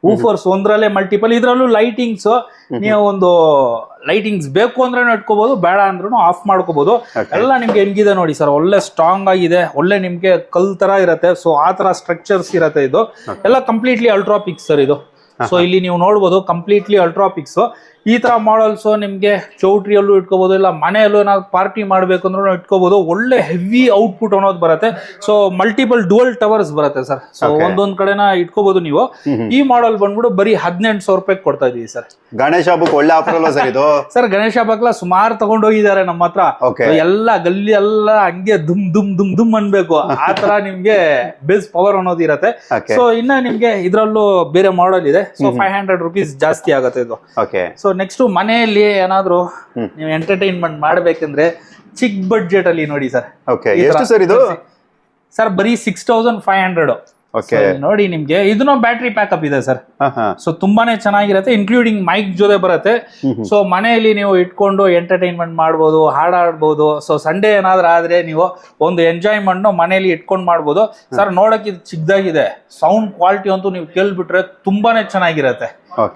ಊಫರ್ಸ್ ಒಂದ್ರಲ್ಲೇ ಮಲ್ಟಿಪಲ್, ಇದ್ರಲ್ಲೂ ಲೈಟಿಂಗ್ಸ್. ನೀವು ಒಂದು ಲೈಟಿಂಗ್ಸ್ ಬೇಕು ಅಂದ್ರೆ ಇಟ್ಕೋಬಹುದು, ಬೇಡ ಅಂದ್ರೂ ಆಫ್ ಮಾಡ್ಕೋಬಹುದು. ಎಲ್ಲ ನಿಮ್ಗೆ ಹೆಂಗಿದೆ ನೋಡಿ ಸರ್, ಒಳ್ಳೆ ಸ್ಟ್ರಾಂಗ್ ಆಗಿದೆ, ಒಳ್ಳೆ ನಿಮ್ಗೆ ಕಲ್ ತರ ಇರತ್ತೆ. ಸೊ ಆ ತರ ಸ್ಟ್ರಕ್ಚರ್ಸ್ ಇರತ್ತೆ. ಇದು ಎಲ್ಲ ಕಂಪ್ಲೀಟ್ಲಿ ಅಲ್ಟ್ರಾಪಿಕ್ಸ್ ಸರ್ ಇದು. ಸೊ ಇಲ್ಲಿ ನೀವು ನೋಡ್ಬೋದು ಕಂಪ್ಲೀಟ್ಲಿ ಅಲ್ಟ್ರಾಪಿಕ್ಸ್. ಈ ತರ ಮಾಡಲ್ಸ್ ನಿಮ್ಗೆ ಚೌಟ್ರಿಯಲ್ಲೂ ಇಟ್ಕೋಬಹುದು, ಇಲ್ಲ ಮನೆಯಲ್ಲೂ ಏನಾದ್ರು ಪಾರ್ಟಿ ಮಾಡ್ಬೇಕು ಅಂದ್ರೂ ಇಟ್ಕೋಬಹುದು. ಒಳ್ಳೆ ಹೆವಿ ಔಟ್ಪುಟ್ ಅನ್ನೋದು ಬರುತ್ತೆ. ಸೊ ಮಲ್ಟಿಪಲ್ ಡುವಲ್ ಟವರ್ಸ್ ಬರುತ್ತೆ ಸರ್. ಸೊ ಒಂದೊಂದ್ ಕಡೆನ ಇಟ್ಕೋಬಹುದು ನೀವು. ಈ ಮಾಡಲ್ ಬಂದ್ಬಿಟ್ಟು ಬರೀ 18,000 ರೂಪಾಯಿ ಕೊಡ್ತಾ ಇದೀವಿ ಸರ್. ಗಣೇಶ ಹಬ್ಬಕ್ಕೆ ಒಳ್ಳೆ ಆಫರ್ ಅಲ್ವಾ ಸರ್ ಇದು? ಸರ್ ಗಣೇಶ ಹಬ್ಬಕ್ಕೆಲ್ಲ ಸುಮಾರು ತಗೊಂಡೋಗಿದ್ದಾರೆ ನಮ್ಮ ಹತ್ರ. ಎಲ್ಲ ಗಲ್ಲಿ ಎಲ್ಲ ಹಂಗೆ ದುಮ್ ದುಮ್ ದುಮ್ ದುಮ್ ಅನ್ಬೇಕು, ಆ ತರ ನಿಮ್ಗೆ ಬೇಸ್ ಪವರ್ ಅನ್ನೋದು ಇರತ್ತೆ. ಸೊ ಇನ್ನ ನಿಮ್ಗೆ ಇದ್ರಲ್ಲೂ ಬೇರೆ ಮಾಡಲ್ ಇದೆ. ಸೊ 500 ರೂಪೀಸ್ ಜಾಸ್ತಿ ಆಗುತ್ತೆ ಇದು. ಸೊ ನೆಕ್ಸ್ಟ್ ಮನೆಯಲ್ಲಿ ಏನಾದ್ರು ನೀವು ಎಂಟರ್ಟೈನ್ಮೆಂಟ್ ಮಾಡ್ಬೇಕಂದ್ರೆ ಚಿಕ್ಕ ಬಡ್ಜೆಟ್ ಅಲ್ಲಿ ನೋಡಿ ಸರ್. ಎಷ್ಟು ಸರ್ ಇದು? ಸರ್ ಬರೀ 6,500. ನೋಡಿ ನಿಮ್ಗೆ ಇದನ್ನ ಬ್ಯಾಟ್ರಿ ಪ್ಯಾಕಪ್ ಇದೆ ಸರ್. ಸೊ ತುಂಬಾನೇ ಚೆನ್ನಾಗಿರತ್ತೆ, ಇನ್ಕ್ಲೂಡಿಂಗ್ ಮೈಕ್ ಜೊತೆ ಬರುತ್ತೆ. ಸೊ ಮನೆಯಲ್ಲಿ ನೀವು ಇಟ್ಕೊಂಡು ಎಂಟರ್ಟೈನ್ಮೆಂಟ್ ಮಾಡ್ಬೋದು, ಹಾಡಾಡ್ಬೋದು. ಸೊ ಸಂಡೇ ಏನಾದ್ರೂ ಆದ್ರೆ ನೀವು ಒಂದು ಎಂಜಾಯ್ಮೆಂಟ್ ಮನೆಯಲ್ಲಿ ಇಟ್ಕೊಂಡು ಮಾಡ್ಬೋದು ಸರ್. ನೋಡಕ್ ಇದು ಚಿಕ್ಕದಾಗಿದೆ, ಸೌಂಡ್ ಕ್ವಾಲಿಟಿ ಅಂತೂ ನೀವು ಕೇಳ್ಬಿಟ್ರೆ ತುಂಬಾನೇ ಚೆನ್ನಾಗಿರತ್ತೆ.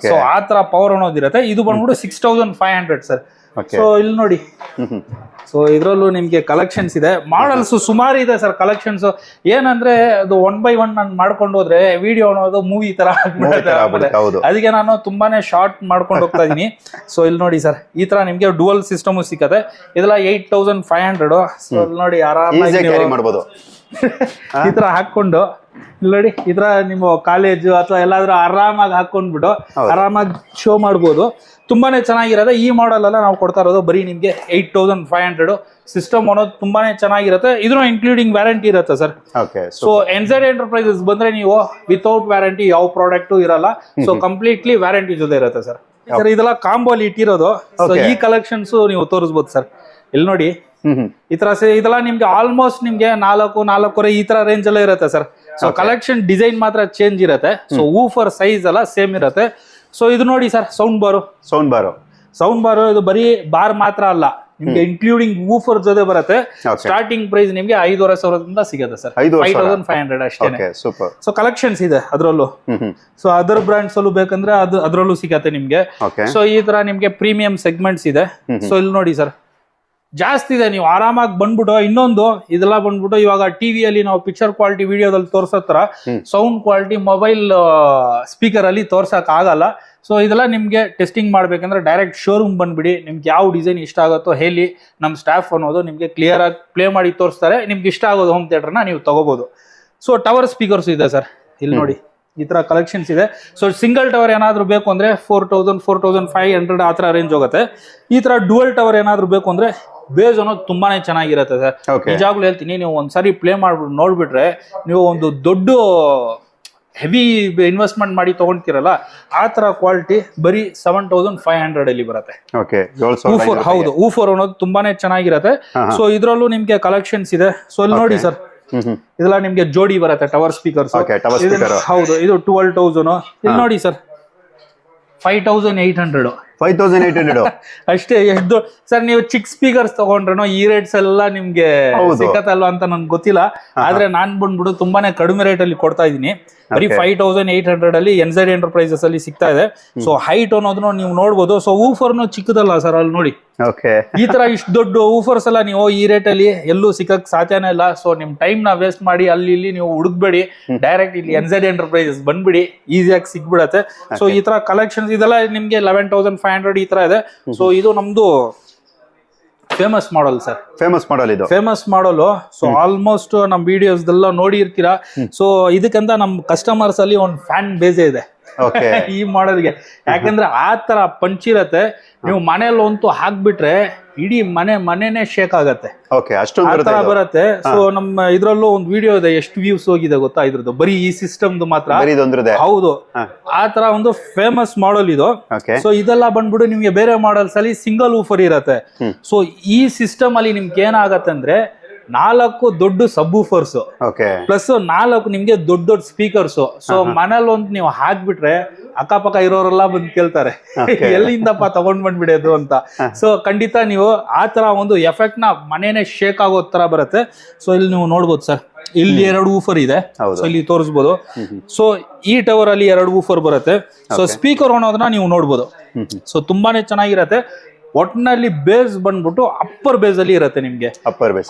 ಸೊ ಆ ತರ ಪವರ್ ಅನ್ನೋದಿರತ್ತೆ. ಇದು ಬಂದ್ಬಿಟ್ಟು 6,500 ಸರ್. Okay. ಸೊ ಇಲ್ಲಿ ನೋಡಿ, ಸೊ ಇದ್ರಲ್ಲೂ ನಿಮ್ಗೆ ಕಲೆಕ್ಷನ್ಸ್ ಇದೆ, ಮಾಡಲ್ಸ್ ಸುಮಾರು ಇದೆ ಸರ್. ಕಲೆಕ್ಷನ್ಸ್ ಏನಂದ್ರೆ ಅದು 1 by 1 ನಾನು ಮಾಡ್ಕೊಂಡು ಹೋದ್ರೆ ವಿಡಿಯೋ ಅನ್ನೋದು ಮೂವಿ ತರ ಆಗ್ಬಿಡುತ್ತೆ. ಹೌದು. ಅದಕ್ಕೆ ನಾನು ತುಂಬಾನೇ ಶಾರ್ಟ್ ಮಾಡ್ಕೊಂಡು ಹೋಗ್ತಾ ಇದೀನಿ. ಸೊ ಇಲ್ಲಿ ನೋಡಿ ಸರ್, ಈ ತರ ನಿಮ್ಗೆ ಡುವಲ್ ಸಿಸ್ಟಮ್ ಸಿಕ್ಕತ್ತೆ. ಇದೆಲ್ಲ 8500. ಸೊ ಇಲ್ಲಿ ನೋಡಿ ಆರಾಮಾಗಿ ಮಾಡ್ಬೋದು. ಈ ತರ ಹಾಕೊಂಡು ಇಲ್ಲಿ ನೋಡಿ, ಈ ತರ ನಿಮ್ಮ ಕಾಲೇಜು ಅಥವಾ ಎಲ್ಲಾದ್ರೂ ಆರಾಮಾಗಿ ಹಾಕೊಂಡ್ಬಿಟ್ಟು ಆರಾಮಾಗಿ ಶೋ ಮಾಡ್ಬೋದು. ತುಂಬಾನೇ ಚೆನ್ನಾಗಿರುತ್ತೆ. ಈ ಮಾಡೆಲ್ ಎಲ್ಲ ನಾವು ಕೊಡ್ತಾ ಇರೋದು ಬರೀ ನಿಮ್ಗೆ 8500. ಸಿಸ್ಟಮ್ ಅನ್ನೋದು ತುಂಬಾನೇ ಚೆನ್ನಾಗಿರುತ್ತೆ. ಇದನ್ನು ಇನ್ಕ್ಲೂಡಿಂಗ್ ವ್ಯಾರಂಟಿ ಇರುತ್ತೆ ಸರ್. ಸೊ NZ ಎಂಟರ್ಪ್ರೈಸಸ್ ಬಂದ್ರೆ ನೀವು ವಿತೌಟ್ ವ್ಯಾರಂಟಿ ಯಾವ ಪ್ರಾಡಕ್ಟ್ ಇರಲ್ಲ. ಸೊ ಕಂಪ್ಲೀಟ್ಲಿ ವ್ಯಾರಂಟಿ ಜೊತೆ ಇರುತ್ತೆ ಸರ್. ಸರ್ ಇದೆಲ್ಲ ಕಾಂಬೋಲಿ ಇಟ್ಟಿರೋದು. ಸೊ ಈ ಕಲೆಕ್ಷನ್ಸ್ ನೀವು ತೋರಿಸ್ಬೋದು ಸರ್. ಇಲ್ಲಿ ನೋಡಿ, ಈ ತರ ಇದೆಲ್ಲ ನಿಮ್ಗೆ ಆಲ್ಮೋಸ್ಟ್ ನಿಮ್ಗೆ 4.5 ಈ ತರ ರೇಂಜ್ ಎಲ್ಲ ಇರುತ್ತೆ ಸರ್. ಸೊ ಕಲೆಕ್ಷನ್ ಡಿಸೈನ್ ಮಾತ್ರ ಚೇಂಜ್ ಇರುತ್ತೆ. ಸೊ ಊಫರ್ ಸೈಜ್ ಎಲ್ಲ ಸೇಮ್ ಇರುತ್ತೆ. ಸೊ ಇದು ನೋಡಿ ಸರ್, ಸೌಂಡ್ ಬಾರು ಇದು ಬರೀ ಬಾರ್ ಮಾತ್ರ ಅಲ್ಲ, ನಿಮ್ಗೆ ಇನ್ಕ್ಲೂಡಿಂಗ್ ಊಫರ್ ಜೊತೆ ಬರುತ್ತೆ. ಸ್ಟಾರ್ಟಿಂಗ್ ಪ್ರೈಸ್ ನಿಮ್ಗೆ 5,500 ಸಿಗುತ್ತೆ ಸರ್. 5,500 ಅಷ್ಟೇ. ಸೊ ಕಲೆಕ್ಷನ್ಸ್ ಇದೆ ಅದ್ರಲ್ಲೂ. ಸೊ ಅದರ್ ಬ್ರಾಂಡ್ಸ್ ಅಲ್ಲೂ ಬೇಕಂದ್ರೆ ಅದ್ರಲ್ಲೂ ಸಿಗತ್ತೆ ನಿಮ್ಗೆ. ಸೊ ಈ ತರ ನಿಮ್ಗೆ ಪ್ರೀಮಿಯಂ ಸೆಗ್ಮೆಂಟ್ಸ್ ಇದೆ. ಸೊ ಇಲ್ಲಿ ನೋಡಿ ಸರ್, ಜಾಸ್ತಿ ಇದೆ. ನೀವು ಆರಾಮಾಗಿ ಬಂದ್ಬಿಟ್ಟು ಇನ್ನೊಂದು ಇದೆಲ್ಲ ಬಂದ್ಬಿಟ್ಟು ಇವಾಗ ಟಿವಿಯಲ್ಲಿ ನಾವು ಪಿಕ್ಚರ್ ಕ್ವಾಲಿಟಿ ವಿಡಿಯೋದಲ್ಲಿ ತೋರ್ಸೋ ತರ ಸೌಂಡ್ ಕ್ವಾಲಿಟಿ ಮೊಬೈಲ್ ಸ್ಪೀಕರ್ ಅಲ್ಲಿ ತೋರ್ಸಕ್ ಆಗಲ್ಲ. ಸೊ ಇದೆಲ್ಲ ನಿಮ್ಗೆ ಟೆಸ್ಟಿಂಗ್ ಮಾಡ್ಬೇಕಂದ್ರೆ ಡೈರೆಕ್ಟ್ ಶೋರೂಮ್ ಬಂದ್ಬಿಡಿ. ನಿಮ್ಗೆ ಯಾವ ಡಿಸೈನ್ ಇಷ್ಟ ಆಗುತ್ತೋ ಹೇಳಿ, ನಮ್ಮ ಸ್ಟಾಫ್ ಅನ್ನೋದು ನಿಮ್ಗೆ ಕ್ಲಿಯರ್ ಆಗಿ ಪ್ಲೇ ಮಾಡಿ ತೋರಿಸ್ತಾರೆ. ನಿಮ್ಗೆ ಇಷ್ಟ ಆಗೋದು ಹೋಮ್ ಥಿಯೇಟರ್ನ ನೀವು ತಗೋಬಹುದು. ಸೊ ಟವರ್ ಸ್ಪೀಕರ್ಸ್ ಇದೆ ಸರ್. ಇಲ್ಲಿ ನೋಡಿ, ಈ ತರ ಕಲೆಕ್ಷನ್ಸ್ ಇದೆ. ಸೊ ಸಿಂಗಲ್ ಟವರ್ ಏನಾದ್ರು ಬೇಕು ಅಂದ್ರೆ 4,000 4,500 ಆ ತರ ರೇಂಜ್ ಹೋಗುತ್ತೆ. ಈ ತರ ಡುವಲ್ ಟವರ್ ಏನಾದ್ರು ಬೇಕು ಅಂದ್ರೆ ಬೇಸ್ ಅನ್ನೋದು ತುಂಬಾನೇ ಚೆನ್ನಾಗಿರುತ್ತೆ ಸರ್. ನಿಜಾಗ್ಲೂ ಹೇಳ್ತೀನಿ, ನೀವು ಒಂದ್ಸರಿ ಪ್ಲೇ ಮಾಡ್ಬಿಟ್ಟು ನೋಡ್ಬಿಟ್ರೆ ನೀವು ಒಂದು ದೊಡ್ಡ ಹೆವಿ ಇನ್ವೆಸ್ಟ್ಮೆಂಟ್ ಮಾಡಿ ತಗೊಂಡ್ತಿರಲ್ಲ, ಆ ತರ ಕ್ವಾಲಿಟಿ ಬರೀ 7,500 ಅಲ್ಲಿ ಬರುತ್ತೆ. ಹೌದು, ಊಫರ್ ಅನ್ನೋದು ತುಂಬಾನೇ ಚೆನ್ನಾಗಿರುತ್ತೆ. ಸೊ ಇದ್ರಲ್ಲೂ ನಿಮ್ಗೆ ಕಲೆಕ್ಷನ್ಸ್ ಇದೆ. ಸೊ ಇಲ್ಲಿ ನೋಡಿ ಸರ್, ಇದೆಲ್ಲ ನಿಮ್ಗೆ ಜೋಡಿ ಬರುತ್ತೆ ಟವರ್ ಸ್ಪೀಕರ್ಸ್. ಹೌದು, ಇದು 12,000. ಇಲ್ಲಿ ನೋಡಿ ಸರ್, 5,800 ಅಷ್ಟೇ. ಎಷ್ಟು ಸರ್, ನೀವು ಚಿಕ್ ಸ್ಪೀಕರ್ಸ್ ತಗೊಂಡ್ರೆ ಈ ರೇಟ್ಸ್ ಎಲ್ಲ ನಿಮ್ಗೆ ಸಿಕ್ಕತ್ತಲ್ವಾ ಅಂತ ನನ್ಗೆ ಗೊತ್ತಿಲ್ಲ. ಆದ್ರೆ ನಾನ್ ಬಂದ್ಬಿಟ್ಟು ತುಂಬಾನೇ ಕಡಿಮೆ ರೇಟ್ ಅಲ್ಲಿ ಕೊಡ್ತಾ ಇದೀನಿ. ಬರೀ 5,800 ಅಲ್ಲಿ NZ ಎಂಟರ್ಪ್ರೈಸಸ್ ಅಲ್ಲಿ ಸಿಗ್ತಾ ಇದೆ. ಸೊ ಹೈಟ್ ಅನ್ನೋದನ್ನ ನೀವು ನೋಡ್ಬೋದು. ಸೊ ಊಫರ್ನು ಚಿಕ್ಕದಲ್ಲ ಸರ್, ಅಲ್ಲಿ ನೋಡಿ ಈ ತರ ಇಷ್ಟು ದೊಡ್ಡ ಊಫರ್ಸ್ ಎಲ್ಲ ನೀವು ಈ ರೇಟ್ ಅಲ್ಲಿ ಎಲ್ಲೂ ಸಿಕ್ಕಕ್ ಸಾಧ್ಯನೇ ಇಲ್ಲ. ಸೊ ನಿಮ್ ಟೈಮ್ ನ ವೇಸ್ಟ್ ಮಾಡಿ ಅಲ್ಲಿ ಇಲ್ಲಿ ನೀವು ಹುಡುಕ್ಬೇಡಿ, ಡೈರೆಕ್ಟ್ ಇಲ್ಲಿ NZ ಎಂಟರ್ಪ್ರೈಸಸ್ ಬಂದ್ಬಿಡಿ, ಈಸಿಯಾಗಿ ಸಿಗ್ಬಿಡತ್ತೆ. ಸೊ ಈ ತರ ಕಲೆಕ್ಷನ್ಸ್ ಇದೆಲ್ಲ ನಿಮ್ಗೆ 11,500 ಈ ತರ ಇದೆ. ಸೊ ಇದು ನಮ್ದು ಫೇಮಸ್ ಮಾಡೆಲ್ ಸರ್. ಫೇಮಸ್ ಮಾಡಲ್. ಸೊ ಆಲ್ಮೋಸ್ಟ್ ನಮ್ ವಿಡಿಯೋಸ್ ಎಲ್ಲ ನೋಡಿ ಇರ್ತೀರಾ. ಸೊ ಇದಕ್ಕಂತ ನಮ್ ಕಸ್ಟಮರ್ಸ್ ಅಲ್ಲಿ ಒಂದು ಫ್ಯಾನ್ ಬೇಸೇ ಇದೆ ಈ ಮಾಡೆಲ್ಗೆ. ಯಾಕಂದ್ರೆ ಆ ತರ ಪಂಚ್ ಇರತ್ತೆ. ನೀವು ಮನೇಲಿ ಅಂತೂ ಹಾಕ್ಬಿಟ್ರೆ ಇಡೀ ಮನೆನೇ ಶೇಕ್ ಆಗತ್ತೆ, ಆ ತರ ಬರತ್ತೆ. ಸೊ ನಮ್ಮ ಇದ್ರಲ್ಲೂ ಒಂದು ವಿಡಿಯೋ ಇದೆ, ಎಷ್ಟು ವ್ಯೂಸ್ ಹೋಗಿದೆ ಗೊತ್ತಾ ಇದ್ರದ್ದು, ಬರೀ ಈ ಸಿಸ್ಟಮ್ದು ಮಾತ್ರ. ಹೌದು, ಆ ತರ ಒಂದು ಫೇಮಸ್ ಮಾಡೆಲ್ ಇದು. ಸೊ ಇದೆಲ್ಲ ಬಂದ್ಬಿಟ್ಟು ನಿಮ್ಗೆ ಬೇರೆ ಮಾಡೆಲ್ಸ್ ಅಲ್ಲಿ ಸಿಂಗಲ್ ಊಫರ್ ಇರತ್ತೆ. ಸೊ ಈ ಸಿಸ್ಟಮ್ ಅಲ್ಲಿ ನಿಮ್ಗೆ ಏನಾಗತ್ತೆ ಅಂದ್ರೆ 4 ದೊಡ್ಡ ಸಬ್ ಊಫರ್ಸ್ ಪ್ಲಸ್ 4 ನಿಮ್ಗೆ ದೊಡ್ಡ ಸ್ಪೀಕರ್ಸ್. ಸೊ ಮನೇಲಿ ಒಂದು ನೀವು ಹಾಕ್ಬಿಟ್ರೆ ಅಕ್ಕಪಕ್ಕ ಇರೋರೆಲ್ಲ ಬಂದು ಕೇಳ್ತಾರೆ, ಎಲ್ಲಿಂದಪ್ಪ ತಗೊಂಡ್ ಬಂದ್ಬಿಡೋದು ಅಂತ. ಸೊ ಖಂಡಿತ ನೀವು ಆ ತರ ಒಂದು ಎಫೆಕ್ಟ್ ನ ಮನೇನೆ ಶೇಕ್ ಆಗೋ ತರ ಬರುತ್ತೆ. ಸೊ ಇಲ್ಲಿ ನೀವು ನೋಡ್ಬೋದು ಸರ್, ಇಲ್ಲಿ 2 ಊಫರ್ ಇದೆ. ಸೊ ಇಲ್ಲಿ ತೋರಿಸ್ಬೋದು. ಸೊ ಈ ಟವರ್ ಅಲ್ಲಿ 2 ಊಫರ್ ಬರುತ್ತೆ. ಸೊ ಸ್ಪೀಕರ್ ಅನ್ನೋದನ್ನ ನೀವು ನೋಡ್ಬೋದು. ಸೊ ತುಂಬಾನೇ ಚೆನ್ನಾಗಿರತ್ತೆ. ಒಟ್ಟಿನಲ್ಲಿ ಬೇಸ್ ಬಂದ್ಬಿಟ್ಟು ಅಪ್ಪರ್ ಬೇಸ್ ಅಲ್ಲಿ ಇರುತ್ತೆ ನಿಮ್ಗೆ.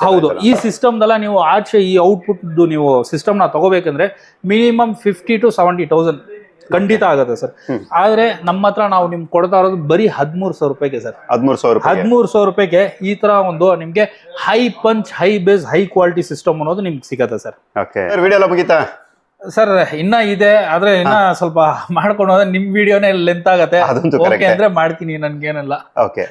ಹೌದು, ಈ ಸಿಸ್ಟಮ್ ದಲ್ಲ ನೀವು ಆಚೆ ಈ ಔಟ್ಪುಟ್ ನೀವು ಸಿಸ್ಟಮ್ ನ ತಗೋಬೇಕಂದ್ರೆ ಮಿನಿಮಮ್ 50,000 to 70,000 ಖಂಡಿತ ಆಗುತ್ತೆ ಸರ್. ಆದ್ರೆ ನಮ್ಮ ಹತ್ರ ನಾವು ನಿಮ್ಗೆ ಕೊಡ್ತಾ ಇರೋದು ಬರೀ 13,000 ರೂಪಾಯಿಗೆ ಸರ್. 13,000 ರೂಪಾಯಿಗೆ ಈ ತರ ಒಂದು ನಿಮ್ಗೆ high punch, high base, high quality system ಅನ್ನೋದು ನಿಮ್ಗೆ ಸಿಗತ್ತೆ ಸರ್. ಸರ್ ಇನ್ನ ಇದೆ, ಆದ್ರೆ ಇನ್ನ ಸ್ವಲ್ಪ ಮಾಡ್ಕೊಂಡು ಹೋದ್ರೆ ನಿಮ್ ವಿಡಿಯೋನೇ ಲೆಂತ್ ಆಗತ್ತೆ. ಓಕೆ ಅಂದ್ರೆ ಮಾಡ್ತೀನಿ, ನನ್ಗೇನಲ್ಲ.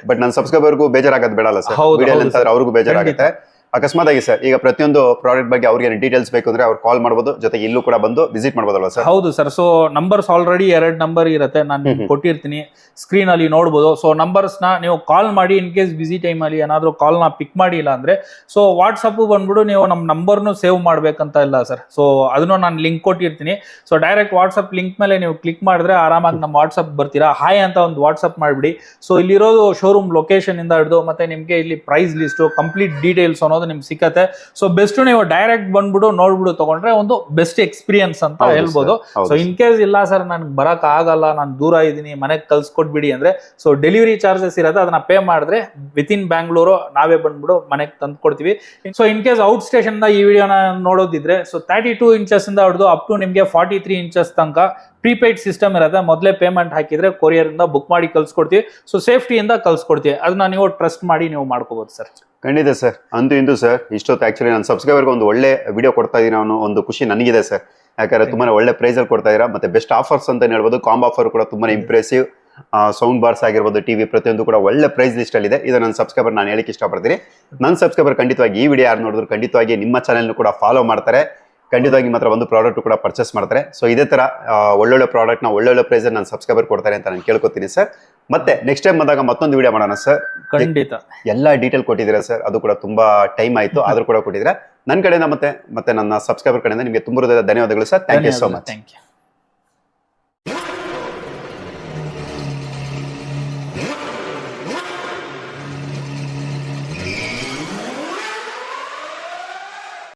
ಬಟ್ ನನ್ನ ಸಬ್ಸ್ಕ್ರೈಬರ್ಗೂ ಬೇಜಾರಾಗದ್ ಬೇಡಲ್ಲ ಸರ್, ವಿಡಿಯೋ ಲೆಂತ್ ಆದ್ರೆ ಅವ್ರಿಗೂ ಬೇಜಾರಾಗುತ್ತೆ. ಅಕಸ್ಮಾತ್ ಆಗಿ ಸರ್, ಈಗ ಪ್ರತಿಯೊಂದು ಪ್ರಾಡಕ್ಟ್ ಬಗ್ಗೆ ಅವ್ರಿಗೆ ಡೀಟೇಲ್ಸ್ ಬೇಕು ಅಂದ್ರೆ ಅವ್ರು ಕಾಲ್ ಮಾಡಬಹುದು, ಜೊತೆಗೆ ಇಲ್ಲೂ ಕೂಡ ಬಂದು ವಿಸಿಟ್ ಮಾಡಬಹುದಲ್ವಾ ಸರ್? ಹೌದು sir. So numbers already 2 number ಇರುತ್ತೆ, ನಾನು ಕೊಟ್ಟಿರ್ತೀನಿ, ಸ್ಕ್ರೀನ್ ಅಲ್ಲಿ ನೋಡಬಹುದು. ಸೊ ನಂಬರ್ಸ್ ನ ನೀವು ಕಾಲ್ ಮಾಡಿ, ಇನ್ ಕೇಸ್ ಬಿಸಿ ಟೈಮ್ ಅಲ್ಲಿ ಏನಾದ್ರು ಕಾಲ್ ನ ಪಿಕ್ ಮಾಡಿಲ್ಲ ಅಂದ್ರೆ ಸೊ ವಾಟ್ಸಪ್ ಬಂದ್ಬಿಟ್ಟು ನೀವು ನಮ್ಮ ನಂಬರ್ನು ಸೇವ್ ಮಾಡ್ಬೇಕಂತ ಇಲ್ಲ ಸರ್. ಸೊ ಅದನ್ನು ನಾನು ಲಿಂಕ್ ಕೊಟ್ಟಿರ್ತೀನಿ. ಸೊ ಡೈರೆಕ್ಟ್ ವಾಟ್ಸಪ್ ಲಿಂಕ್ ಮೇಲೆ ನೀವು ಕ್ಲಿಕ್ ಮಾಡಿದ್ರೆ ಆರಾಮಾಗಿ ನಮ್ಮ ವಾಟ್ಸಪ್ ಬರ್ತೀರಾ. ಹಾಯ್ ಅಂತ ಒಂದು ವಾಟ್ಸಪ್ ಮಾಡಿಬಿಡಿ. ಸೊ ಇಲ್ಲಿರೋದು ಶೋರೂಮ್ ಲೊಕೇಶನ್ ಇಂದ ಹಿಡಿದು ಮತ್ತೆ ನಿಮ್ಗೆ ಇಲ್ಲಿ ಪ್ರೈಸ್ ಲಿಸ್ಟ್, ಕಂಪ್ಲೀಟ್ ಡೀಟೇಲ್ಸ್ ಅನ್ನೋದು ಅನ್ನೋದು ನಿಮ್ಗೆ ಸಿಕ್ಕತ್ತೆ. ಸೊ ಬೆಸ್ಟ್ ನೀವು ಡೈರೆಕ್ಟ್ ಬಂದ್ಬಿಟ್ಟು ನೋಡ್ಬಿಟ್ಟು ತಗೊಂಡ್ರೆ ಒಂದು ಬೆಸ್ಟ್ ಎಕ್ಸ್ಪೀರಿಯನ್ಸ್ ಅಂತ ಹೇಳ್ಬೋದು. ಸೊ ಇನ್ ಕೇಸ್ ಇಲ್ಲ ಸರ್ ನನ್ಗೆ ಬರಕ್ ಆಗಲ್ಲ, ನಾನು ದೂರ ಇದೀನಿ, ಮನೆಗೆ ಕಲ್ಸ್ಕೊಟ್ಬಿಡಿ ಅಂದ್ರೆ ಸೊ ಡೆಲಿವರಿ ಚಾರ್ಜಸ್ ಇರುತ್ತೆ, ಅದನ್ನ ಪೇ ಮಾಡಿದ್ರೆ ವಿತಿನ್ ಬ್ಯಾಂಗ್ಳೂರು ನಾವೇ ಬಂದ್ಬಿಟ್ಟು ಮನೆಗೆ ತಂದು ಕೊಡ್ತೀವಿ. So in case out station ಈ ವಿಡಿಯೋನ ನೋಡೋದಿದ್ರೆ ಸೊ 32 ಇಂಚಸ್ ಇಂದ ಹಿಡಿದು ಅಪ್ ಟು ನಿಮ್ಗೆ 43 ಇಂಚಸ್ ತನಕ ಪ್ರೀಪೇಯ್ಡ್ ಸಿಸ್ಟಮ್ ಇರುತ್ತೆ. ಮೊದಲೇ ಪೇಮೆಂಟ್ ಹಾಕಿದ್ರೆ ಕೊರಿಯರ್ ಇಂದ ಬುಕ್ ಮಾಡಿ ಕಳ್ಸ್ಕೊಡ್ತೀವಿ. ಸೊ ಸೇಫ್ಟಿಯಿಂದ ಕಳ್ಸ್ಕೊಡ್ತೀವಿ, ಅದನ್ನ ನೀವು ಟ್ರಸ್ಟ್ ಮಾಡಿ ನೀವು ಮಾಡ್ಕೋಬಹುದು ಸರ್. ಖಂಡಿತ ಸರ್. ಅಂತೂ ಇಂದು ಸರ್ ಇಷ್ಟೊತ್ತು ಆಕ್ಚುಲಿ ನನ್ನ ಸಬ್ಸ್ಕ್ರೈಬರ್ಗೆ ಒಂದು ಒಳ್ಳೆ ವಿಡಿಯೋ ಕೊಡ್ತಾ ಇದೀನಿ ಅನ್ನೋ ಒಂದು ಖುಷಿ ನನಗಿದೆ ಸರ್. ಯಾಕಂದ್ರೆ ತುಂಬಾನೇ ಒಳ್ಳೆ ಪ್ರೈಸ್ ಅಲ್ಲಿ ಕೊಡ್ತಾ ಇದೀರಾ, ಮತ್ತೆ ಬೆಸ್ಟ್ ಆಫರ್ಸ್ ಅಂತ ಹೇಳ್ಬೋದು. ಕಾಂಬೋ ಆಫರ್ ಕೂಡ ತುಂಬಾನೇ ಇಂಪ್ರೆಸಿವ್. ಸೌಂಡ್ ಬಾರ್ಸ್ ಆಗಿರ್ಬೋದು, ಟಿವಿ ಪ್ರತಿಯೊಂದು ಕೂಡ ಒಳ್ಳೆ ಪ್ರೈಸ್ ಲಿಸ್ಟ್ ಅಲ್ಲಿ ಇದೆ. ಇದು ನನ್ನ ಸಬ್ಸ್ಕ್ರೈಬರ್ ನಾನು ಹೇಳಿಕ್ಕೆ ಇಷ್ಟಪಡ್ತೀನಿ. ನನ್ನ ಸಬ್ಸ್ಕ್ರೈಬರ್ ಖಂಡಿತವಾಗಿ ಈ ವಿಡಿಯೋ ಯಾರು ನೋಡಿದ್ರು ಖಂಡಿತವಾಗಿ ನಿಮ್ಮ ಚಾನೆಲ್ ಕೂಡ ಫಾಲೋ ಮಾಡ್ತಾರೆ, ಖಂಡಿತವಾಗಿ ಮಾತ್ರ ಒಂದು ಪ್ರಾಡಕ್ಟ್ ಕೂಡ ಪರ್ಚೇಸ್ ಮಾಡ್ತಾರೆ. ಸೊ ಇದೇ ತರ ಒಳ್ಳೊಳ್ಳೆ ಪ್ರಾಡಕ್ಟ್ ನ ಒಳ್ಳೊಳ್ಳೆ ಪ್ರೈಸ್ ನನ್ನ ಸಬ್ಸ್ಕ್ರೈಬರ್ ಕೊಡ್ತಾರೆ ಅಂತ ನಾನು ಕೇಳ್ಕೊತೀನಿ ಸರ್. ಮತ್ತೆ ನೆಕ್ಸ್ಟ್ ಟೈಮ್ ಬಂದಾಗ ಮತ್ತೊಂದು ವಿಡಿಯೋ ಮಾಡೋಣ ಸರ್. ಖಂಡಿತ ಎಲ್ಲ ಡೀಟೇಲ್ ಕೊಟ್ಟಿದ್ದೀರಾ ಸರ್, ಅದು ಕೂಡ ತುಂಬಾ ಟೈಮ್ ಆಯ್ತು, ಆದ್ರೂ ಕೂಡ ಕೊಟ್ಟಿದ್ದೀರಾ. ನನ್ನ ಕಡೆಯಿಂದ ಮತ್ತೆ ನನ್ನ ಸಬ್ಸ್ಕ್ರೈಬರ್ ಕಡೆಯಿಂದ ನಿಮಗೆ ತುಂಬ ಧನ್ಯವಾದಗಳು sir. Thank you so much. Thank you.